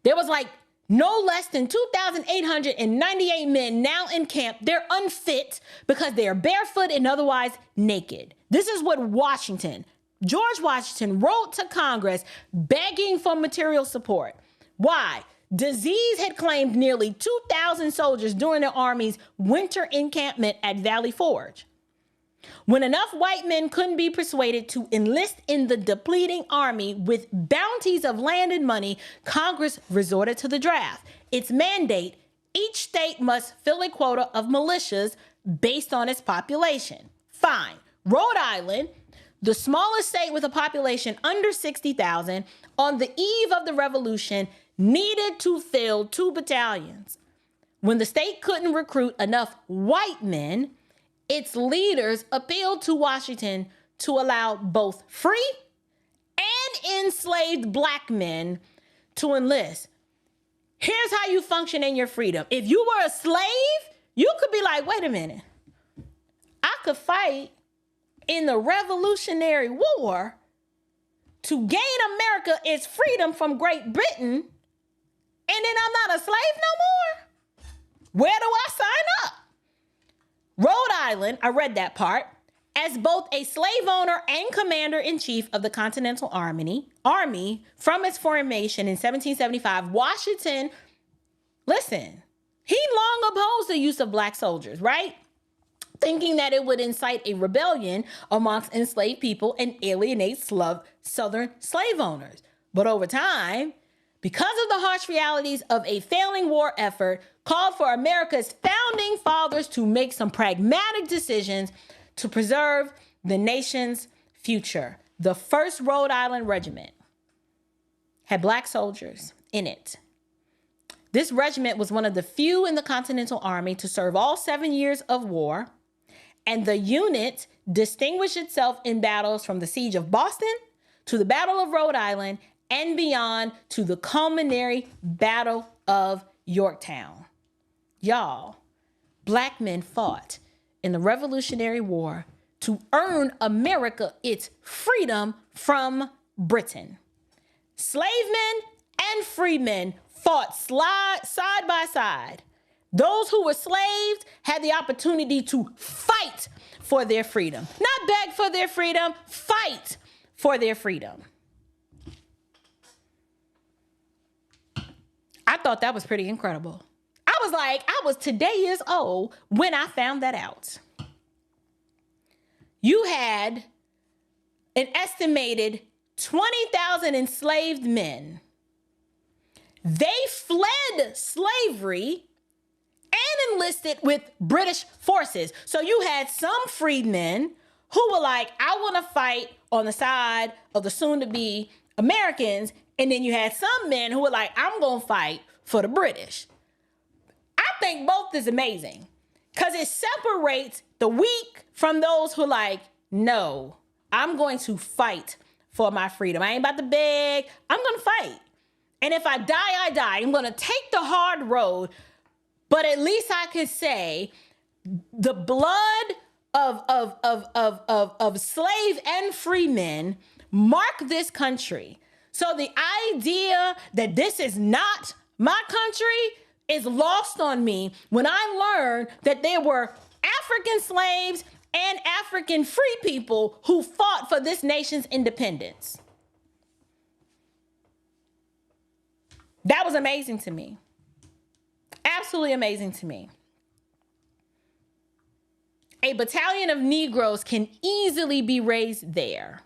there was like no less than 2,898 men now in camp. They're unfit because they are barefoot and otherwise naked. This is what George Washington wrote to Congress begging for material support. Why? Disease had claimed nearly 2,000 soldiers during the Army's winter encampment at Valley Forge. When enough white men couldn't be persuaded to enlist in the depleting army with bounties of land and money, Congress resorted to the draft. Its mandate: each state must fill a quota of militias based on its population. Fine. Rhode Island, the smallest state with a population under 60,000, on the eve of the Revolution, needed to fill 2 battalions. When the state couldn't recruit enough white men, its leaders appealed to Washington to allow both free and enslaved black men to enlist. Here's how you function in your freedom. If you were a slave, you could be like, wait a minute, I could fight in the Revolutionary War to gain America its freedom from Great Britain, and then I'm not a slave no more? Where do I sign up? Rhode Island, I read that part, as both a slave owner and commander-in-chief of the Continental Army from its formation in 1775, Washington, listen, he long opposed the use of black soldiers, right? Thinking that it would incite a rebellion amongst enslaved people and alienate Southern slave owners. But over time, because of the harsh realities of a failing war effort, called for America's founding fathers to make some pragmatic decisions to preserve the nation's future. The 1st Rhode Island Regiment had black soldiers in it. This regiment was one of the few in the Continental Army to serve all 7 years of war, and the unit distinguished itself in battles from the Siege of Boston to the Battle of Rhode Island and beyond to the culminary Battle of Yorktown. Y'all, black men fought in the Revolutionary War to earn America its freedom from Britain. Slave men and free men fought side by side. Those who were slaves had the opportunity to fight for their freedom. Not beg for their freedom, fight for their freedom. I thought that was pretty incredible. I was today years old when I found that out. You had an estimated 20,000 enslaved men. They fled slavery and enlisted with British forces. So you had some freedmen who were like, I want to fight on the side of the soon-to-be Americans. And then you had some men who were like, I'm going to fight for the British. I think both is amazing because it separates the weak from those who are like, no, I'm going to fight for my freedom. I ain't about to beg. I'm going to fight. And if I die, I die. I'm going to take the hard road. But at least I can say the blood of slave and free men mark this country. So the idea that this is not my country is lost on me when I learned that there were African slaves and African free people who fought for this nation's independence. That was amazing to me. Absolutely amazing to me. A battalion of Negroes can easily be raised there.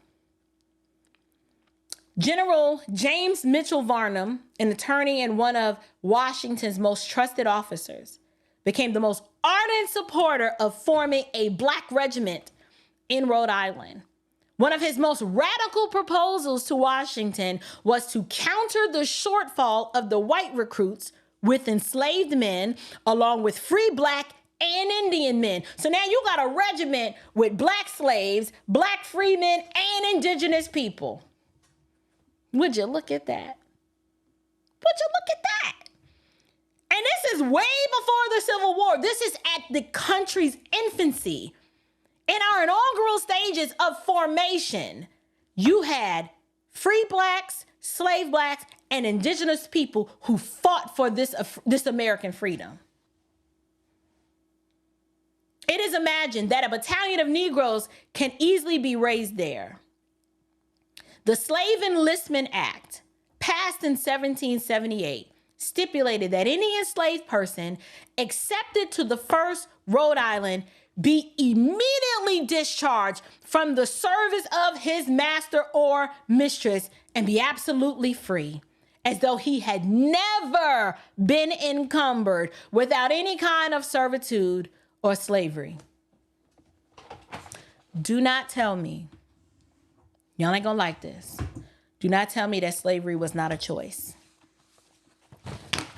General James Mitchell Varnum, an attorney and one of Washington's most trusted officers, became the most ardent supporter of forming a black regiment in Rhode Island. One of his most radical proposals to Washington was to counter the shortfall of the white recruits with enslaved men, along with free black and Indian men. So now you got a regiment with black slaves, black free men, and indigenous people. Would you look at that? Would you look at that? And this is way before the Civil War. This is at the country's infancy. In our inaugural stages of formation, you had free blacks, slave blacks, and indigenous people who fought for this American freedom. It is imagined that a battalion of Negroes can easily be raised there. The Slave Enlistment Act, passed in 1778 stipulated that any enslaved person accepted to the first Rhode Island be immediately discharged from the service of his master or mistress and be absolutely free, as though he had never been encumbered without any kind of servitude or slavery. Do not tell me, y'all ain't gonna like this. Do not tell me that slavery was not a choice.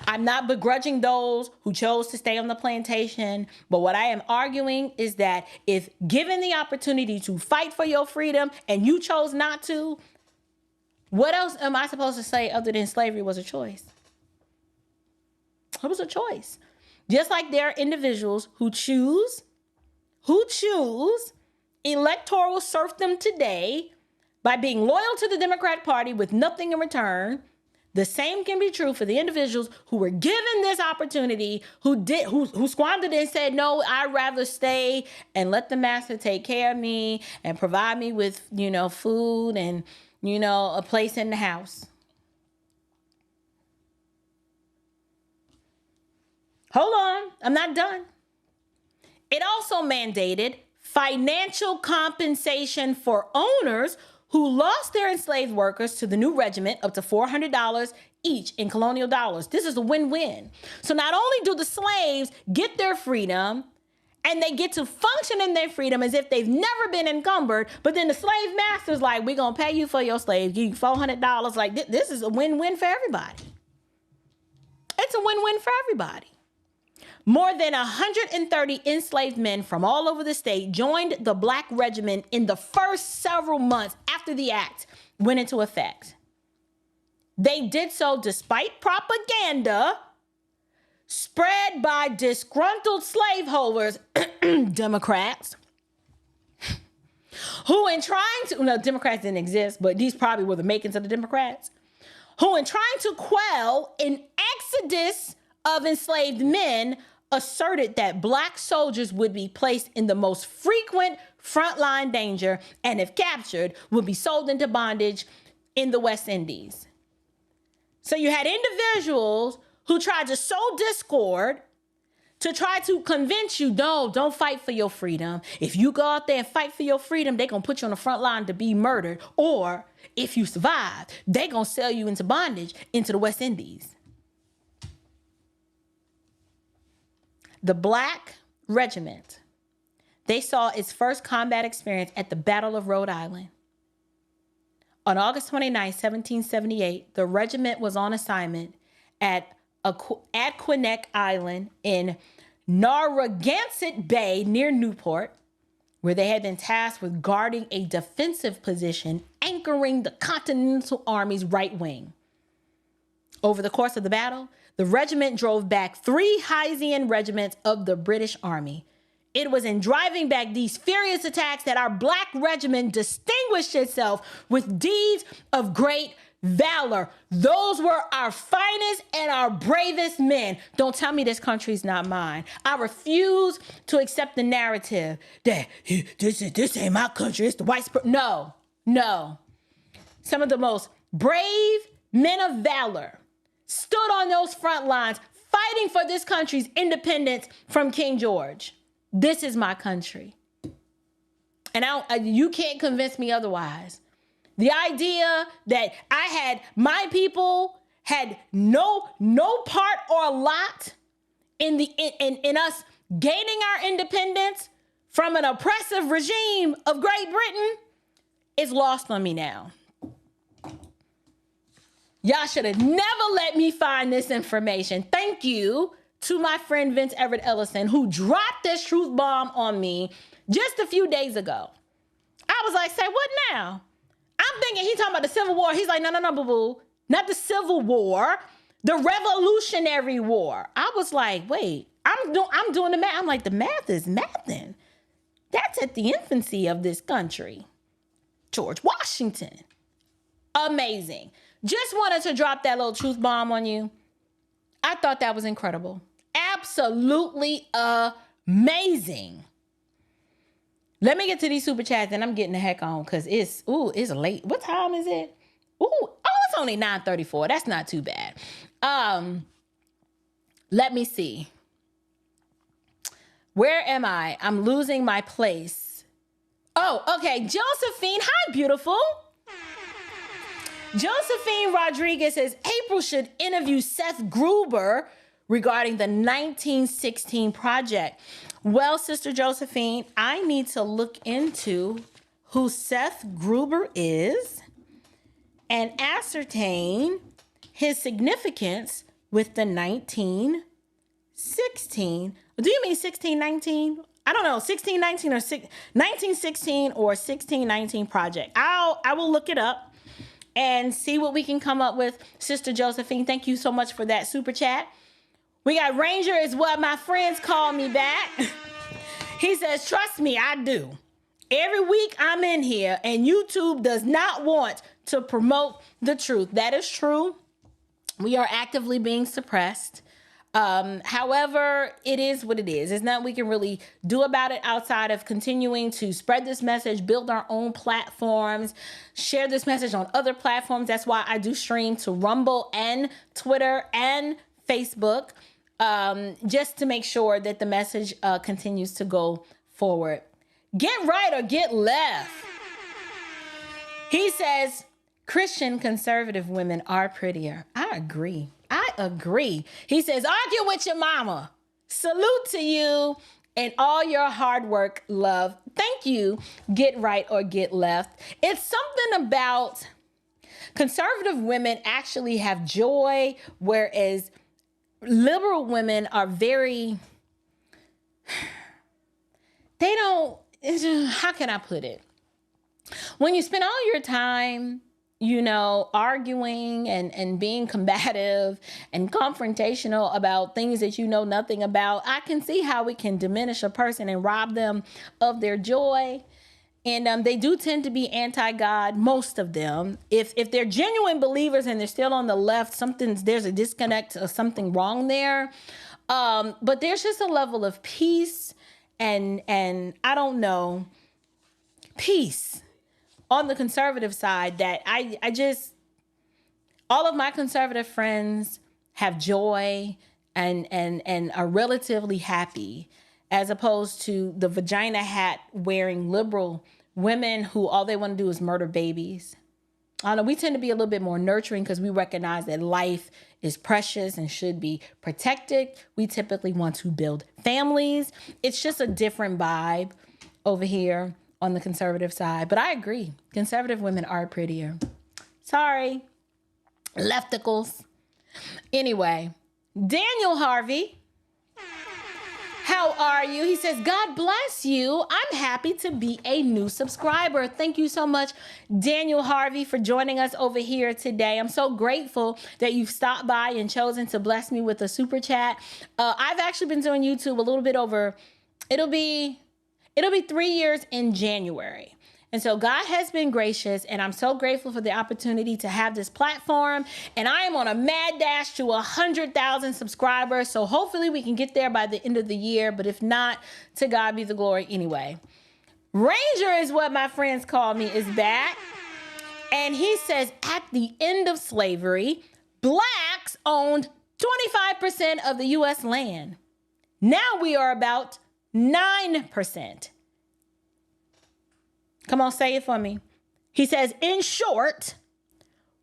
I'm not begrudging those who chose to stay on the plantation, but what I am arguing is that if given the opportunity to fight for your freedom and you chose not to, what else am I supposed to say other than slavery was a choice? It was a choice. Just like there are individuals who choose electoral serfdom today by being loyal to the Democratic Party with nothing in return, the same can be true for the individuals who were given this opportunity, who squandered it and said, no, I'd rather stay and let the master take care of me and provide me with, food and, a place in the house. Hold on, I'm not done. It also mandated financial compensation for owners who lost their enslaved workers to the new regiment up to $400 each in colonial dollars. This is a win-win. So not only do the slaves get their freedom and they get to function in their freedom as if they've never been encumbered, but then the slave master's like, we're going to pay you for your slaves, give you $400. Like, this is a win-win for everybody. It's a win-win for everybody. More than 130 enslaved men from all over the state joined the Black Regiment in the first several months after the act went into effect. They did so despite propaganda spread by disgruntled slaveholders, Democrats, who in trying to, no, Democrats didn't exist, but these probably were the makings of the Democrats, who in trying to quell an exodus of enslaved men asserted that Black soldiers would be placed in the most frequent frontline danger and if captured would be sold into bondage in the West Indies. So you had individuals who tried to sow discord to try to convince you, no, don't fight for your freedom. If you go out there and fight for your freedom, they're going to put you on the front line to be murdered. Or if you survive, they're going to sell you into bondage into the West Indies. The Black Regiment, they saw its first combat experience at the Battle of Rhode Island. On August 29, 1778, the regiment was on assignment at Aquanic Island in Narragansett Bay near Newport, where they had been tasked with guarding a defensive position anchoring the Continental Army's right wing. Over the course of the battle, the regiment drove back 3 Hessian regiments of the British Army. It was in driving back these furious attacks that our Black regiment distinguished itself with deeds of great valor. Those were our finest and our bravest men. Don't tell me this country's not mine. I refuse to accept the narrative that this ain't my country, it's the white No. Some of the most brave men of valor stood on those front lines fighting for this country's independence from King George. This is my country. And you can't convince me otherwise. The idea that my people had no part or lot in us gaining our independence from an oppressive regime of Great Britain is lost on me now. Y'all should have never let me find this information. Thank you to my friend Vince Everett Ellison, who dropped this truth bomb on me just a few days ago. I was like, say what now? I'm thinking he's talking about the Civil War. He's like, no, boo-boo. Not the Civil War, the Revolutionary War. I was like, wait, I'm doing the math. I'm like, the math is mathing. That's at the infancy of this country. George Washington. Amazing. Just wanted to drop that little truth bomb on you. I thought that was incredible. Absolutely amazing. Let me get to these super chats and I'm getting the heck on because it's late. What time is it? It's only 9:34. That's not too bad. Let me see. Where am I? I'm losing my place. Oh, okay. Josephine, hi, beautiful. Josephine Rodriguez says April should interview Seth Gruber regarding the 1916 project. Well, Sister Josephine, I need to look into who Seth Gruber is and ascertain his significance with the 1916. Do you mean 1619? I don't know, 1619 or 1916 or 1619 project. I will look it up and see what we can come up with. Sister Josephine, thank you so much for that super chat. We got Ranger is what my friends call me back. He says, trust me, I do. Every week I'm in here and YouTube does not want to promote the truth. That is true. We are actively being suppressed. However, it is what it is. There's nothing we can really do about it outside of continuing to spread this message, build our own platforms, share this message on other platforms. That's why I do stream to Rumble and Twitter and Facebook, just to make sure that the message continues to go forward. Get right or get left. He says, Christian conservative women are prettier. I agree. He says, argue with your mama. Salute to you and all your hard work, love. Thank you. Get right or get left. It's something about conservative women actually have joy, whereas liberal women are very, how can I put it? When you spend all your time arguing and being combative and confrontational about things that you know nothing about, I can see how it can diminish a person and rob them of their joy. And they do tend to be anti-God, most of them. If they're genuine believers and they're still on the left, there's a disconnect or something wrong there. But there's just a level of peace and I don't know, peace on the conservative side that I just, all of my conservative friends have joy and are relatively happy, as opposed to the vagina hat wearing liberal women who all they want to do is murder babies. I don't know, we tend to be a little bit more nurturing because we recognize that life is precious and should be protected. We typically want to build families. It's just a different vibe over here on the conservative side. But I agree. Conservative women are prettier. Sorry. Lefticals. Anyway, Daniel Harvey, how are you? He says, God bless you. I'm happy to be a new subscriber. Thank you so much, Daniel Harvey, for joining us over here today. I'm so grateful that you've stopped by and chosen to bless me with a super chat. I've actually been doing YouTube a little bit over, it'll be 3 years in January. And so God has been gracious, and I'm so grateful for the opportunity to have this platform. And I am on a mad dash to 100,000 subscribers. So hopefully we can get there by the end of the year. But if not, to God be the glory anyway. Ranger is what my friends call me is back. And he says, at the end of slavery, blacks owned 25% of the U.S. land. Now we are about 9%. Come on, say it for me. He says, in short,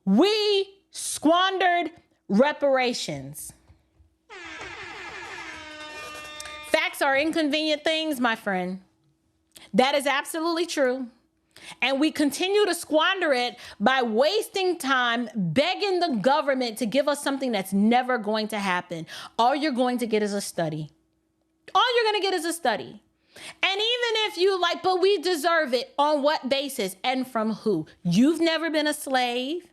we squandered reparations. Facts are inconvenient things, my friend. That is absolutely true. And we continue to squander it by wasting time begging the government to give us something that's never going to happen. All you're going to get is a study. All you're going to get is a study. And even if you but we deserve it, on what basis and from who? You've never been a slave.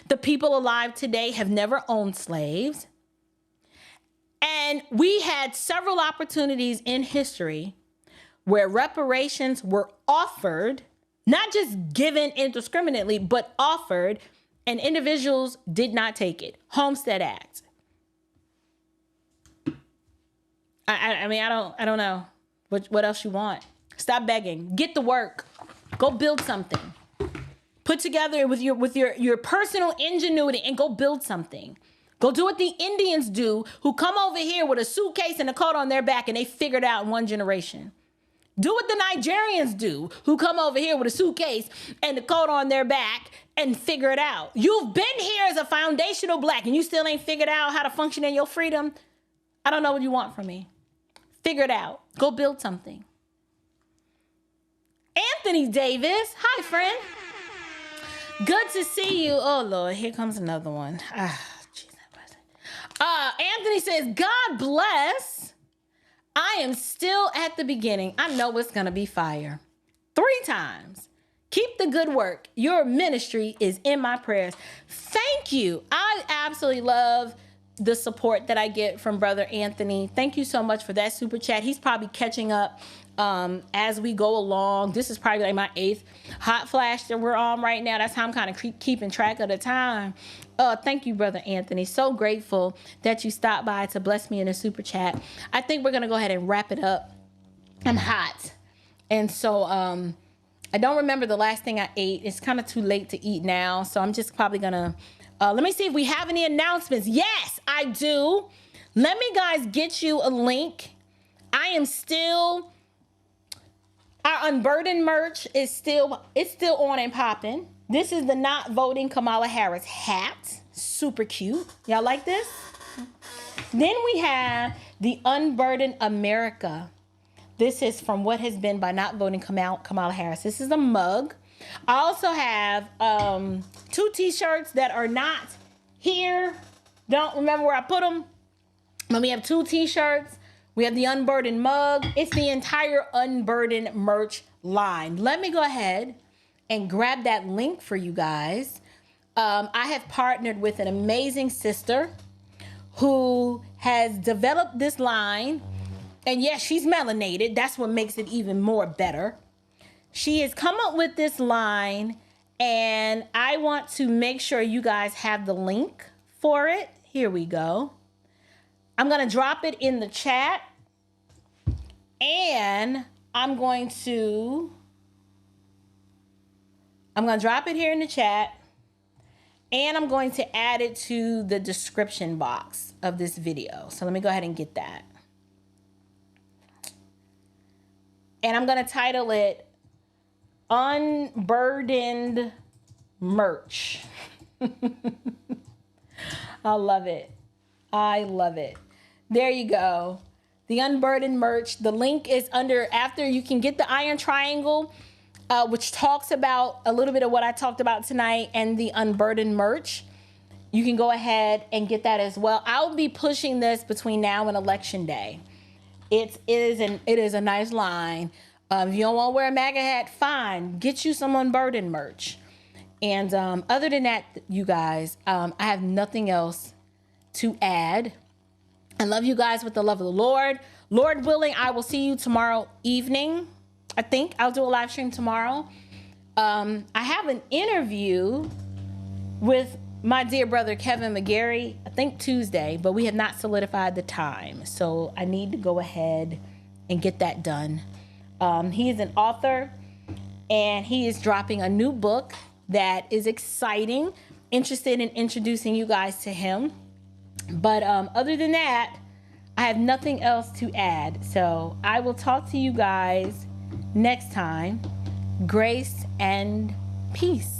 The people alive today have never owned slaves. And we had several opportunities in history where reparations were offered, not just given indiscriminately, but offered, and individuals did not take it. Homestead Act. I mean, I don't know. What else you want? Stop begging. Get to work. Go build something. put together with your personal ingenuity and go build something. Go do what the Indians do, who come over here with a suitcase and a coat on their back and they figured it out in one generation. Do what the Nigerians do, who come over here with a suitcase and a coat on their back and figure it out. You've been here as a foundational black and you still ain't figured out how to function in your freedom. I don't know what you want from me. Figure it out. Go build something. Anthony Davis. Hi, friend. Good to see you. Oh, Lord. Here comes another one. Anthony says, God bless. I am still at the beginning. I know it's going to be fire. 3 times. Keep the good work. Your ministry is in my prayers. Thank you. I absolutely love the support that I get from Brother Anthony. Thank you so much for that super chat. He's probably catching up as we go along. This is probably like my 8th hot flash that we're on right now. That's how I'm kind of keeping track of the time. Thank you, Brother Anthony. So grateful that you stopped by to bless me in a super chat. I think we're going to go ahead and wrap it up. I'm hot. And so I don't remember the last thing I ate. It's kind of too late to eat now. So I'm just probably going to... let me see if we have any announcements. Yes, I do. Let me, guys, get you a link. I am still... Our Unburdened merch is still on and popping. This is the Not Voting Kamala Harris hat. Super cute. Y'all like this? Then we have the Unburdened America. This is from What Has Been by Not Voting Kamala Harris. This is a mug. I also have 2 t-shirts that are not here. Don't remember where I put them. But we have 2 t-shirts. We have the Unburdened mug. It's the entire Unburdened merch line. Let me go ahead and grab that link for you guys. I have partnered with an amazing sister who has developed this line. And yes, she's melanated. That's what makes it even more better. She has come up with this line, and I want to make sure you guys have the link for it. Here we go. I'm going to drop it in the chat, and I'm going to drop it here in the chat, and I'm going to add it to the description box of this video. So let me go ahead and get that. And I'm going to title it Unburdened merch. I love it. I love it. There you go. The Unburdened merch. The link is after you can get the Iron Triangle, which talks about a little bit of what I talked about tonight, and the Unburdened merch. You can go ahead and get that as well. I'll be pushing this between now and Election Day. It is a nice line. If you don't want to wear a MAGA hat, fine. Get you some Unburdened merch. And other than that, you guys, I have nothing else to add. I love you guys with the love of the Lord. Lord willing, I will see you tomorrow evening. I think I'll do a live stream tomorrow. I have an interview with my dear brother, Kevin McGarry, I think Tuesday, but we have not solidified the time. So I need to go ahead and get that done. He is an author, and he is dropping a new book that is exciting. Interested in introducing you guys to him. But other than that, I have nothing else to add. So I will talk to you guys next time. Grace and peace.